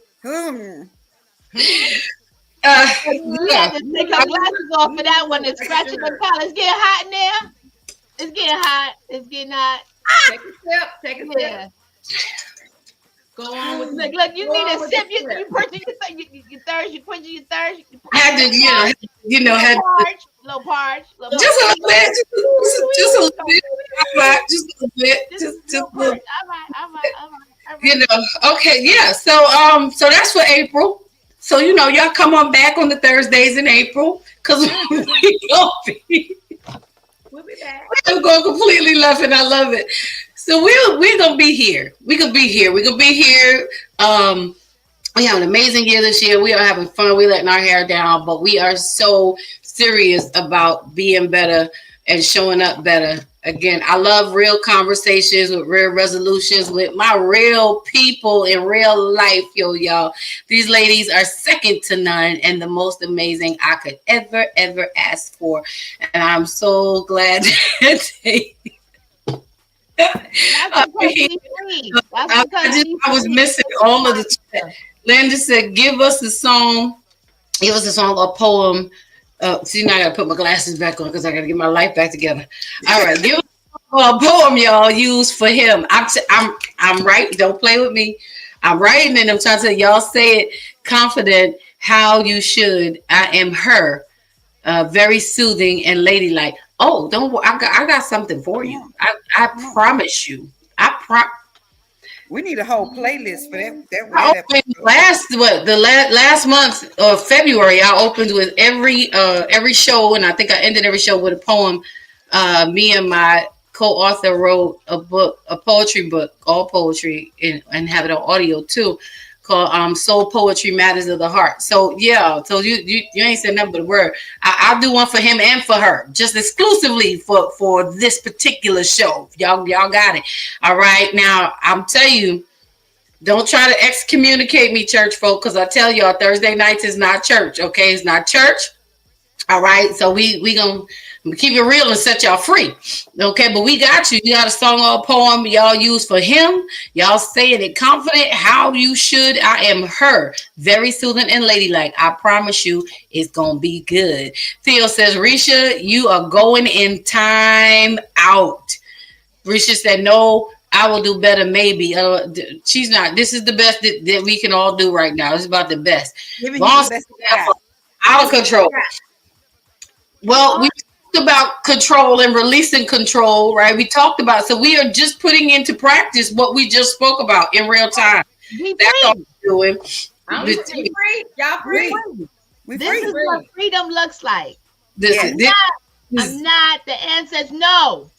You had to take our glasses off for that one and scratching the collar. It's getting hot in there. It's getting hot. It's getting hot. Take a Yeah. sip. Go on with Look, you need a with sip. the You sip. purching your thirst. You quenching your thirst. Had to, had Little parch. just a little bit, just a little bit, just a little bit, just a little. All right. Okay, yeah. So that's for April. So y'all come on back on the Thursdays in April because We'll be back. I'm going completely left, and I love it. So we're gonna be here. We're gonna be here. We have an amazing year this year. We are having fun. We're letting our hair down, but we are so serious about being better and showing up better. Again, I love real conversations with real resolutions with my real people in real life, y'all. These ladies are second to none and the most amazing I could ever ask for. And I'm so glad that they I was missing all of the chat. Linda said, give us a song, a poem. See, now I gotta put my glasses back on because I gotta get my life back together. All right, give us a poem y'all use for him. I'm writing. Don't play with me. I'm writing and I'm trying to tell y'all say it confident how you should. I am her. Very soothing and ladylike. Oh, don't worry. I got something for you. I promise you. we need a whole playlist for that. I opened last month or February. I opened with every show, and I think I ended every show with a poem. Me and my co-author wrote a poetry book, all poetry, and have it on audio too, called Soul Poetry Matters of the Heart. So yeah, so you ain't said nothing but a word. I'll do one for him and for her, just exclusively for this particular show. Y'all got it. All right. Now I'm telling you, don't try to excommunicate me, church folk, because I tell y'all Thursday nights is not church. Okay, it's not church. All right. So we gonna keep it real and set y'all free. Okay, but we got you. You got a song or a poem y'all use for him. Y'all saying it confident how you should. I am her. Very soothing and ladylike. I promise you it's going to be good. Theo says, Risha, you are going in time out. Risha said, no, I will do better maybe. She's not. This is the best that we can all do right now. It's about the best. Out of control. Well, we about control and releasing control, right? We talked about, so we are just putting into practice what we just spoke about in real time. That's all we're doing. We free. Y'all free. This is what freedom looks like. I'm not. The answer is no.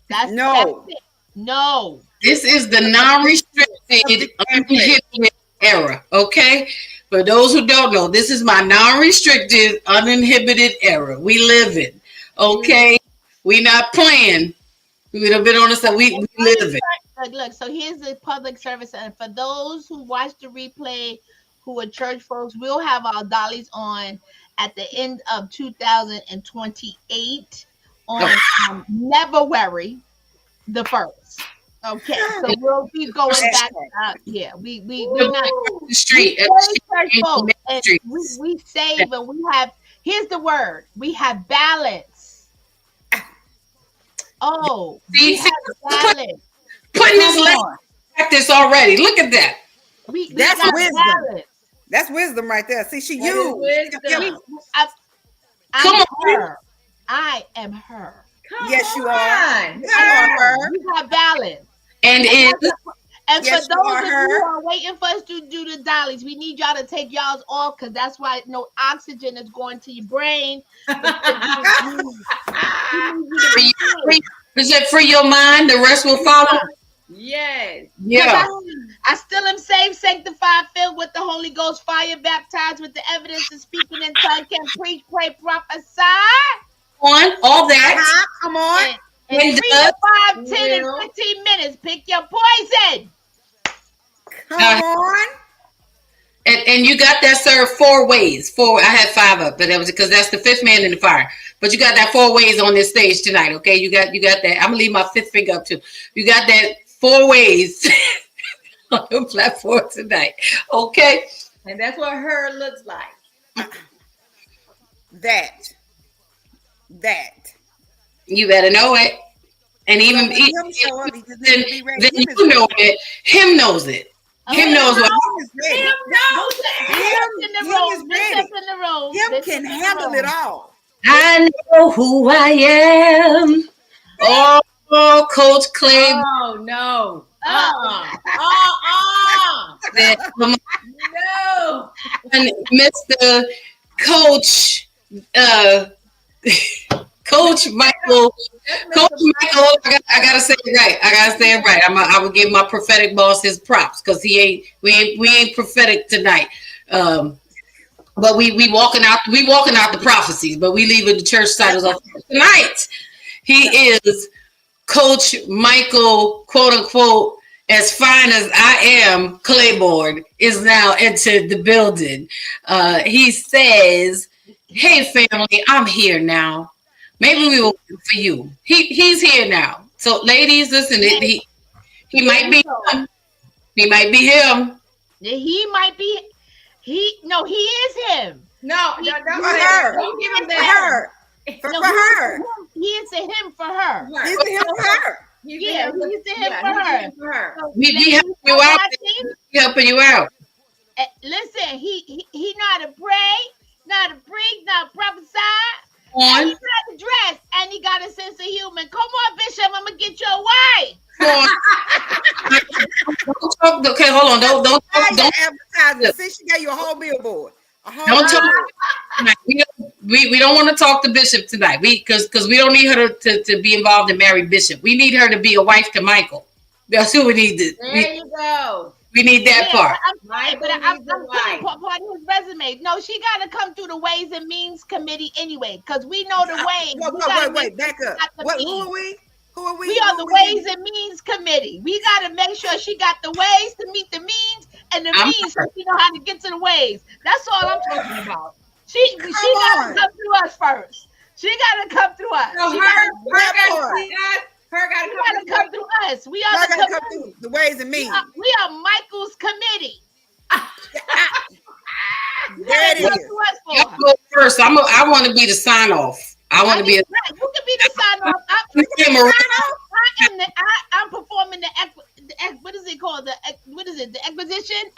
That's it. No. This is the non-restricted, uninhibited era. Okay. For those who don't know, this is my non-restricted, uninhibited era. We live in. Okay, we not playing. We've been on this. We live it. Look. So here's the public service, and for those who watch the replay, who are church folks, we'll have our dollies on at the end of 2028 on February the 1st. Okay, so we'll be going back up. Yeah, we're not the street. We save and we have. Here's the word: we have balance. Oh, See, we have balance. putting this Come lesson on. in practice already. Look at that. We That's got wisdom. balance. That's wisdom right there. See, she That is used. wisdom. I'm Come on. her. I am her. Come Yes, you are. on. You are her. We got balance. And And Yes, for you those are of you her. who are waiting for us to do the dollies, we need y'all to take y'all's off because that's why no oxygen is going to your brain. is it free your mind? The rest will follow. Yes. Yeah. I still am saved, sanctified, filled with the Holy Ghost, fire, baptized with the evidence of speaking in tongues, can preach, pray, prophesy. On all that. Come on. In And 3 to 5, 10, Will. and 15 minutes, pick your poison. Come on. And you got that served 4 ways. I had 5 up, but that was because that's the 5th man in the fire. But you got that 4 ways on this stage tonight. Okay, you got that. I'm gonna leave my 5th finger up too. You got that 4 ways on the platform tonight. Okay. And that's what her looks like. That. You better know it. And even When him show up, he just then, needs to be ready. then Him is you know it. Him knows it. Him knows what. Him is ready. Him in the Him room. is Bishop ready. in the room. Him Bishop can in the handle room. it all. I know who I am. Oh, Coach Clay. Oh, no. No. And Mr. Coach, Coach Michael. Coach Michael, I gotta say it right. I will give my prophetic boss his props because we ain't prophetic tonight. But we walking out the prophecies, but we leaving the church titles off tonight. He is Coach Michael, quote unquote, as fine as I am, Claiborne is now entered the building. He says, "Hey family, I'm here now. Maybe we will wait for you." He's here now. So ladies, listen, he might be him. He might be him. He might be. He is him. No, For her. don't give him For that. her. For No, her. He is to him for her. He's to him for her. Yeah, he's to him for he's her. him for her. So, We ladies, helping you out. watching, We helping you out. listen, he know how to pray, know how to preach, know how to prophesy. And On. he got the dress, and he got a sense of humor. Come on, Bishop, I'm gonna get your way. Don't talk. Okay, hold on. Don't Advertising. See, she gave you a whole billboard. Don't talk. We don't want to talk to Bishop tonight. Because we don't need her to be involved in marry Bishop. We need her to be a wife to Michael. That's who we need to. There you go. We need that part. I'm putting part of his resume. No, she got to come through the Ways and Means Committee anyway, because we know the ways. Wait, back up. Who are we? We are the Ways and Means Committee. We got to make sure she got the ways to meet the means, and the means so she know how to get to the ways. That's all I'm talking about. She got to come through us first. She got to come through us. So She her got to come through us. We are I the gotta come committee. through the Ways and Means. We are Michael's committee. There it is. Y'all go first. I want to be the sign off. I want to be. You can be the sign off. I'm performing the what is it called? The acquisition?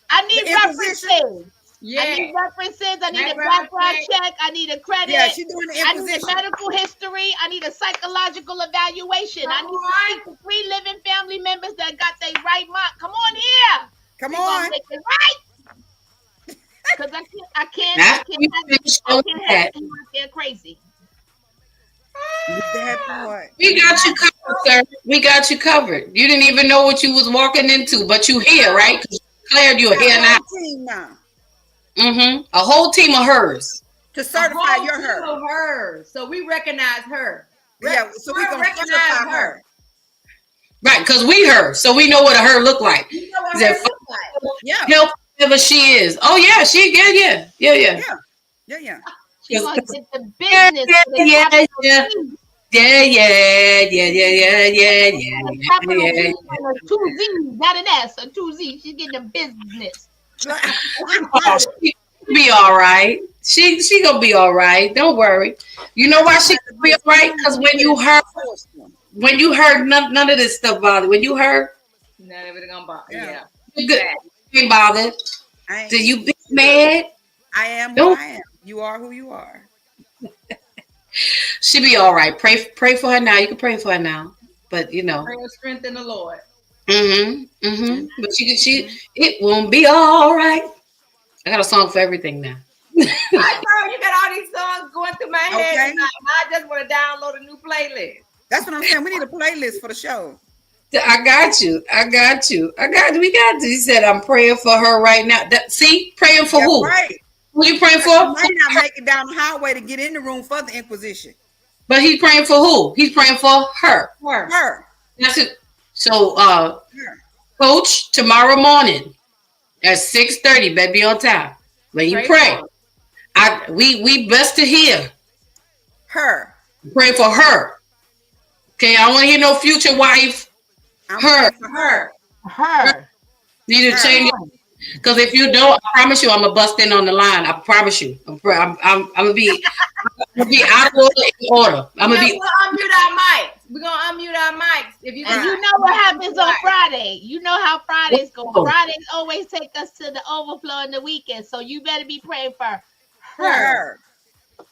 I need The imposition. references. Yeah. I need references. I need a Background background check. check. I need a credit. Yeah, she's doing the I need a imposition. medical history. I need a psychological evaluation. I need to speak to 3 living family members that got their right mind. Come on here. Come We gonna on. make it right. Because I can't That's have him out there crazy. That part. We got you covered, sir. We got you covered. You didn't even know what you was walking into, but you here, right? Because you declared you're here now. Team now. A whole team of hers. To certify whole you're team her. of her. So we recognize her. Yeah, so we gonna Recognize certify her. Right, because we her. So we know what a her look like. You know what Is that her look like. Yeah. help whatever she is. Oh yeah, yeah. Yeah. She gonna get the Yeah, business. yeah, with a yeah. capital T. Yeah. Capital T and a 2 Z's, not an S, a 2 Z. She's getting the business. Oh, she be all right. She gonna be all right. Don't worry. You know why she could be all right? Because when you heard none of this stuff bothered. When you heard, None of it gonna bother. Yeah. Yeah. you good, you ain't bothered. I ain't- Do you be mad? I am Don't- who I am. You are who you are. She be all right. Pray for her now. You can pray for her now. But you know. Pray her strength in the Lord. But it won't be all right. I got a song for everything now. I know you got all these songs going through my head. Okay. Tonight. I just want to download a new playlist. That's what I'm saying. We need a playlist for the show. I got you. We got you. He said, I'm praying for her right now. See, praying for who? Right. Who you praying You for? might not make it down the highway to get in the room for the Inquisition. But he's praying for who? He's praying for her. Her. That's it. So, Her. Coach, tomorrow morning at 6:30, better be on time. When you pray, we best to hear. Her. Pray for her. Okay, I don't want to hear no future wife. I'm Her. praying for her. Her. Need to change it. Because if you don't, I promise you, I'm gonna bust in on the line. I promise you. I'm gonna be out of order. I'm gonna be. We'll unmute our mics. We're gonna unmute our mics. If you And you know what happens on Friday. You know how Fridays go. Fridays always take us to the overflow in the weekend. So you better be praying for her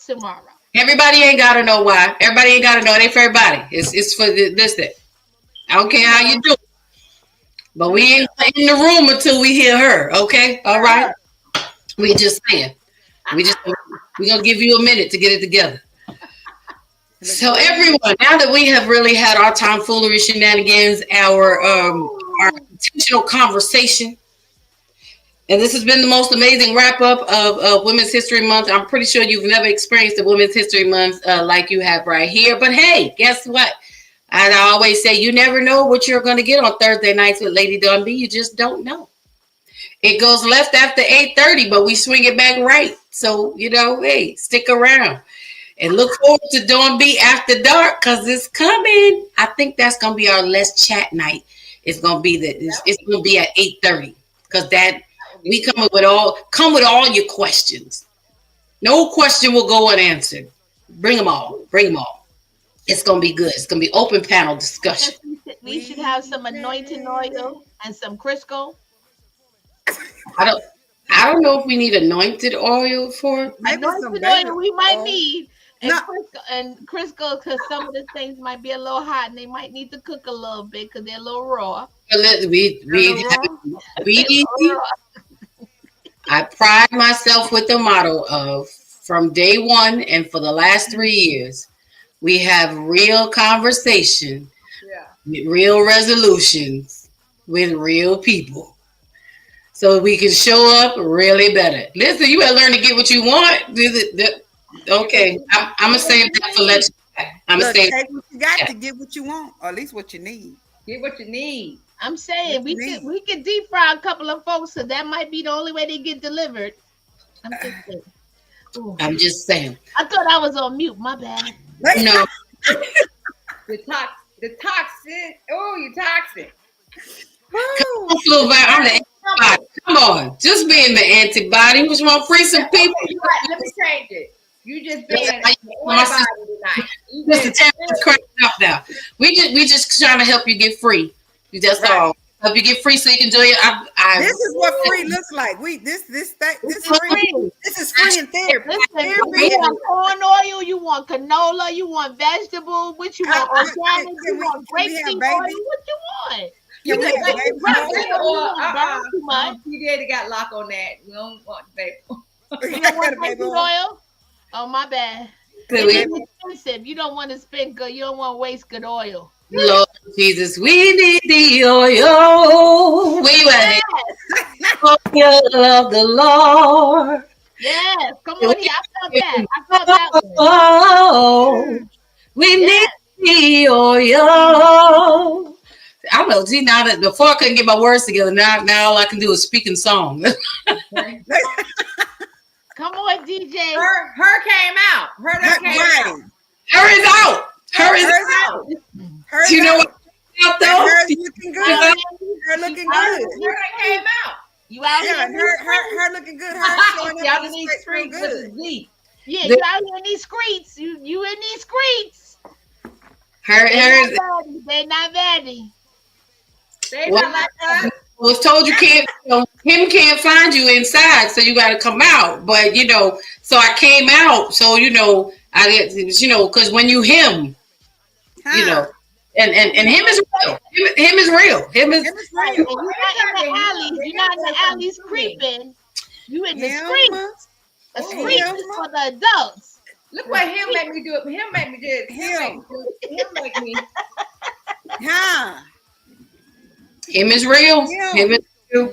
tomorrow. Everybody ain't gotta know why. Everybody ain't gotta know. It ain't for everybody. It's for this that. I don't care how you do it. But we ain't in the room until we hear her. Okay, all right. We just saying. We're gonna give you a minute to get it together. So everyone, now that we have really had our tomfoolery shenanigans, our intentional conversation, and this has been the most amazing wrap up of Women's History Month. I'm pretty sure you've never experienced a Women's History Month like you have right here. But hey, guess what? I always say you never know what you're going to get on Thursday nights with Lady Dawn B. You just don't know. It goes left after 8:30, but we swing it back right. So, hey, stick around. And look forward to Dawn B after dark because it's coming. I think that's going to be our Let's Chat night. It's going to be it's going to be at 8:30 because we come with all your questions. No question will go unanswered. Bring them all. It's going to be good. It's going to be open panel discussion. We should have some anointing oil and some Crisco. I don't know if we need anointed oil for Anointing oil we might need. And Crisco, because some of the things might be a little hot and they might need to cook a little bit because they're a little raw. I pride myself with the motto of from day one and for the last 3 years, we have real conversation, real resolutions with real people. So we can show up really better. Listen, you better learn to get what you want. Okay, I'm gonna say that for let's. I'm gonna say take what you got to get what you want, or at least what you need. Get what you need. I'm saying we could deep fry a couple of folks, so that might be the only way they get delivered. I'm just saying. I thought I was on mute. My bad. No. The toxic. Oh, you're toxic. I'm the antibody. Come on, just being the antibody. Which want free some people? Let me change it. You just being antibody tonight. Mr. Terrence cracking up now. We just trying to help you get free. That's all. Help you get free so you can enjoy it. This is what free looks like. This is free. This is free in therapy. You want corn oil, you want canola, you want vegetable, what you want organic, you want grapeseed oil, what you want? You did got lock on that. We don't want baby. You don't want grapeseed oil? Oh, my bad. It's expensive. You don't want to spend good. You don't want to waste good oil. Lord Jesus, we need the oil. Where you at? You love the Lord. Yes, come on here. I felt that one. Oh, we need the oil. I don't know. See, now that before I couldn't get my words together, now all I can do is speak in song. Come on, DJ. Her came out. Her came out. Her is out. Her is out. You know what? Her looking good. Her looking good. Her came out. You out here? Her looking good. Her showing y'all need street with a Z. Yeah, you out here in these streets. You in these streets. They not ready. They not like us. Was told you can't, him can't find you inside, so you got to come out. But so I came out. So I get, because when you him, and him is real. Him is real. Him is real. You're not in the alleys. You're not in the alleys creeping. You in the streets. The streets is for the adults. Look what him make me do it. Him make me do it. Him make me. Huh? Him is real. Him is real.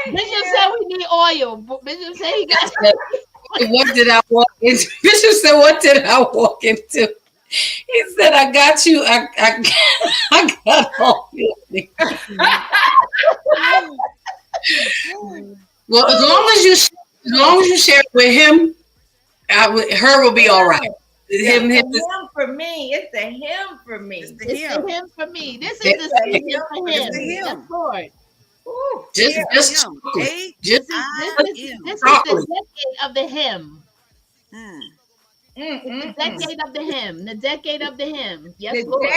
Bishop said we need oil. Bishop said he got. What did I walk into? Bishop said, "What did I walk into?" He said, "I got you. I got all your things." Well, as long as you share it with him, her will be all right. Him for me. It's the him for me. It's the him for me. This is the season for him. That's Lord. Just this is the decade of the him. The decade of the him. The decade of the him. Yes, Lord. The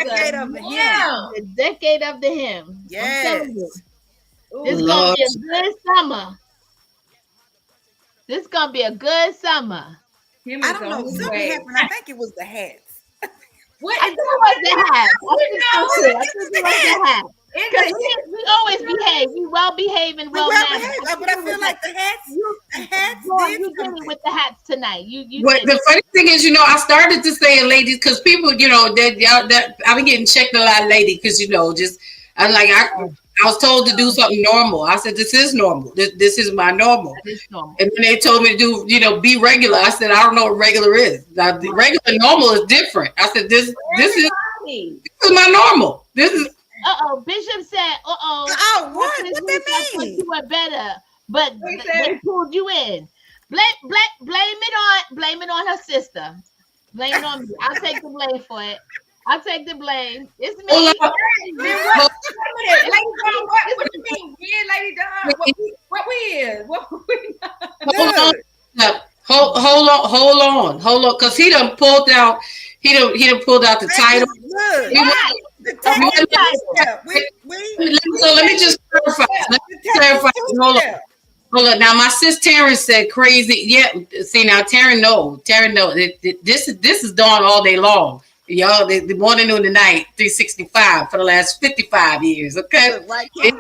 decade of the him. The decade of the him. Yes. This is gonna be a good summer. This is gonna be a good summer. I don't know. Something happened. I think it was the hats. I think it was the hats. I think it was the hats. Because we always behave. We well behaved and well mannered. But I feel like the hats. You did it with the hats tonight. The funny thing is, I started to say, ladies, because people, that I've been getting checked a lot lately, because I was told to do something normal. I said, this is normal. This is my normal. And then they told me to do, be regular. I said, I don't know what regular is. Now, the regular normal is different. I said, this is my normal. This is. Bishop said, what? What that mean? You were better, but they pulled you in. Blame it on her sister. Blame it on me. I'll take the blame for it. I'll take the blame. It's me. Lady Dawn, what do you mean? Weird Lady Dawn. What we is? What we not? Hold on, because he done pulled out. He done pulled out the title. So let me just clarify. Hold on. Now my sis Taryn said crazy. Yeah. See now, Taryn knows. This is Dawn all day long. Y'all, the morning, noon, and night, 365 for the last 55 years. Okay. What the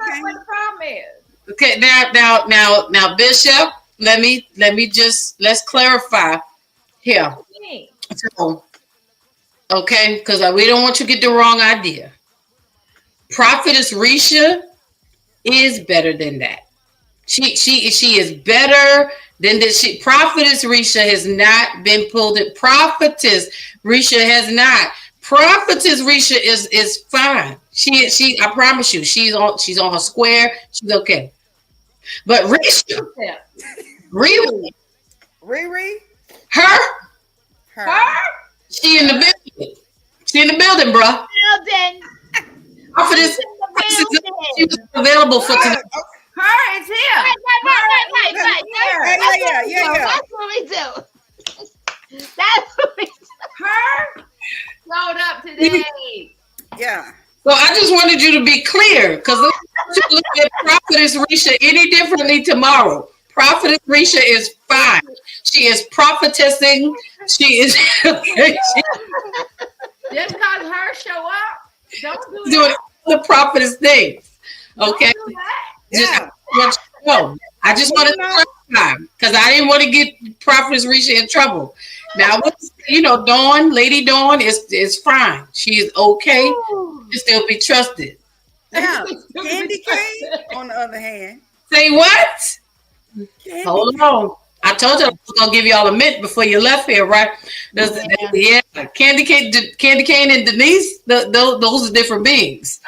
problem is? Okay. Now, Bishop. Let's clarify here. So, okay, because we don't want you to get the wrong idea. Prophetess Risha is better than that. She is better than this. Prophetess Risha has not been pulled in. Prophetess Risha has not. Prophetess Risha is fine. She I promise you, she's on her square. She's okay. But Risha, Riri, her, she in the building. She in the building, bruh. Prophetess, she was available for tonight. Her is here. Right. Yeah. That's what we do. That's what we do. Her showed up today. Yeah. So I just wanted you to be clear, because let's look at Prophetess Risha any differently tomorrow. Prophetess Risha is fine. She is prophetessing. She is just because her show up, don't do doing that. the prophetess things. Okay. I just wanted to clarify, because I didn't want to get Prophetess Risha in trouble. Now, Lady Dawn is fine. She is okay to still be trusted. Yeah. Candy Cane, on the other hand. Say what? Hold on. I told you I was gonna give y'all a mint before you left here, right? Yeah. Candy Cane and Denise, those are different beings.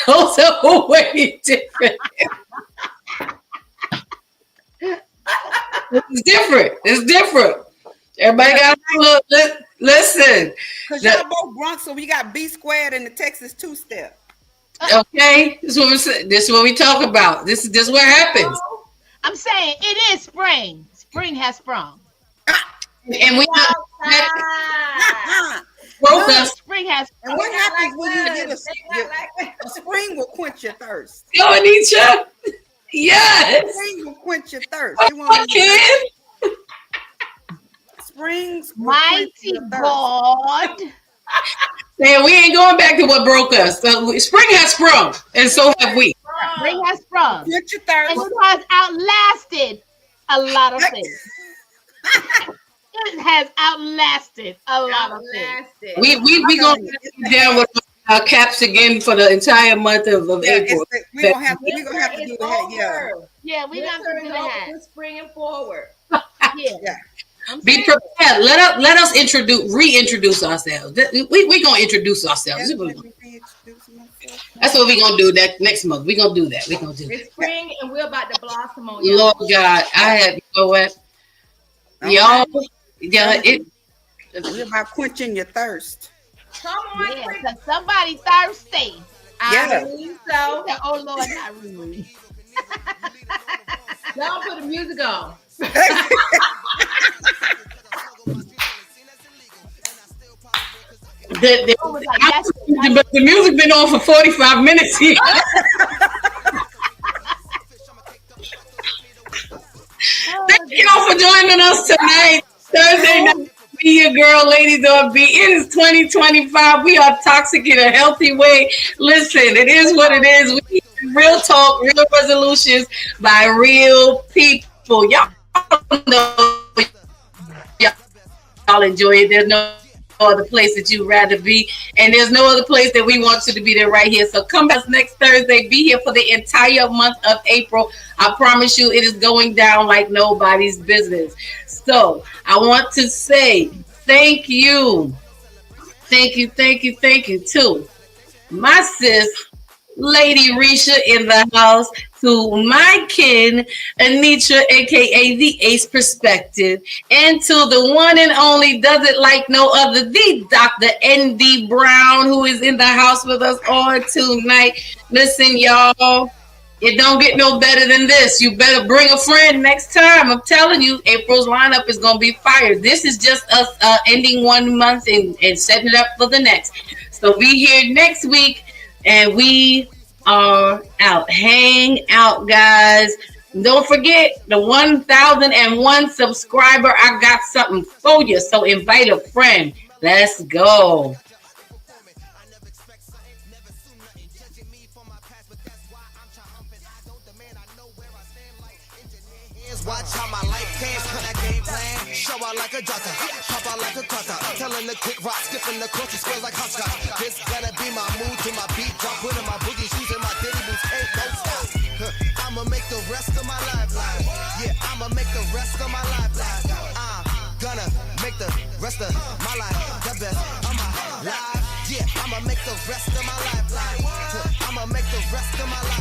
Those are way different. It's different. Everybody got to look. Listen. Because y'all both Bronx, so we got B squared in the Texas two-step. Okay, this is what we talk about. This is what happens. I'm saying it is spring. spring has sprung. And we Outside. broke us. Spring has And what happens when you get Like a spring will quench your thirst. Go, Anisha. Yes. Spring will quench your thirst. It Come won't on, be- kid. Springs will quench mighty your thirst. God. Man, we ain't going back to what broke us. Spring has sprung, and so have we. Spring has sprung. Quench your And thirst. it has outlasted a lot of things. It has outlasted a lot of things. Outlasted. We gonna sit down with our caps again for the entire month of Yeah, April. we're gonna have to do Winter the is hat. Yeah. over. Yeah, we got Winter to do is that. over. We're springing forward. Yeah. I'm Be saying, prepared. Let us reintroduce ourselves. We gonna introduce ourselves. That's what we gonna do next month. We gonna do that. We gonna do that. it's spring and we're about to blossom on y'all. Lord God, I have, you know what, y'all. Yeah, We're about quenching your thirst. Come on, Yeah, quick. 'cause somebody thirsty. I Yeah. believe so. Oh Lord, not really. Y'all put the music on. Oh, was like, that's but the music been on for 45 minutes here. Thank y'all for joining us tonight. Thursday night, be your girl, Ladies on Beat. It is 2025. We are toxic in a healthy way. Listen, it is what it is. We real talk, real resolutions by real people. Y'all know y'all enjoy it. There's no other place that you'd rather be, and there's no other place that we want you to be there right here. So come back next Thursday. Be here for the entire month of April. I promise you, it is going down like nobody's business. So I want to say thank you to my sis, Lady Risha in the house, to my kin, Anitra, aka the Ace Perspective, and to the one and only, does it like no other, the Dr. N.D. Brown, who is in the house with us on tonight. Listen, y'all, it don't get no better than this. You better bring a friend next time. I'm telling you, April's lineup is going to be fire. This is just us ending one month and setting it up for the next. So be here next week. And we are out. Hang out, guys. Don't forget the 1,001 subscriber. I got something for you. So invite a friend. Let's go. Watch how my life dance, that game plan. Show out like a daughter, pop out like a cutter. Telling the quick rock, skipping the course, it squares like hopscotch. This gotta be my mood to my beat drop. Putting my boogie shoes and my diddy boots, ain't no stop. I'ma make the rest of my life live. Yeah, I'ma make the rest of my life live. I'm gonna make the rest of my life the best of my life. Yeah, I'ma make the rest of my life live. I'ma make the rest of my life.